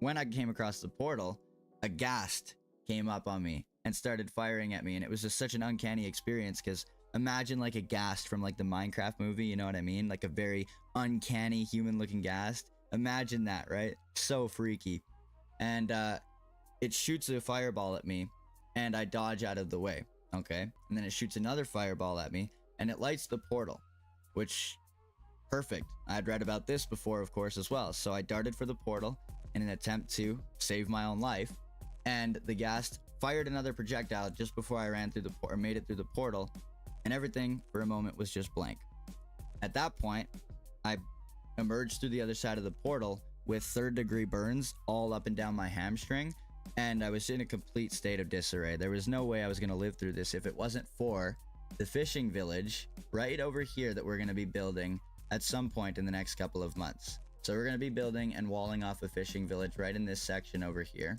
when I came across the portal, a ghast came up on me and started firing at me, and it was just such an uncanny experience, because imagine like a ghast from like the Minecraft movie, you know what I mean? Like a very uncanny human looking ghast. Imagine that, right? So freaky. And it shoots a fireball at me, and I dodge out of the way, okay? And then it shoots another fireball at me, and it lights the portal, which, perfect. I'd read about this before, of course, as well. So I darted for the portal in an attempt to save my own life, and the ghast fired another projectile just before I ran through the or made it through the portal, and everything for a moment was just blank. At that point, I emerged through the other side of the portal with 3rd-degree burns all up and down my hamstring, and I was in a complete state of disarray. There was no way I was going to live through this if it wasn't for the fishing village right over here that we're going to be building at some point in the next couple of months. So we're going to be building and walling off a fishing village right in this section over here.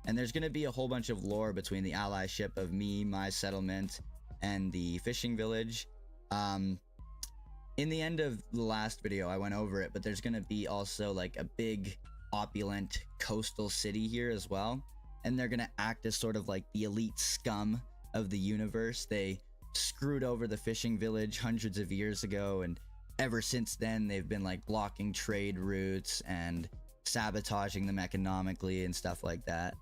And there's going to be a whole bunch of lore between the allyship of me, my settlement, and the fishing village. In the end of the last video, I went over it, but there's going to be also like a big opulent coastal city here as well. And they're going to act as sort of like the elite scum of the universe. They screwed over the fishing village hundreds of years ago, and ever since then they've been like blocking trade routes and sabotaging them economically and stuff like that.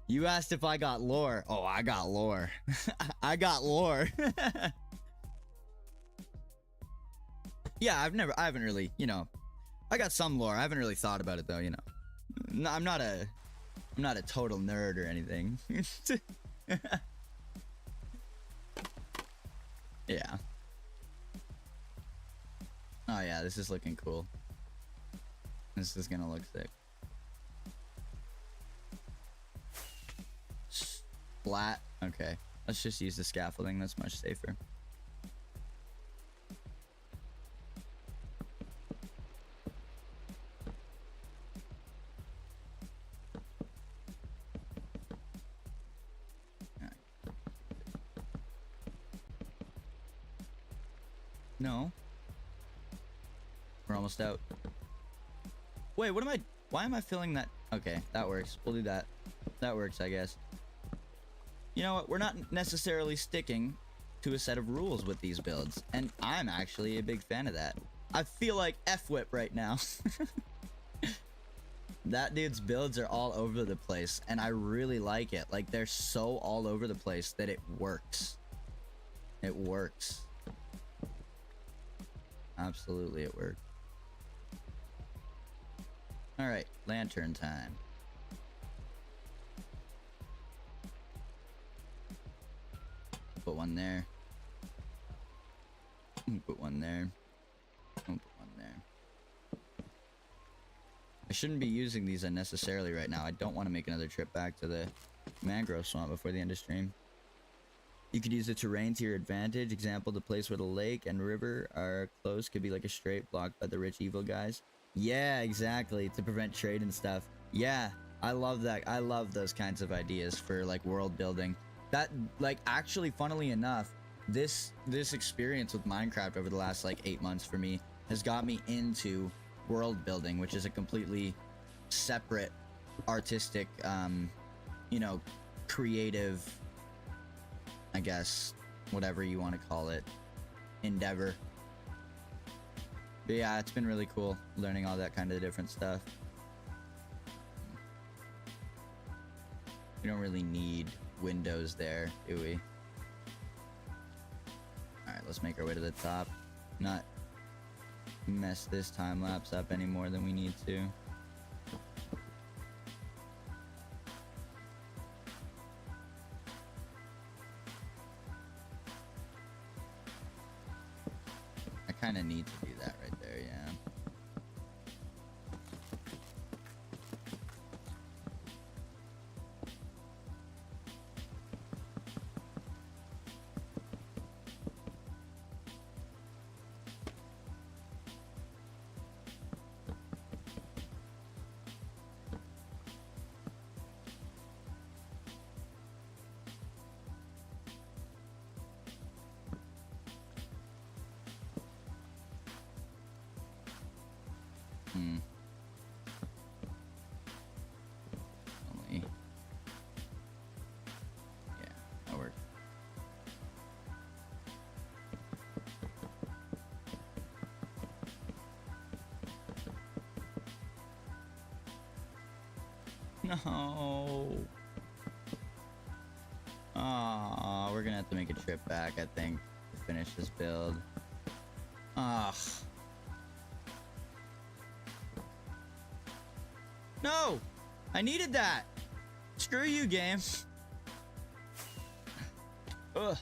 You asked if I got lore. Oh, I got lore. I got lore. Yeah, I haven't really, you know, I got some lore. I haven't really thought about it though, you know. No, I'm not a total nerd or anything. Yeah. Oh yeah, this is looking cool. This is gonna look sick. Splat. Okay, let's just use the scaffolding. That's much safer. No. We're almost out. Wait, what am I... Why am I filling that? Okay, that works. We'll do that. That works, I guess. You know what? We're not necessarily sticking to a set of rules with these builds. And I'm actually a big fan of that. I feel like F-Whip right now. That dude's builds are all over the place. And I really like it. Like, they're so all over the place that it works. It works. Absolutely, it worked. Alright, lantern time. Put one there. Put one there. Put one there. I shouldn't be using these unnecessarily right now. I don't want to make another trip back to the mangrove swamp before the end of stream. You could use the terrain to your advantage. Example, the place where the lake and river are close could be like a strait blocked by the rich evil guys. Yeah, exactly. To prevent trade and stuff. Yeah, I love that. I love those kinds of ideas for like world building. That, like, actually, funnily enough, this experience with Minecraft over the last like 8 months for me has got me into world building, which is a completely separate artistic, you know, creative, I guess, whatever you want to call it, endeavor. But yeah, it's been really cool learning all that kind of different stuff. We don't really need windows there, do we? Alright, let's make our way to the top. Not mess this time lapse up any more than we need to. I kind of need to do that right there, yeah. Only. Yeah, that worked. No. Aw, we're gonna have to make a trip back, I think, to finish this build. Ugh. No! I needed that! Screw you, game. Ugh.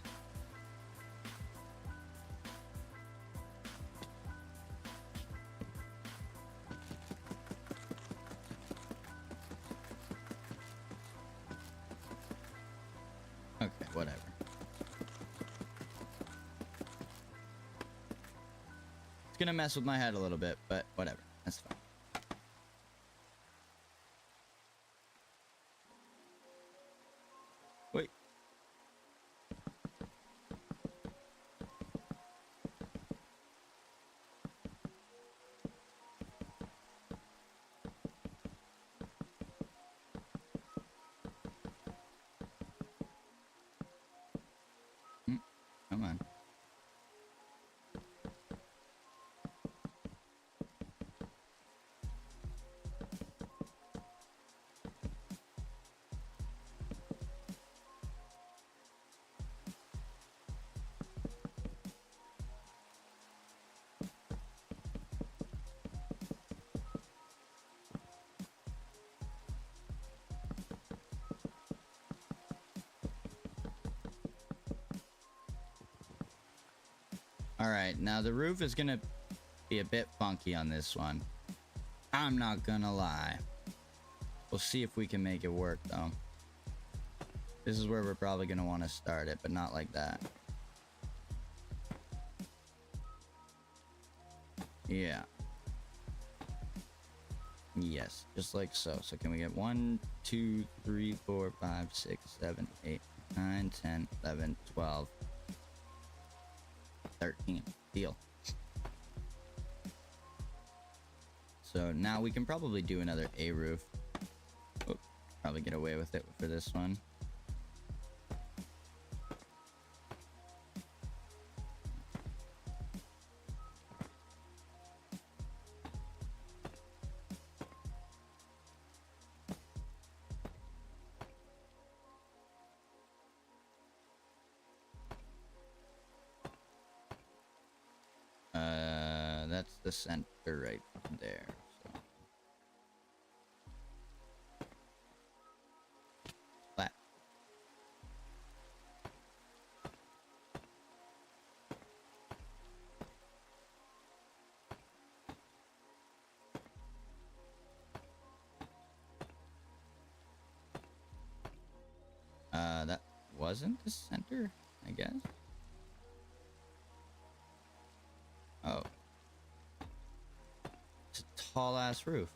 Okay, whatever. It's gonna mess with my head a little bit, but whatever. That's fine. Wait. Come on. Alright, now the roof is gonna be a bit funky on this one. I'm not gonna lie. We'll see if we can make it work, though. This is where we're probably gonna want to start it, but not like that. Yeah. Yes, just like so. So can we get 1, 2, 3, 4, 5, 6, 7, 8, 9, 10, 11, 12, 13. Deal. So now we can probably do another A roof. Oh, probably get away with it for this one. That's the center right there. So. Flat. That wasn't the center, I guess. Oh. It's a tall ass roof.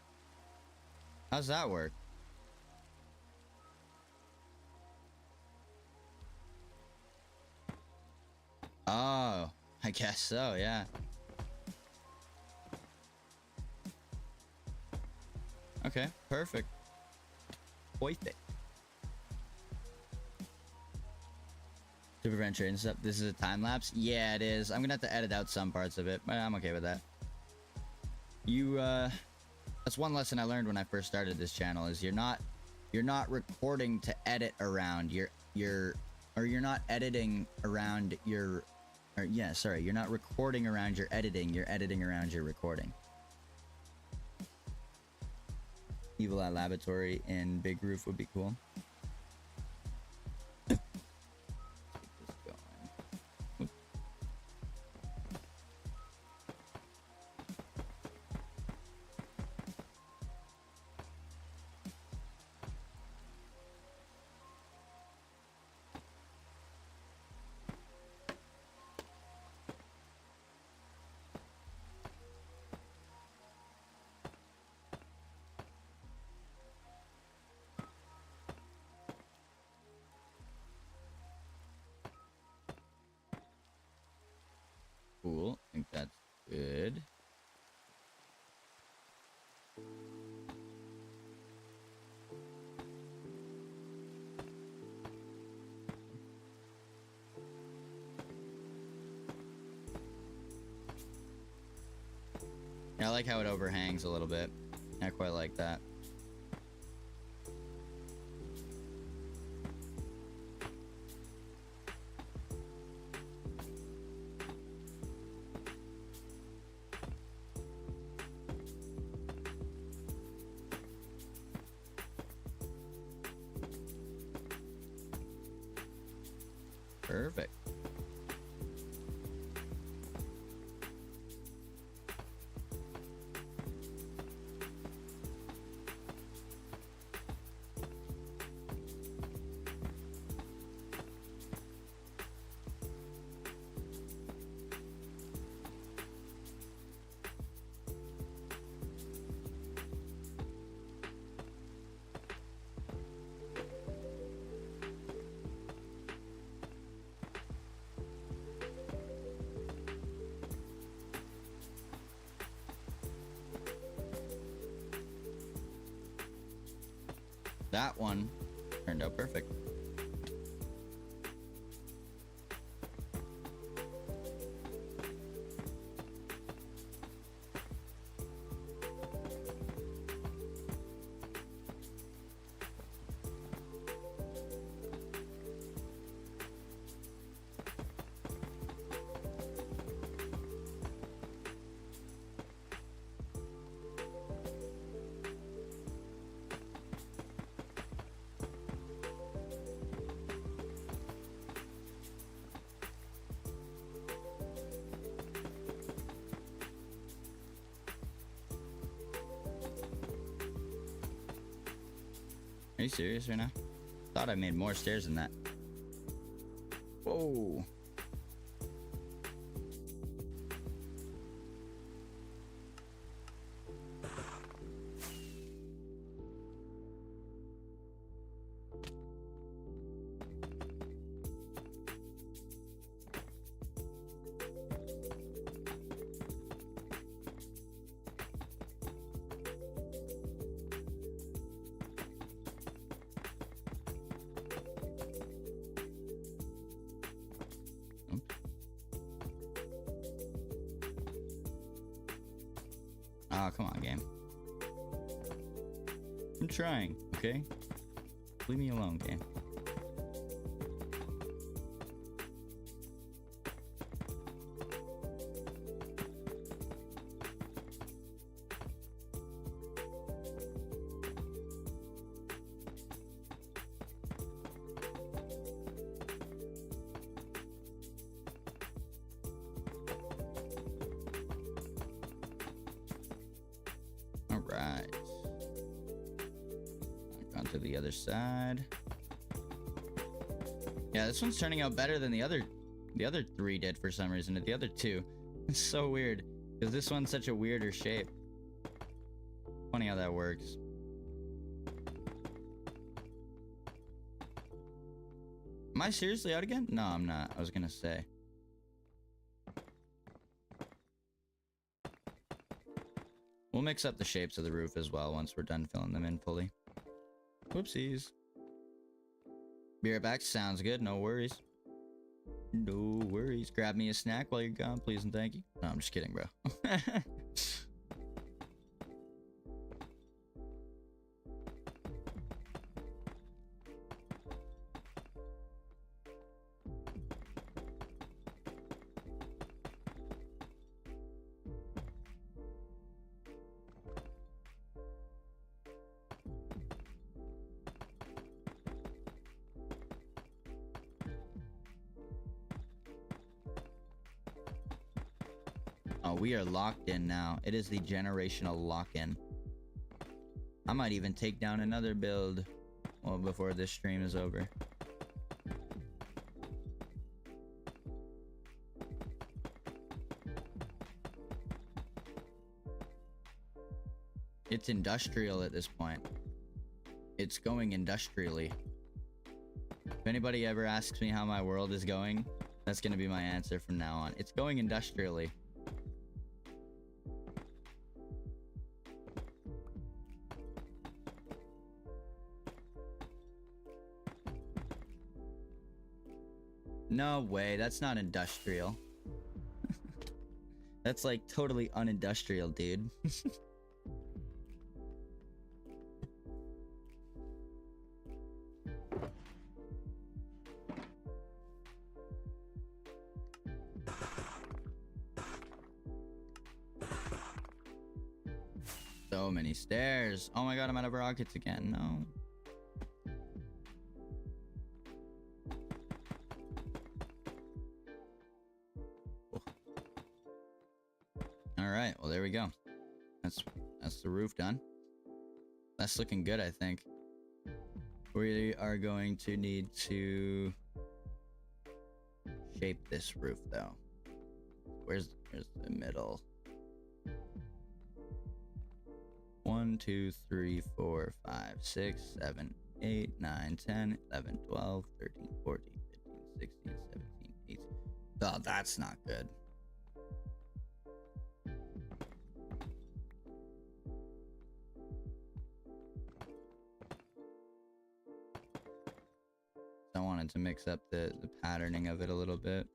How's that work? Oh, I guess so, yeah. Okay, perfect. Perfect. Super Adventure and stuff. This is a time lapse? Yeah, it is. I'm gonna have to edit out some parts of it, but I'm okay with that. That's one lesson I learned when I first started this channel is you're not recording to edit around you're not editing around you're not recording around your editing, you're editing around your recording. Evil Eye Laboratory in Big Roof would be cool. Cool. I think that's good. Yeah, I like how it overhangs a little bit. I quite like that. Perfect. That one turned out perfect. Are you serious right now? Thought I made more stairs than that. Whoa. Oh, come on, game. I'm trying, okay? Leave me alone, game. Alright. On to the other side. Yeah, this one's turning out better than the other three did for some reason. The other two. It's so weird. Because this one's such a weirder shape. Funny how that works. Am I seriously out again? No, I'm not. I was gonna say. We'll mix up the shapes of the roof as well once we're done filling them in fully. Whoopsies. Be right back. Sounds good. No worries. No worries. Grab me a snack while you're gone, please and thank you. No, I'm just kidding, bro. Oh, we are locked in now. It is the generational lock-in. I might even take down another build well before this stream is over. It's industrial at this point. It's going industrially. If anybody ever asks me how my world is going, that's gonna be my answer from now on. It's going industrially. No way, that's not industrial. That's like totally unindustrial, dude. So many stairs. Oh my god, I'm out of rockets again. No. All right, well, there we go. That's the roof done. That's looking good, I think. We are going to need to shape this roof, though. Where's the middle? 1, 2, 3, 4, 5, 6, 7, 8, 9, 10, 11, 12, 13, 14, 15, 16, 17, 18. Oh, that's not good. I wanted to mix up the patterning of it a little bit.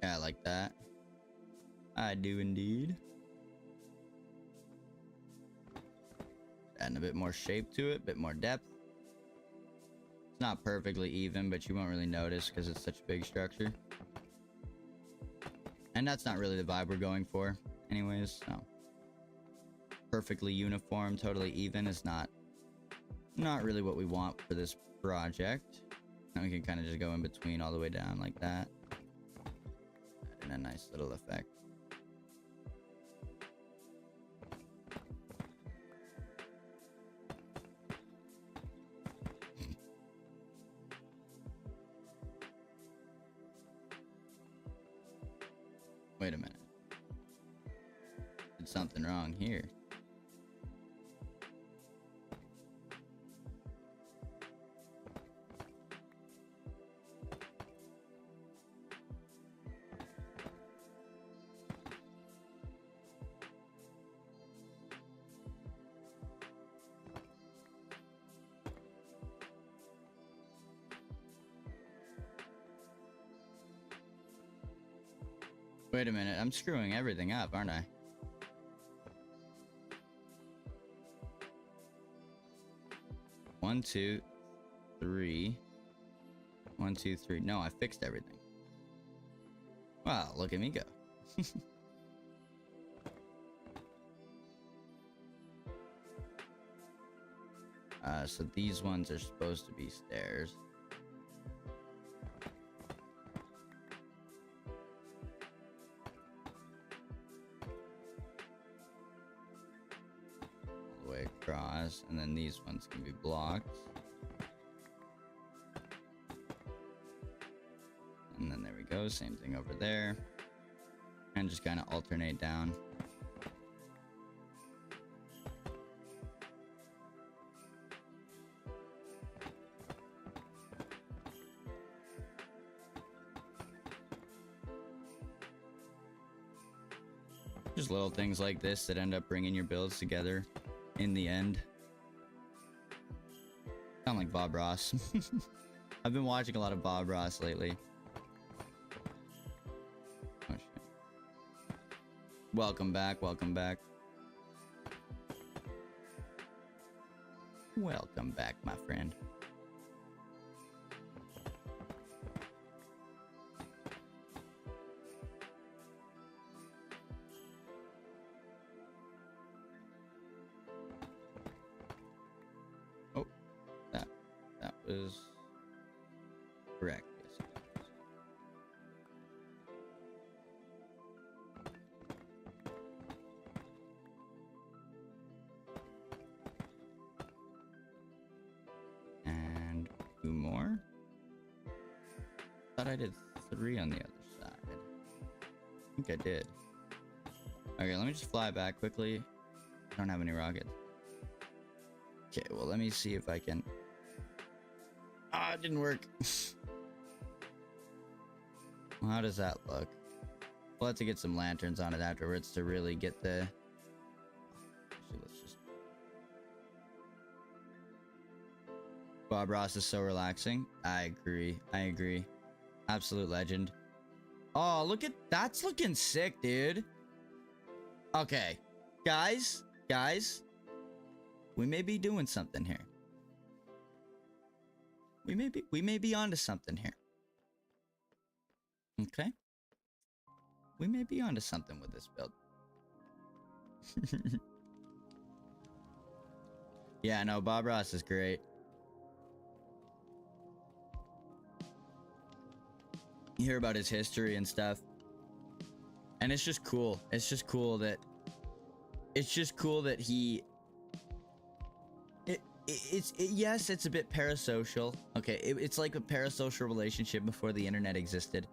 Yeah, I like that. I do indeed. Adding a bit more shape to it, a bit more depth. It's not perfectly even, but you won't really notice because it's such a big structure. And that's not really the vibe we're going for anyways, so. Perfectly uniform, totally even is not really what we want for this project. And we can kind of just go in between all the way down like that. And a nice little effect. Wait a minute. Did something wrong here. Wait a minute, I'm screwing everything up, aren't I? One, two, three. 1, 2, 3. No, I fixed everything. Wow, look at me go. So these ones are supposed to be stairs. Across, and then these ones can be blocked, and then there we go, same thing over there, and just kind of alternate down. Just little things like this that end up bringing your builds together in the end. Sound like Bob Ross. I've been watching a lot of Bob Ross lately. Oh, shit. Welcome back, welcome back. Welcome back, my friend. Is correct, yes. And 2 more. Thought I did 3 on the other side. I think I did. Okay, let me just fly back quickly. I don't have any rockets. Okay, well, let me see if I can. Ah, it didn't work. Well, how does that look? We'll have to get some lanterns on it afterwards to really get the... Actually, let's just... Bob Ross is so relaxing. I agree. I agree. Absolute legend. Oh, look at... That's looking sick, dude. Okay. Guys. We may be doing something here. We may be onto something here. Okay. We may be onto something with this build. Yeah, no, Bob Ross is great. You hear about his history and stuff. And it's just cool. It's just cool that he yes, it's a bit parasocial. Okay, it's like a parasocial relationship before the internet existed.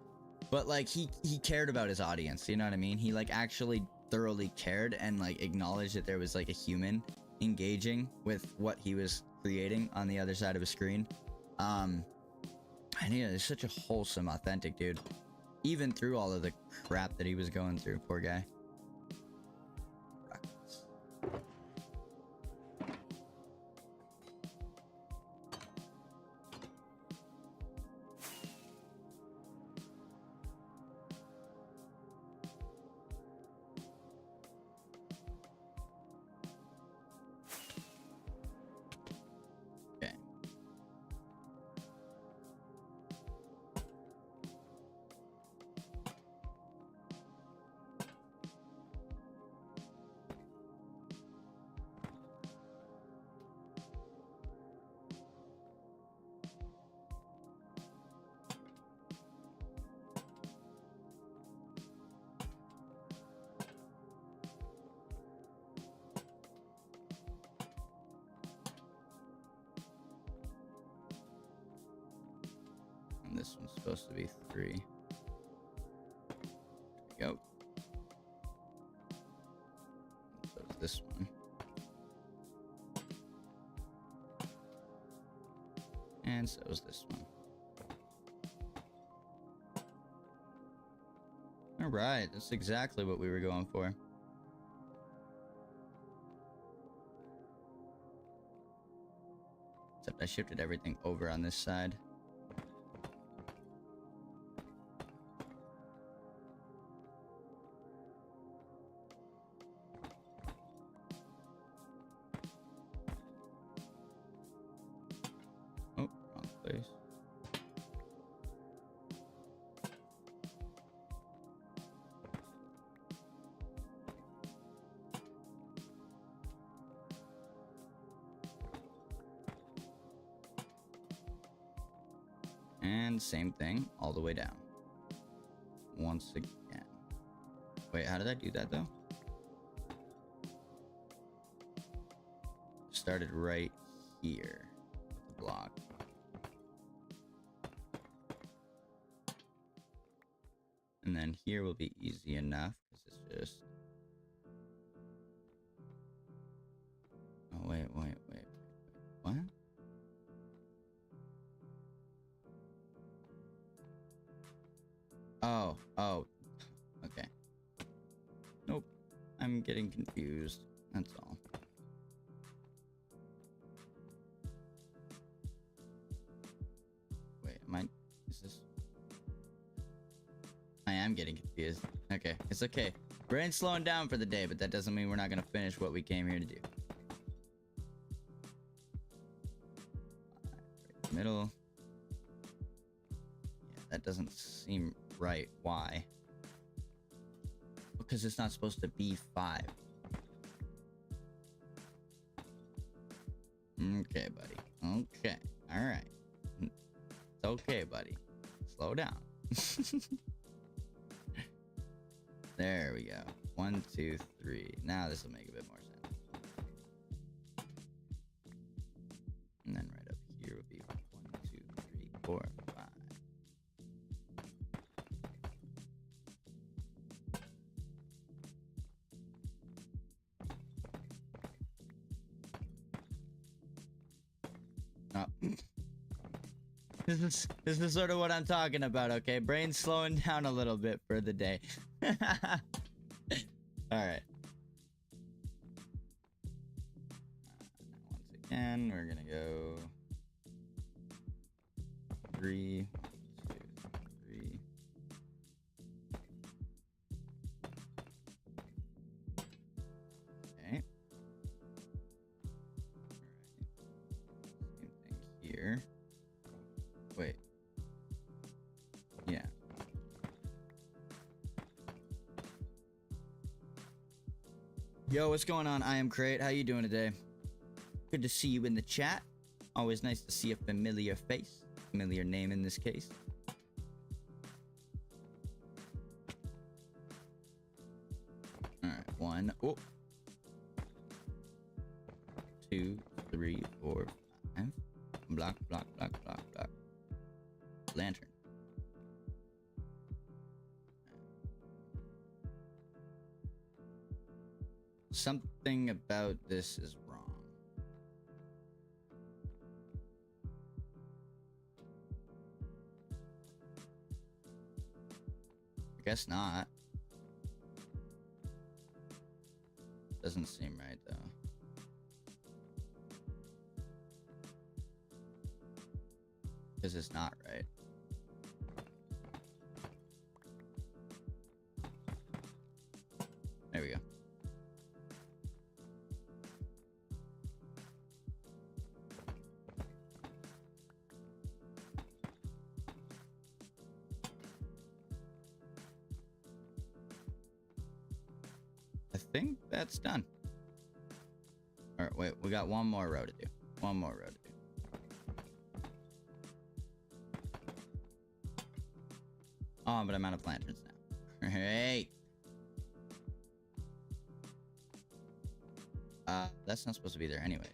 But like he cared about his audience, you know what I mean? He like actually thoroughly cared and like acknowledged that there was like a human engaging with what he was creating on the other side of a screen. And yeah, he's such a wholesome, authentic dude. Even through all of the crap that he was going through, poor guy. This one's supposed to be 3. There we go. So is this one. And so is this one. Alright, that's exactly what we were going for. Except I shifted everything over on this side. And same thing all the way down. Once again. Wait, how did I do that though? Started right here with the block. And then here will be easy enough because it's just... Oh, wait. What? Oh, okay. Nope, I'm getting confused, that's all. Wait, is this... I am getting confused. Okay, it's okay. Brain's slowing down for the day, but that doesn't mean we're not gonna finish what we came here to do. Right, middle. Yeah, that doesn't seem right. Why? Because it's not supposed to be 5. Okay, buddy. Okay. Alright. It's okay, buddy. Slow down. There we go. 1, 2, 3. Now this will make a bit more sense. And then right up here would be 1, 2, 3, 4, 5. Oh. This is sort of what I'm talking about, okay? Brain's slowing down a little bit for the day. Alright. Once again, we're gonna go 3, 1, 2, 3. Okay. Yo, what's going on? I am Crate. How you doing today? Good to see you in the chat. Always nice to see a familiar face. Familiar name in this case. Alright, 1. Oh. 2, 3, 4, 5. Block, block, block, block, block. Lantern. Something about this is wrong. I guess not. Doesn't seem right though. Because it's not right. There we go. I think that's done. All right, wait, we got one more row to do. One more row to do. Oh, but I'm out of lanterns now. Hey. That's not supposed to be there anyway.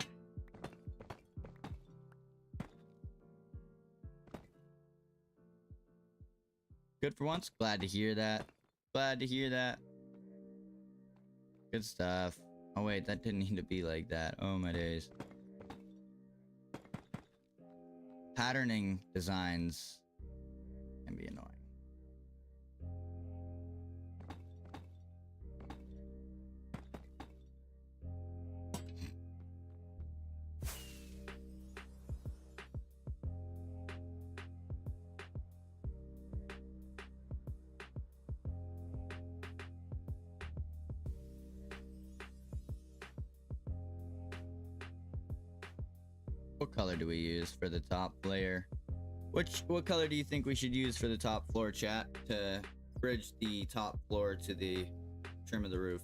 Good for once. Glad to hear that. Glad to hear that. Good stuff. Oh wait, that didn't need to be like that. Oh my days. Patterning designs can be annoying. What color do we use for the top layer? What color do you think we should use for the top floor, chat, to bridge the top floor to the trim of the roof?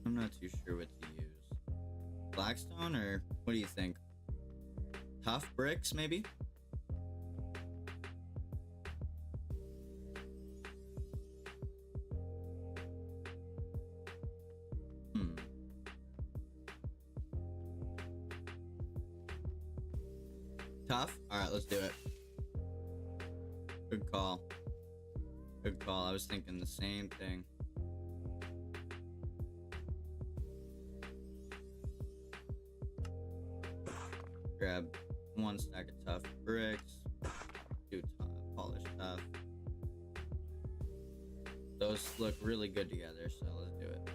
I'm not too sure what to use. Blackstone, or what do you think? Tough bricks, maybe? Tough? Alright, let's do it. Good call. Good call. I was thinking the same thing. Grab one stack of tough bricks. Two polished tough. Those look really good together, so let's do it.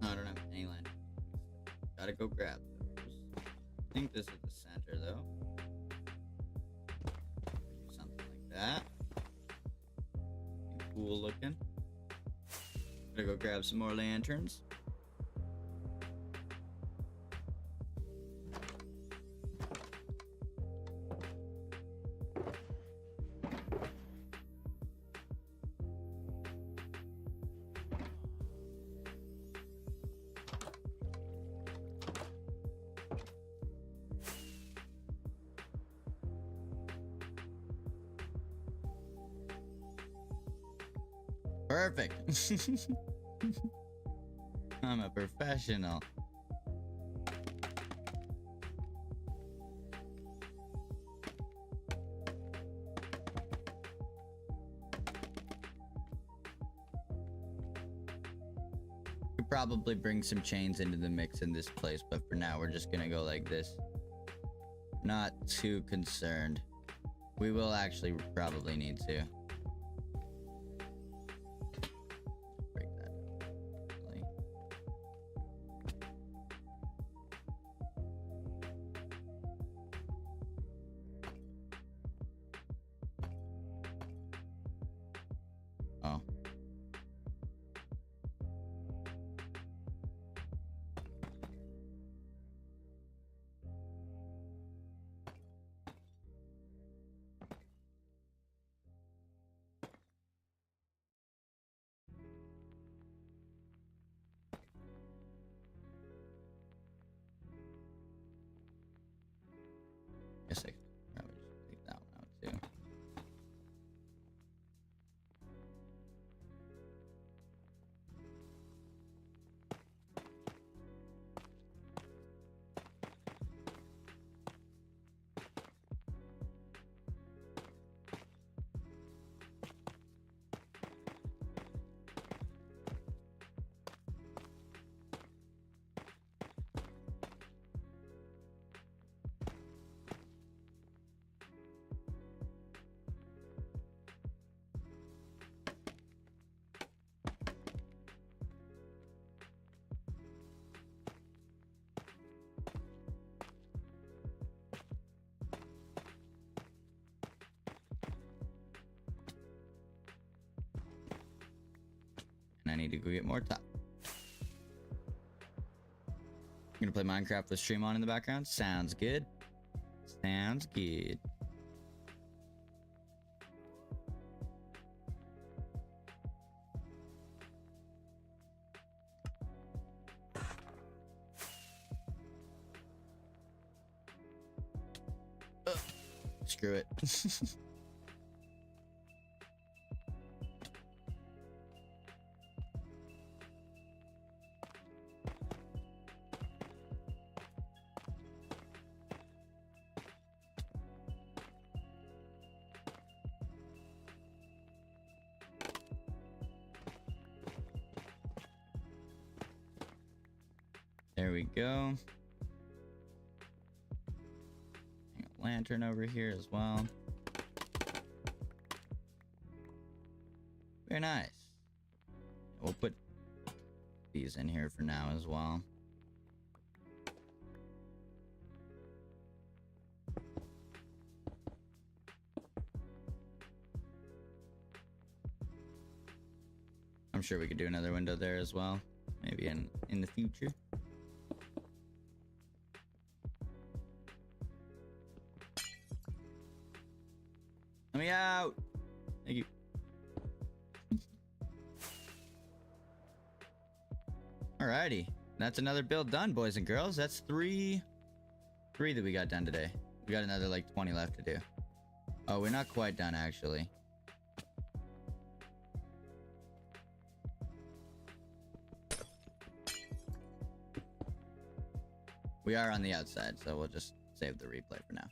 I don't have any land. Gotta go grab those. I think this is the center though. Do something like that. Cool looking. Gotta go grab some more lanterns. Perfect. I'm a professional. Could probably bring some chains into the mix in this place, but for now we're just gonna go like this. Not too concerned. We will actually probably need to. Break that. Really. Oh. Guess I could probably just take that one out too. And I need to go get more top. I'm gonna play Minecraft with stream on in the background. Sounds good. Sounds good. Screw it. There we go. Hang a lantern over here as well. Very nice. We'll put these in here for now as well. I'm sure we could do another window there as well. Maybe in the future. Let me out. Thank you. Alrighty. That's another build done, boys and girls. That's three that we got done today. We got another like 20 left to do. Oh, we're not quite done actually. We are on the outside, so we'll just save the replay for now.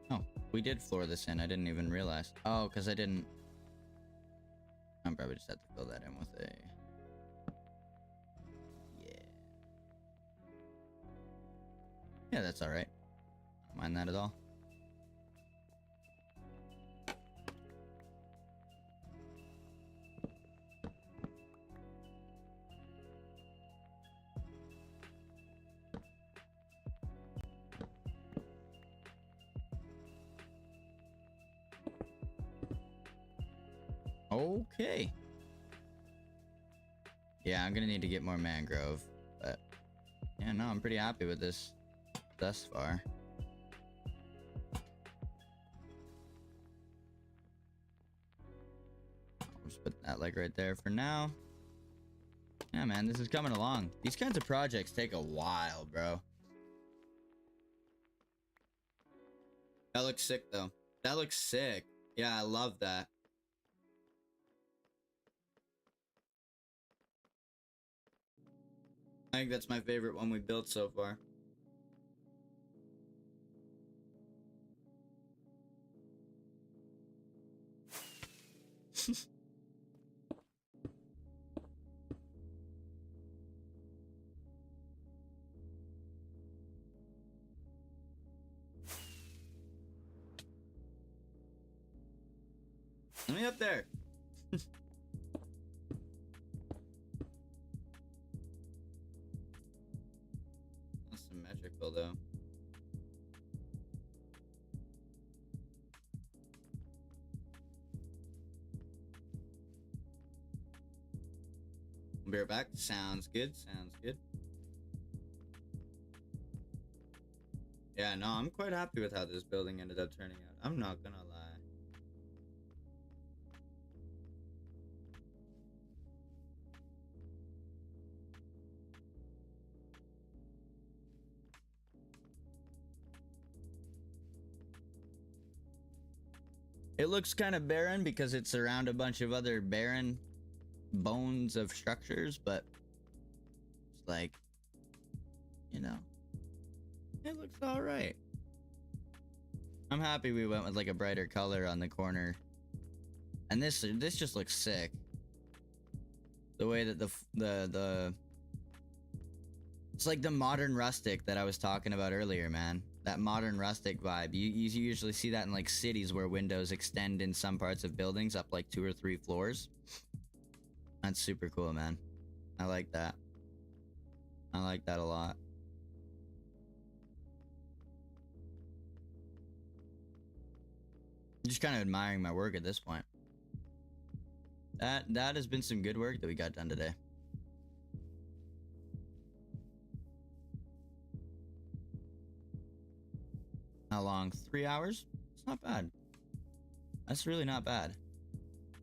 Oh, we did floor this in. I didn't even realize. Oh, because I didn't. I probably just had to fill that in with a... Yeah, that's alright. Don't mind that at all. Okay. Yeah, I'm gonna need to get more mangrove, but yeah, no, I'm pretty happy with this thus far. Just put that like right there for now. Yeah, man, this is coming along. These kinds of projects take a while, bro. That looks sick, though. That looks sick. Yeah, I love that. I think that's my favorite one we built so far. Let me up there. That's symmetrical though. We'll be right back. Sounds good. Sounds good. Yeah, no, I'm quite happy with how this building ended up turning out. I'm not gonna lie. It looks kind of barren because it's around a bunch of other barren bones of structures, but it's like, you know, it looks all right. I'm happy we went with like a brighter color on the corner, and this just looks sick. The way that the it's like the modern rustic that I was talking about earlier, man. That modern rustic vibe. You usually see that in like cities where windows extend in some parts of buildings up like 2 or 3 floors. That's super cool, man. I like that. I like that a lot. Just kind of admiring my work at this point. That has been some good work that we got done today. How long? 3 hours? It's not bad. That's really not bad.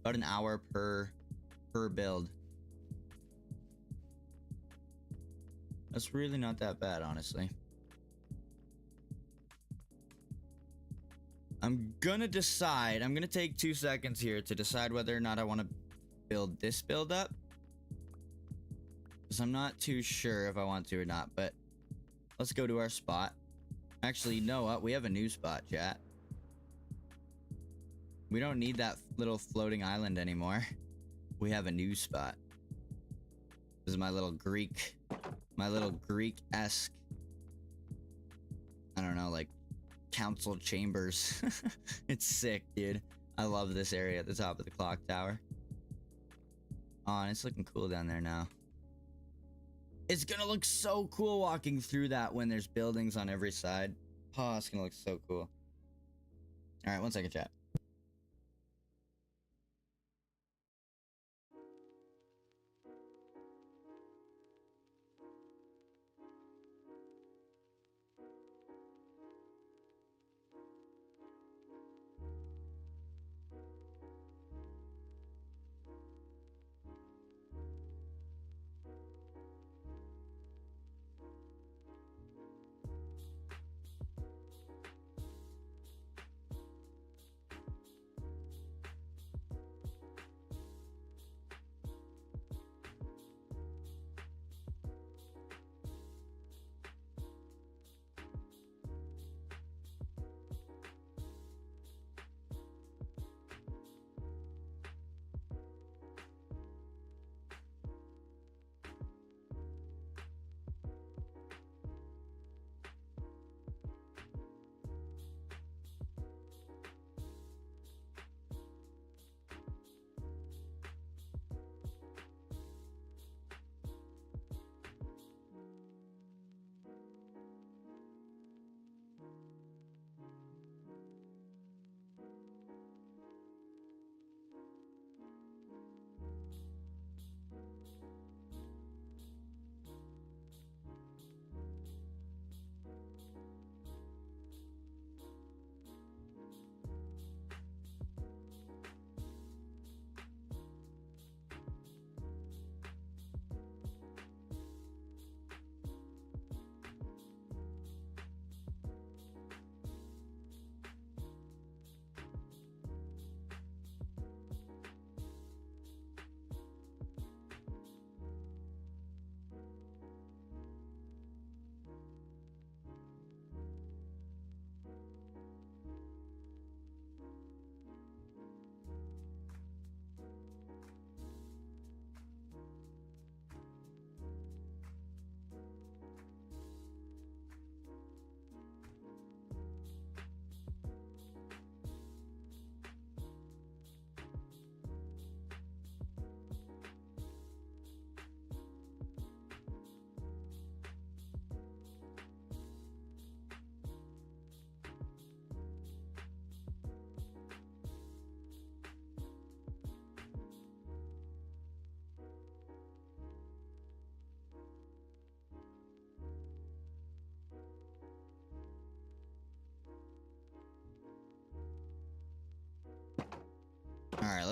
About an hour per build. That's really not that bad, honestly. I'm gonna decide. I'm gonna take 2 seconds here to decide whether or not I want to build this build up, because I'm not too sure if I want to or not. But let's go to our spot. Actually, you know what? We have a new spot, chat. We don't need that little floating island anymore. We have a new spot. This is my little Greek-esque, I don't know, like council chambers. It's sick, dude. I love this area at the top of the clock tower. Oh, and it's looking cool down there now. It's gonna look so cool walking through that when there's buildings on every side. Oh, it's gonna look so cool. All right, 1 second, chat.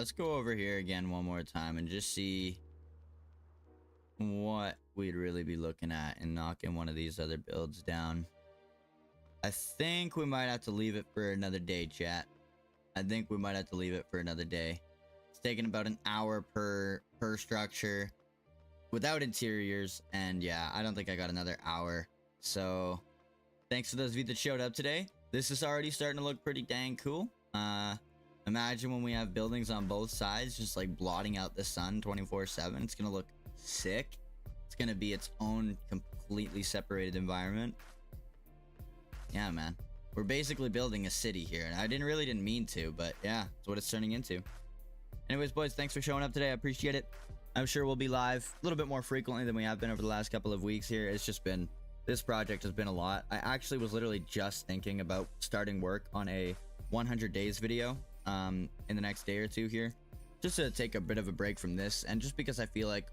let's go over here again one more time and just see what we'd really be looking at and knocking one of these other builds down. I think we might have to leave it for another day, chat. I think we might have to leave it for another day. It's taking about an hour per structure without interiors, and yeah, I don't think I got another hour. So thanks to those of you that showed up today. This is already starting to look pretty dang cool. Imagine when we have buildings on both sides just like blotting out the sun 24/7. It's gonna look sick. It's gonna be its own completely separated environment. Yeah, man, we're basically building a city here, and I didn't mean to, but yeah, that's what it's turning into. Anyways, boys, thanks for showing up today. I appreciate it. I'm sure we'll be live a little bit more frequently than we have been over the last couple of weeks here. It's just been, this project has been a lot. I actually was literally just thinking about starting work on a 100 days video in the next day or two here, just to take a bit of a break from this, and just because I feel like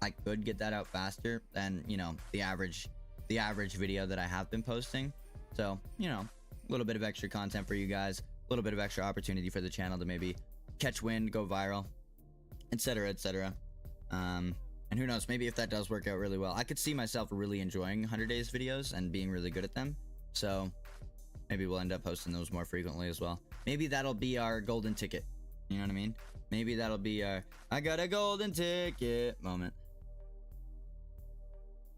I could get that out faster than, you know, the average video that I have been posting. So, you know, a little bit of extra content for you guys, a little bit of extra opportunity for the channel to maybe catch wind, go viral, etc., etc. And who knows, maybe if that does work out really well, I could see myself really enjoying 100 days videos and being really good at them. So maybe we'll end up posting those more frequently as well. Maybe that'll be our golden ticket. You know what I mean? Maybe that'll be our I got a golden ticket moment.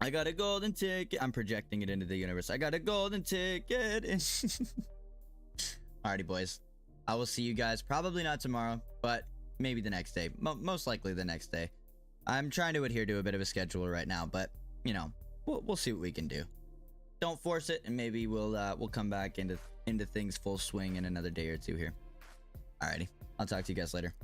I got a golden ticket. I'm projecting it into the universe. I got a golden ticket. Alrighty, boys. I will see you guys probably not tomorrow, but maybe the next day. Most likely the next day. I'm trying to adhere to a bit of a schedule right now, but you know, we'll see what we can do. Don't force it, and maybe we'll come back into things full swing in another day or two here. Alrighty, I'll talk to you guys later.